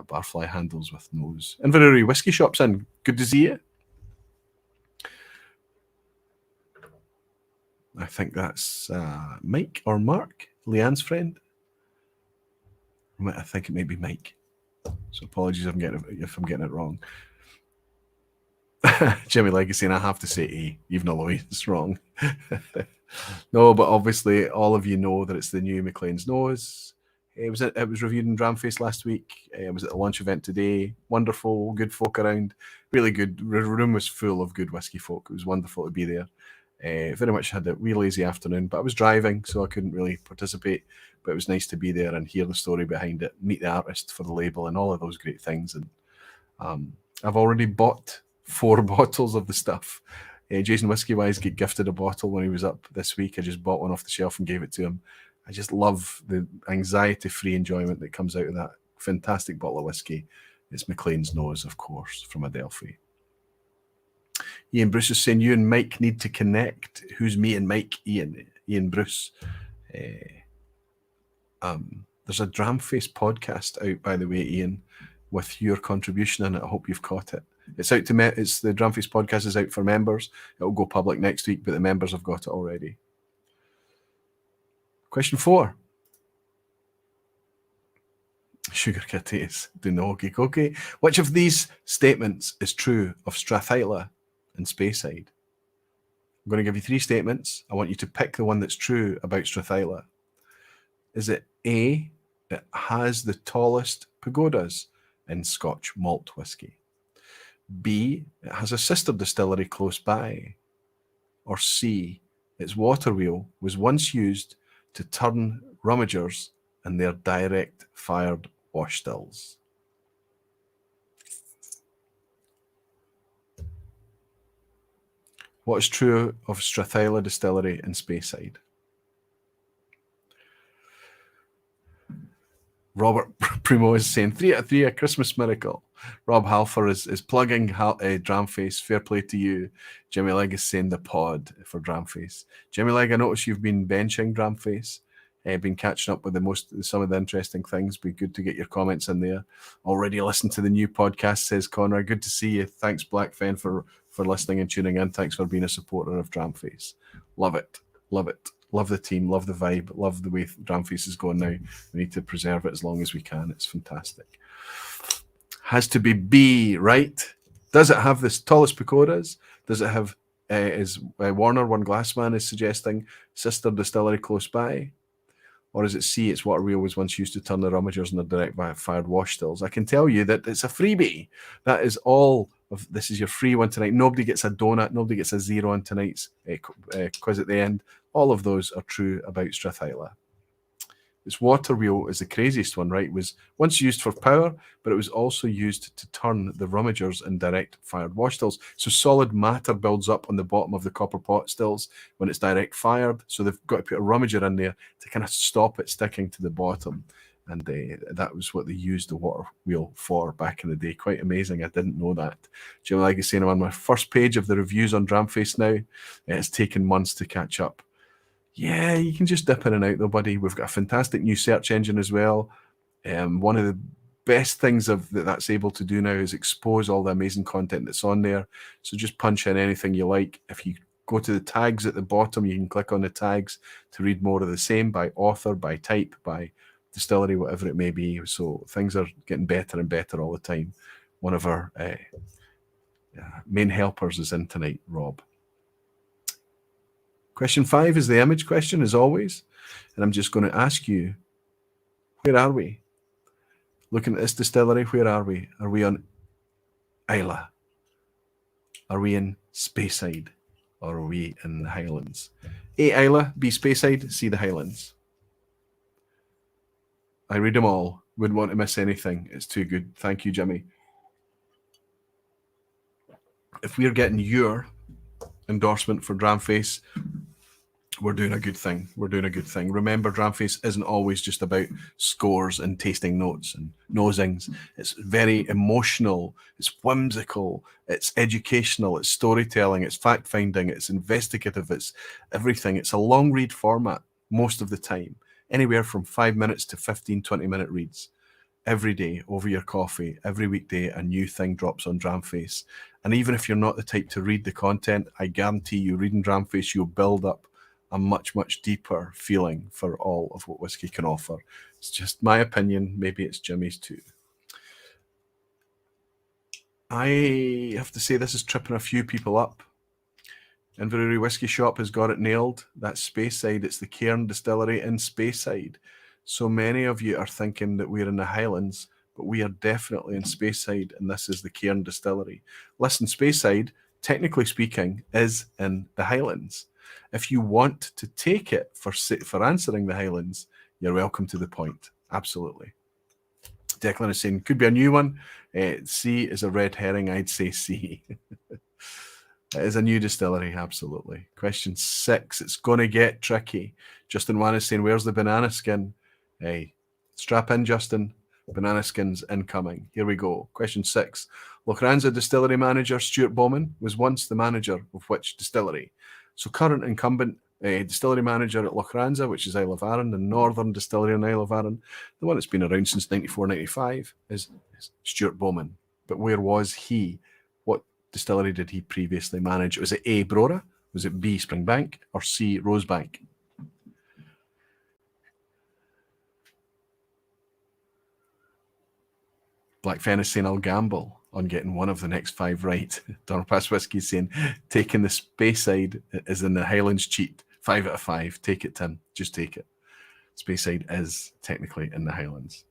barfly handles with nose. Inverurie Whisky Shop's in. Good to see you. I think that's Mike or Mark, Leanne's friend. I think it may be Mike. So apologies if I'm getting it wrong. Jimmy Legacy, and I have to say A, even though it's wrong. No, but obviously all of you know that it's the new McLean's Nose. It was reviewed in Dramface last week. It was at a lunch event today. Wonderful, good folk around. Really good. The room was full of good whiskey folk. It was wonderful to be there. Very much had a wee lazy afternoon, but I was driving, so I couldn't really participate. But it was nice to be there and hear the story behind it, meet the artist for the label, and all of those great things. And I've already bought 4 bottles of the stuff. Jason Whiskey Wise got gifted a bottle when he was up this week. I just bought one off the shelf and gave it to him. I just love the anxiety-free enjoyment that comes out of that fantastic bottle of whiskey. It's McLean's Nose, of course, from Adelphi. Ian Bruce is saying you and Mike need to connect. Who's me and Mike? Ian Bruce. There's a Dramface podcast out, by the way, Ian, with your contribution in it. I hope you've caught it. It's out to it's the Dramface podcast is out for members. It'll go public next week, but the members have got it already. Question 4. Sugar Kitties, Dunogi Koki. Which of these statements is true of Strathyla and Speyside? I'm going to give you 3 statements. I want you to pick the one that's true about Strathyla. Is it A, it has the tallest pagodas in Scotch malt whiskey? B, it has a sister distillery close by? Or C, its water wheel was once used to turn rummagers in their direct fired wash stills? What is true of Strathyla Distillery in Speyside? Robert Primo is saying 3 out of 3, a Christmas miracle. Rob Halfer is plugging Dramface. Fair play to you. Jimmy Legg is saying the pod for Dramface. Jimmy Legg, I notice you've been benching Dramface. Been catching up with some of the interesting things. Be good to get your comments in there. Already listened to the new podcast, says Conrad. Good to see you. Thanks, Blackfen, for listening and tuning in. Thanks for being a supporter of Dramface. Love it. Love it. Love the team, love the vibe, love the way Dramface is going now. We need to preserve it as long as we can. It's fantastic. Has to be B, right? Does it have the tallest pagodas? Does it have, is Warner, One Glassman is suggesting, sister distillery close by? Or is it C, its water wheel was once used to turn the rummagers in the direct fired wash stills? I can tell you that it's a freebie. That is all of this is your free one tonight. Nobody gets a donut. Nobody gets a 0 on tonight's quiz at the end. All of those are true about Strathyla. Its water wheel is the craziest one, right? It was once used for power, but it was also used to turn the rummagers in direct fired wash stills. So solid matter builds up on the bottom of the copper pot stills when it's direct fired. So they've got to put a rummager in there to kind of stop it sticking to the bottom. And that was what they used the water wheel for back in the day. Quite amazing. I didn't know that. Jim Lag is saying I'm on my first page of the reviews on Dramface now. It's taken months to catch up. Yeah, you can just dip in and out though, buddy. We've got a fantastic new search engine as well. One of the best things that's able to do now is expose all the amazing content that's on there. So just punch in anything you like. If you go to the tags at the bottom, you can click on the tags to read more of the same by author, by type, by distillery, whatever it may be. So things are getting better and better all the time. One of our main helpers is in tonight, Rob. Question 5 is the image question, as always. And I'm just going to ask you, where are we? Looking at this distillery, where are we? Are we on Islay? Are we in Speyside? Or are we in the Highlands? A, Islay, B, Speyside, C, the Highlands. I read them all. Wouldn't want to miss anything. It's too good. Thank you, Jimmy. If we're getting your endorsement for Dramface, we're doing a good thing. We're doing a good thing. Remember, Dramface isn't always just about scores and tasting notes and nosings. It's very emotional. It's whimsical. It's educational. It's storytelling. It's fact-finding. It's investigative. It's everything. It's a long read format most of the time. Anywhere from 5 minutes to 15, 20-minute reads. Every day, over your coffee, every weekday, a new thing drops on Dramface. And even if you're not the type to read the content, I guarantee you, reading Dramface, you'll build up a much, much deeper feeling for all of what whiskey can offer. It's just my opinion. Maybe it's Jimmy's too. I have to say this is tripping a few people up. Inverurie Whiskey Shop has got it nailed. That's Speyside. It's the Cairn Distillery in Speyside. So many of you are thinking that we're in the Highlands, but we are definitely in Speyside, and this is the Cairn Distillery. Listen, Speyside, technically speaking, is in the Highlands. If you want to take it for answering the Highlands, you're welcome to the point. Absolutely. Declan is saying, could be a new one. C is a red herring. I'd say C. It is a new distillery, absolutely. Question 6, it's going to get tricky. Justin Wan is saying, where's the banana skin? Hey, strap in, Justin. Banana skin's incoming. Here we go. Question 6. Lochranza distillery manager Stuart Bowman was once the manager of which distillery? So current incumbent distillery manager at Lochranza, which is Isle of Arran, the northern distillery in Isle of Arran, the one that's been around since 94-95, is Stuart Bowman. But where was he? What distillery did he previously manage? Was it A, Brora? Was it B, Springbank? Or C, Rosebank? Black Fen is saying, I'll gamble on getting one of the next 5 right. Donnerpass Whiskey is saying, taking the Speyside is in the Highlands cheat. 5 out of 5. Take it, Tim. Just take it. Speyside is technically in the Highlands.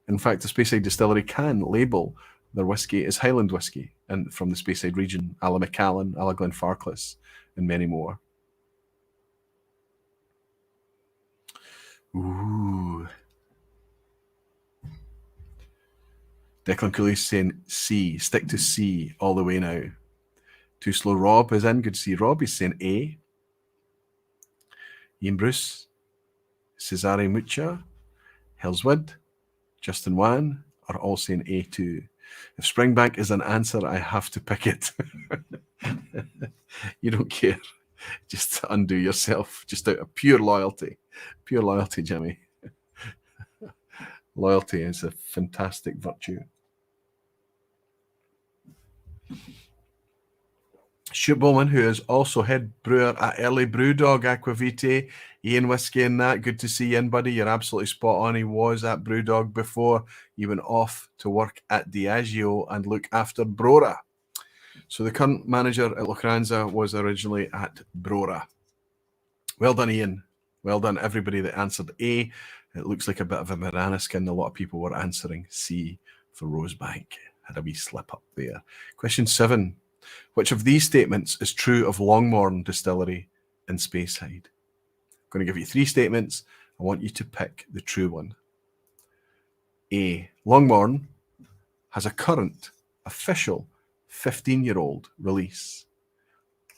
In fact, the Speyside distillery can label their whiskey as Highland whiskey and from the Speyside region, a la Macallan, a la Glenfarclas, and many more. Ooh. Declan Cooley is saying C. Stick to C all the way now. Too Slow Rob is in. Good to see Rob. He's saying A. Ian Bruce, Cesare Mucha, Hellswood, Justin Wan are all saying A too. If Springbank is an answer, I have to pick it. You don't care. Just undo yourself, just out of pure loyalty. Pure loyalty, Jimmy. Loyalty is a fantastic virtue. Stuart Bowman, who is also head brewer at Early Brewdog Aquavitae, Ian Whiskey and that. Good to see you in, buddy. You're absolutely spot on. He was at Brewdog before he went off to work at Diageo and look after Brora. So the current manager at Lochranza was originally at Brora. Well done, Ian. Well done, everybody that answered A. It looks like a bit of a banana skin. A lot of people were answering C for Rosebank. Had a wee slip up there. Question 7. Which of these statements is true of Longmorn Distillery in Speyside? I'm going to give you 3 statements. I want you to pick the true one. A. Longmorn has a current official 15-year-old release.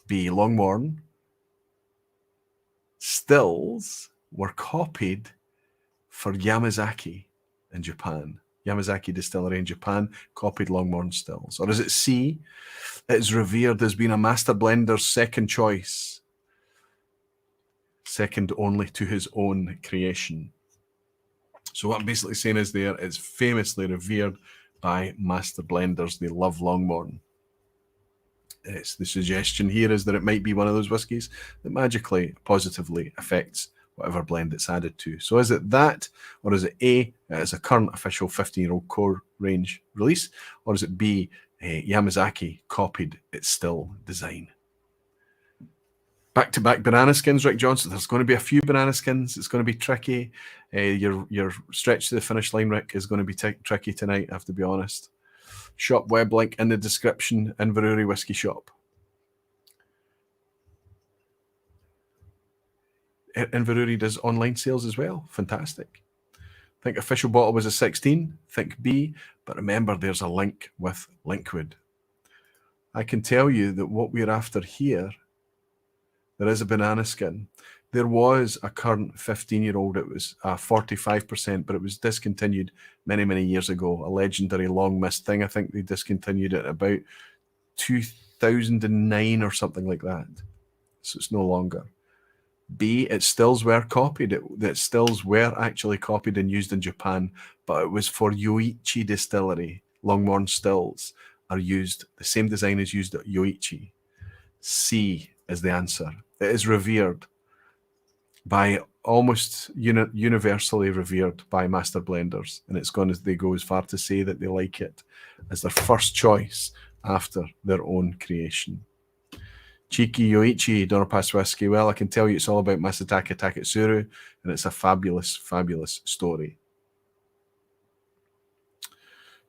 B. Longmorn stills were copied for Yamazaki in Japan. Yamazaki Distillery in Japan copied Longmorn stills. Or is it C? It's revered as being a master blender's second choice, second only to his own creation. So what I'm basically saying is there, it's famously revered by master blenders. They love Longmorn. It's the suggestion here is that it might be one of those whiskies that magically, positively affects whatever blend it's added to. So is it that, or is it A, it's a current official 15-year-old core range release, or is it B, Yamazaki copied its still design? Back-to-back banana skins, Rick Johnson. There's going to be a few banana skins. It's going to be tricky. Your stretch to the finish line, Rick, is going to be tricky tonight, I have to be honest. Shop web link in the description, Inverurie Whisky Shop. Inverurie does online sales as well. Fantastic. I think official bottle was a 16. Think B. But remember, there's a link with Linkwood. I can tell you that what we're after here, there is a banana skin. There was a current 15-year-old. It was 45%, but it was discontinued many, many years ago. A legendary long-missed thing. I think they discontinued it about 2009 or something like that. So it's no longer. B, its stills were copied. Its stills were actually copied and used in Japan, but it was for Yoichi Distillery. Longmorn stills are used, the same design is used at Yoichi. C is the answer. It is revered by almost universally revered by master blenders, and they go as far to say that they like it as their first choice after their own creation. Cheeky Yoichi Donorpass Whisky. Well, I can tell you it's all about Masataka Taketsuru, and it's a fabulous, fabulous story.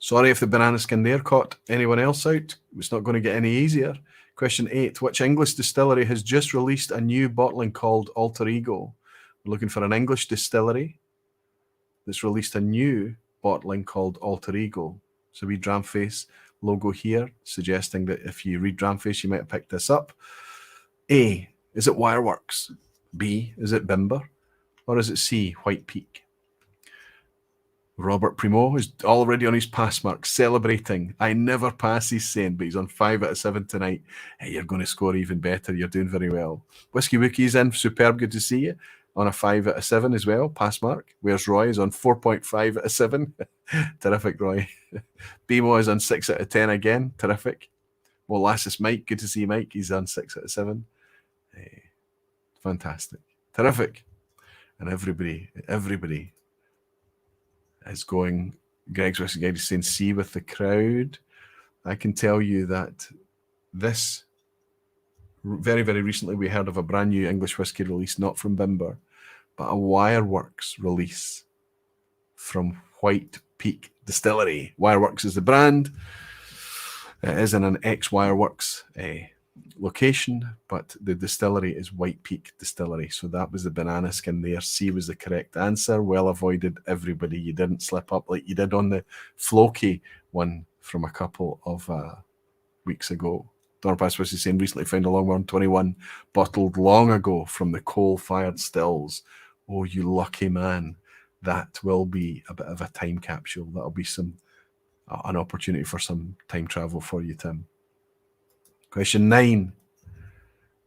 Sorry if the banana skin there caught anyone else out. It's not going to get any easier. Question 8. Which English distillery has just released a new bottling called Alter Ego? We're looking for an English distillery that's released a new bottling called Alter Ego. So we Dramface logo here, suggesting that if you read Dramface, you might have picked this up. A, is it Wireworks? B, is it Bimber? Or is it C, White Peak? Robert Primo is already on his pass mark, celebrating. I never pass, he's saying, but he's on 5 out of 7 tonight. Hey, you're going to score even better. You're doing very well. Whiskey Wookie's in. Superb. Good to see you. On a 5 out of 7 as well. Pass mark. Where's Roy? Is on 4.5 out of 7. Terrific, Roy. BMO is on 6 out of 10 again. Terrific. Molasses Mike. Good to see Mike. He's on 6 out of 7. Hey, fantastic. Terrific. And everybody is going. Greg's Whisky Guide is saying C with the crowd. I can tell you that this very, very recently we heard of a brand new English whiskey release, not from Bimber, but a Wireworks release from White Peak Distillery. Wireworks is the brand. It is in an ex-Wireworks location, but the distillery is White Peak Distillery. So that was the banana skin there. C was the correct answer. Well avoided, everybody. You didn't slip up like you did on the Floki one from a couple of weeks ago. Dorpass was saying recently found a Longmorn 21 bottled long ago from the coal-fired stills. Oh, you lucky man. That will be a bit of a time capsule. That'll be an opportunity for some time travel for you, Tim. Question 9.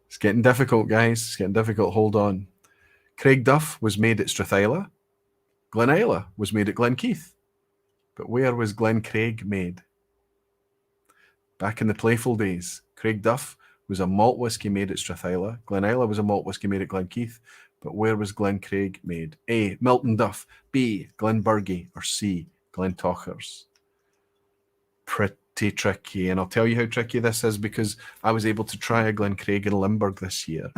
It's getting difficult, guys. It's getting difficult. Hold on. Craig Duff was made at Strathyla. Glen Isla was made at Glenkeith. But where was Glen Craig made? Back in the playful days, Craig Duff was a malt whisky made at Strathyla. Glen Isla was a malt whisky made at Glenkeith. But where was Glen Craig made? A, Milton Duff. B, Glenburgie. Or C, Glentochers. Pretty tricky, and I'll tell you how tricky this is because I was able to try a Glen Craig in Limburg this year,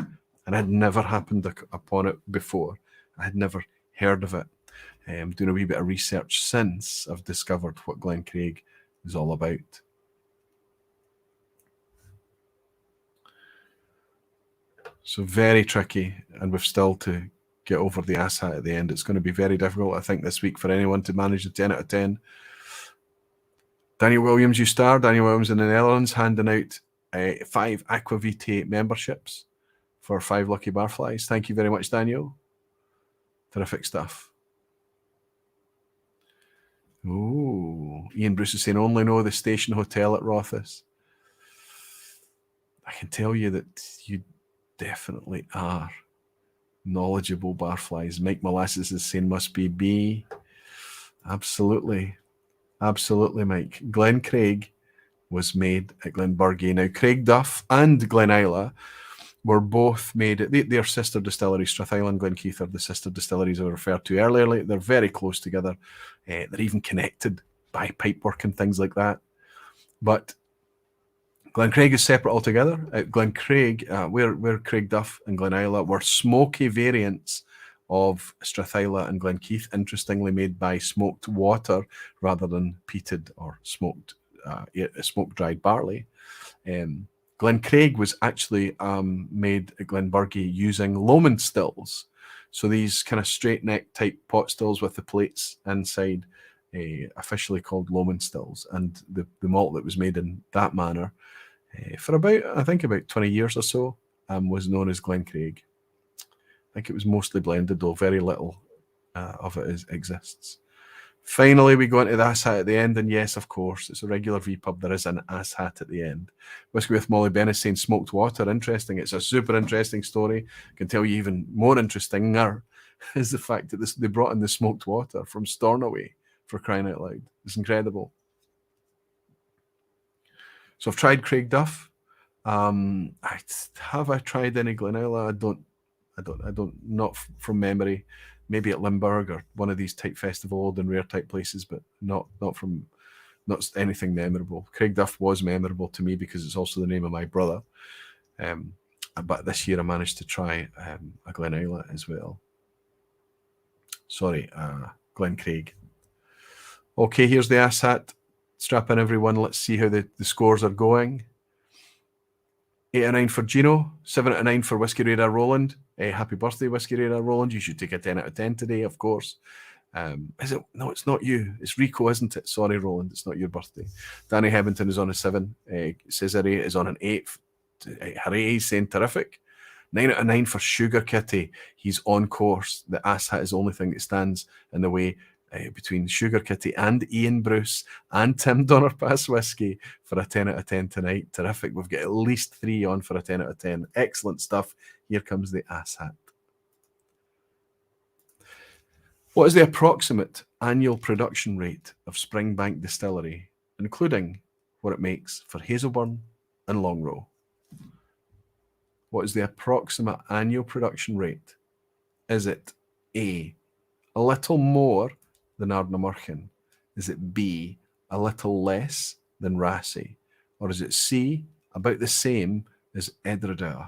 and I'd never happened upon it before. I had never heard of it. Doing a wee bit of research since I've discovered what Glen Craig is all about. So very tricky, and we've still to get over the asshat at the end. It's going to be very difficult, I think, this week for anyone to manage a 10 out of 10. Daniel Williams, you star. Daniel Williams in the Netherlands handing out 5 Aquavitae memberships for 5 lucky barflies. Thank you very much, Daniel. Terrific stuff. Oh, Ian Bruce is saying, only know the Station Hotel at Rothes. I can tell you that you definitely are knowledgeable barflies. Mike Molasses is saying, must be B. Absolutely. Absolutely, Mike. Glen Craig was made at Glenmorangie. Now, Craig Duff and Glenisla were both made at their sister distilleries. Strathisla and Glenkeith are the sister distilleries I referred to earlier. They're very close together. They're even connected by pipework and things like that. But Glencraig is separate altogether. Glencraig, where Craig Duff and Glenisla were smoky variants of Strathisla and Glenkeith, interestingly made by smoked water rather than peated or smoked dried barley. Glencraig was actually made at Glenmorangie using Lomond stills. So these kind of straight neck type pot stills with the plates inside, officially called Lomond stills. And the malt that was made in that manner for about 20 years or so was known as Glencraig. I think it was mostly blended, though very little of it exists. Finally, we go into the ass hat at the end, and yes, of course, it's a regular vPub. There is an ass hat at the end. Whisky with Molly Bennett saying smoked water. Interesting. It's a super interesting story. I can tell you even more interesting is the fact that they brought in the smoked water from Stornoway, for crying out loud. It's incredible. So I've tried Craig Duff. Have I tried any Glenisla? I don't, not from memory. Maybe at Limburg or one of these type festival old and rare type places, but not anything memorable. Craig Duff was memorable to me because it's also the name of my brother. But this year I managed to try a Glenisla as well. Sorry, Glencraig. Okay, here's the ass hat. Strap in, everyone. Let's see how the scores are going. 8 out of 9 for Gino, 7 out of 9 for Whisky Radar Roland. Happy birthday, Whisky Radar Roland. You should take a 10 out of 10 today, of course. Is it? No, it's not you. It's Rico, isn't it? Sorry, Roland. It's not your birthday. Danny Hebbington is on a 7. Cesare is on an 8. Hooray, he's saying terrific. 9 out of 9 for Sugar Kitty. He's on course. The ass hat is the only thing that stands in the way between Sugar Kitty and Ian Bruce and Tim Donnerpass Whisky for a 10 out of 10 tonight. Terrific. We've got at least 3 on for a 10 out of 10. Excellent stuff. Here comes the ass hat. What is the approximate annual production rate of Springbank Distillery, including what it makes for Hazelburn and Longrow? What is the approximate annual production rate? Is it A, a little more than Ardnamurchan? Is it B, a little less than Rassie? Or is it C, about the same as Edredar?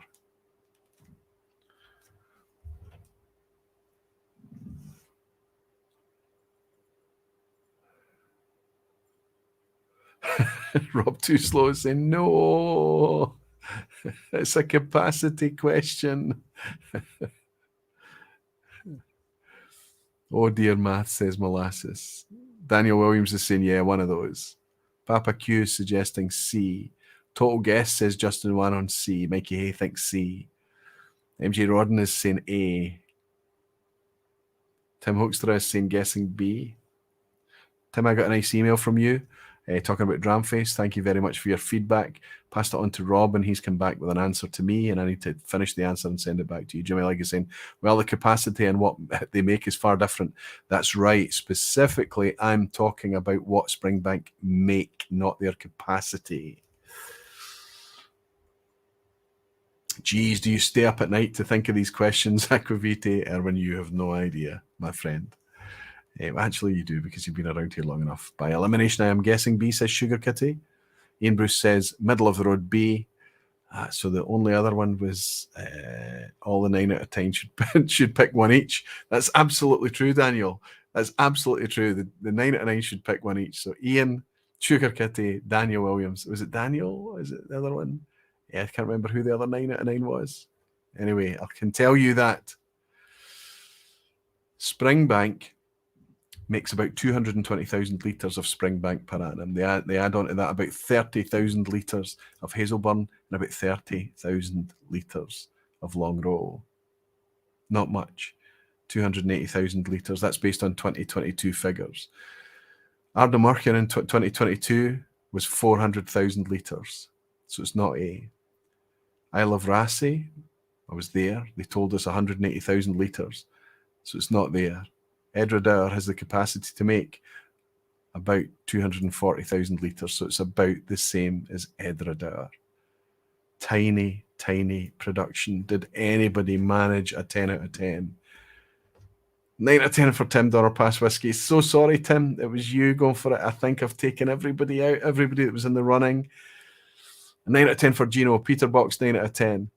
Rob Too Slow is saying, no, it's a capacity question. Oh dear, math, says Molasses. Daniel Williams is saying, yeah, one of those. Papa Q is suggesting C. Total Guess says Justin Wan on C. Mikey Hay thinks C. MJ Rodden is saying A. Tim Hoekstra is saying guessing B. Tim, I got a nice email from you talking about Dramface. Thank you very much for your feedback. Passed it on to Rob, and he's come back with an answer to me, and I need to finish the answer and send it back to you. Jimmy Legg is saying, well, the capacity and what they make is far different. That's right. Specifically, I'm talking about what Springbank make, not their capacity. Geez, do you stay up at night to think of these questions, Aquavite? Erwin, you have no idea, my friend. Actually, you do, because you've been around here long enough. By elimination, I am guessing B, says Sugar Kitty. Ian Bruce says middle of the road B. So the only other one was all the 9 out of 10 should pick one each. That's absolutely true, Daniel. That's absolutely true. The 9 out of 9 should pick one each. So Ian, Sugar Kitty, Daniel Williams. Was it Daniel? Is it the other one? Yeah, I can't remember who the other 9 out of 9 was. Anyway, I can tell you that Springbank makes about 220,000 litres of Springbank per annum. They add on to that about 30,000 litres of Hazelburn and about 30,000 litres of Longrow. Not much. 280,000 litres. That's based on 2022 figures. Ardnamurchan in 2022 was 400,000 litres, so it's not A. Isle of Raasay, I was there. They told us 180,000 litres, so it's not there. Edradour has the capacity to make about 240,000 litres, so it's about the same as Edradour. Tiny, tiny production. Did anybody manage a 10 out of 10? 9 out of 10 for Tim Dorpass Whisky. So sorry, Tim. It was you going for it. I think I've taken everybody out, everybody that was in the running. 9 out of 10 for Gino. Peter Box, 9 out of 10.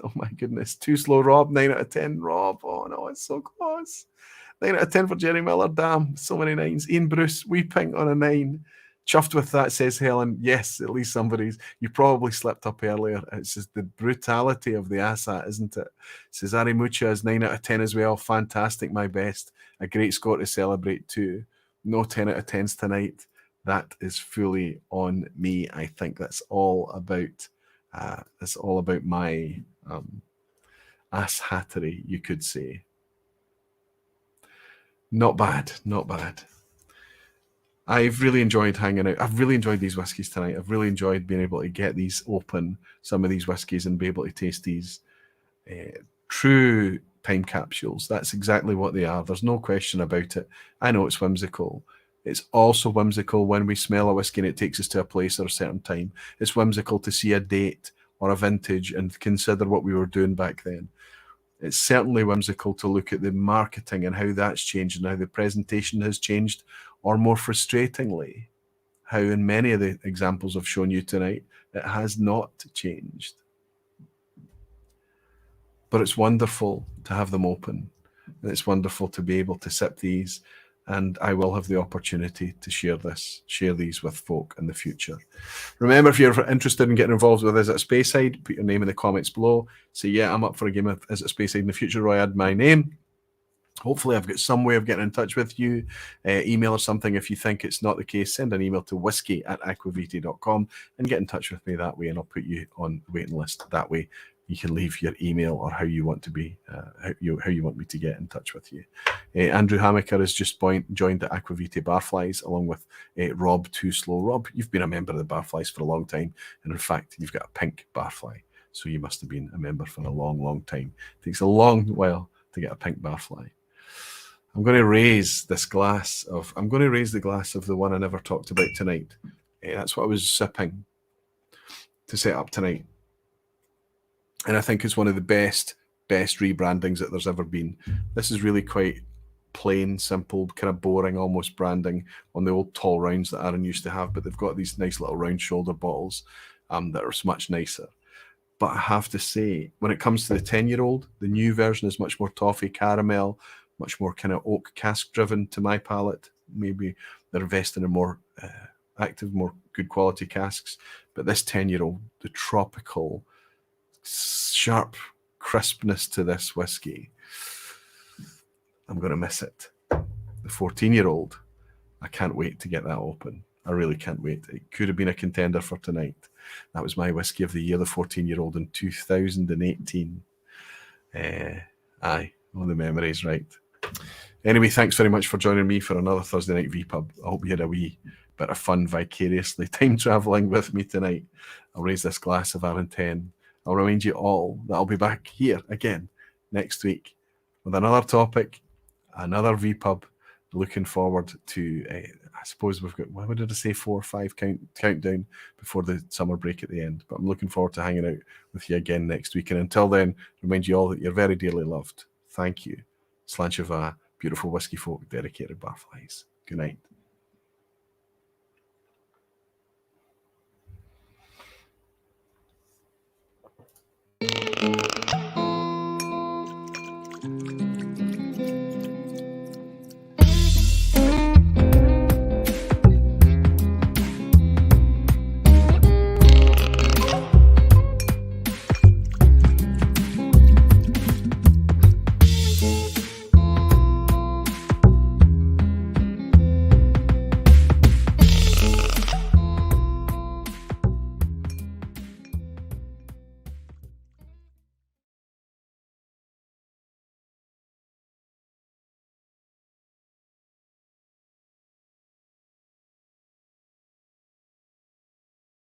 Oh my goodness. Too slow, Rob. 9 out of 10. Rob. Oh no, it's so close. 9 out of 10 for Jerry Miller. Damn, so many nines. Ian Bruce, wee pink on a 9. Chuffed with that, says Helen. Yes, at least somebody's. You probably slipped up earlier. It's just the brutality of the assat, isn't it? Says Ari Mucha is 9 out of 10 as well. Fantastic, my best. A great score to celebrate too. No 10 out of 10s tonight. That is fully on me. I think that's all about my ass hattery, you could say. Not bad, not bad. I've really enjoyed hanging out. I've really enjoyed these whiskies tonight. I've really enjoyed being able to get these open, some of these whiskies, and be able to taste these true time capsules. That's exactly what they are. There's no question about it. I know it's whimsical. It's also whimsical when we smell a whiskey and it takes us to a place or a certain time. It's whimsical to see a date or a vintage and consider what we were doing back then. It's certainly whimsical to look at the marketing and how that's changed and how the presentation has changed, or more frustratingly, how in many of the examples I've shown you tonight, it has not changed. But it's wonderful to have them open. And it's wonderful to be able to sip these, and I will have the opportunity to share these with folk in the future. Remember, if you're interested in getting involved with Is It Speyside, put your name in the comments below. Say, yeah, I'm up for a game of Is It Speyside in the future, or I add my name. Hopefully I've got some way of getting in touch with you. Email or something. If you think it's not the case, send an email to whisky@aquavitae.com and get in touch with me that way, and I'll put you on the waiting list that way. You can leave your email or how you want to be, how you want me to get in touch with you. Andrew Hamaker has just joined the Aquavitae Barflies along with Rob Too Slow. Rob, you've been a member of the Barflies for a long time, and in fact, you've got a pink Barfly, so you must have been a member for a long, long time. It takes a long while to get a pink Barfly. I'm going to raise the glass of the one I never talked about tonight. That's what I was sipping to set up tonight. And I think it's one of the best rebrandings that there's ever been. This is really quite plain, simple, kind of boring, almost branding on the old tall rounds that Aaron used to have, but they've got these nice little round shoulder bottles that are much nicer. But I have to say, when it comes to the 10-year-old, the new version is much more toffee caramel, much more kind of oak cask driven to my palate. Maybe they're investing in more active, more good quality casks. But this 10-year-old, the tropical, sharp crispness to this whiskey, I'm going to miss it. The 14-year-old, I can't wait to get that open. I really can't wait. It could have been a contender for tonight. That was my whiskey of the year, the 14-year-old in 2018. Aye, all the memories, right? Anyway, thanks very much for joining me for another Thursday Night vPub. I hope you had a wee bit of fun vicariously time travelling with me tonight. I'll raise this glass of Aaron 10. I'll remind you all that I'll be back here again next week with another topic, another vPub. Looking forward to, I suppose we've got, what did I say, 4 or 5 countdown before the summer break at the end. But I'm looking forward to hanging out with you again next week. And until then, remind you all that you're very dearly loved. Thank you. Slanchava, beautiful whiskey folk, dedicated barflies. Good night.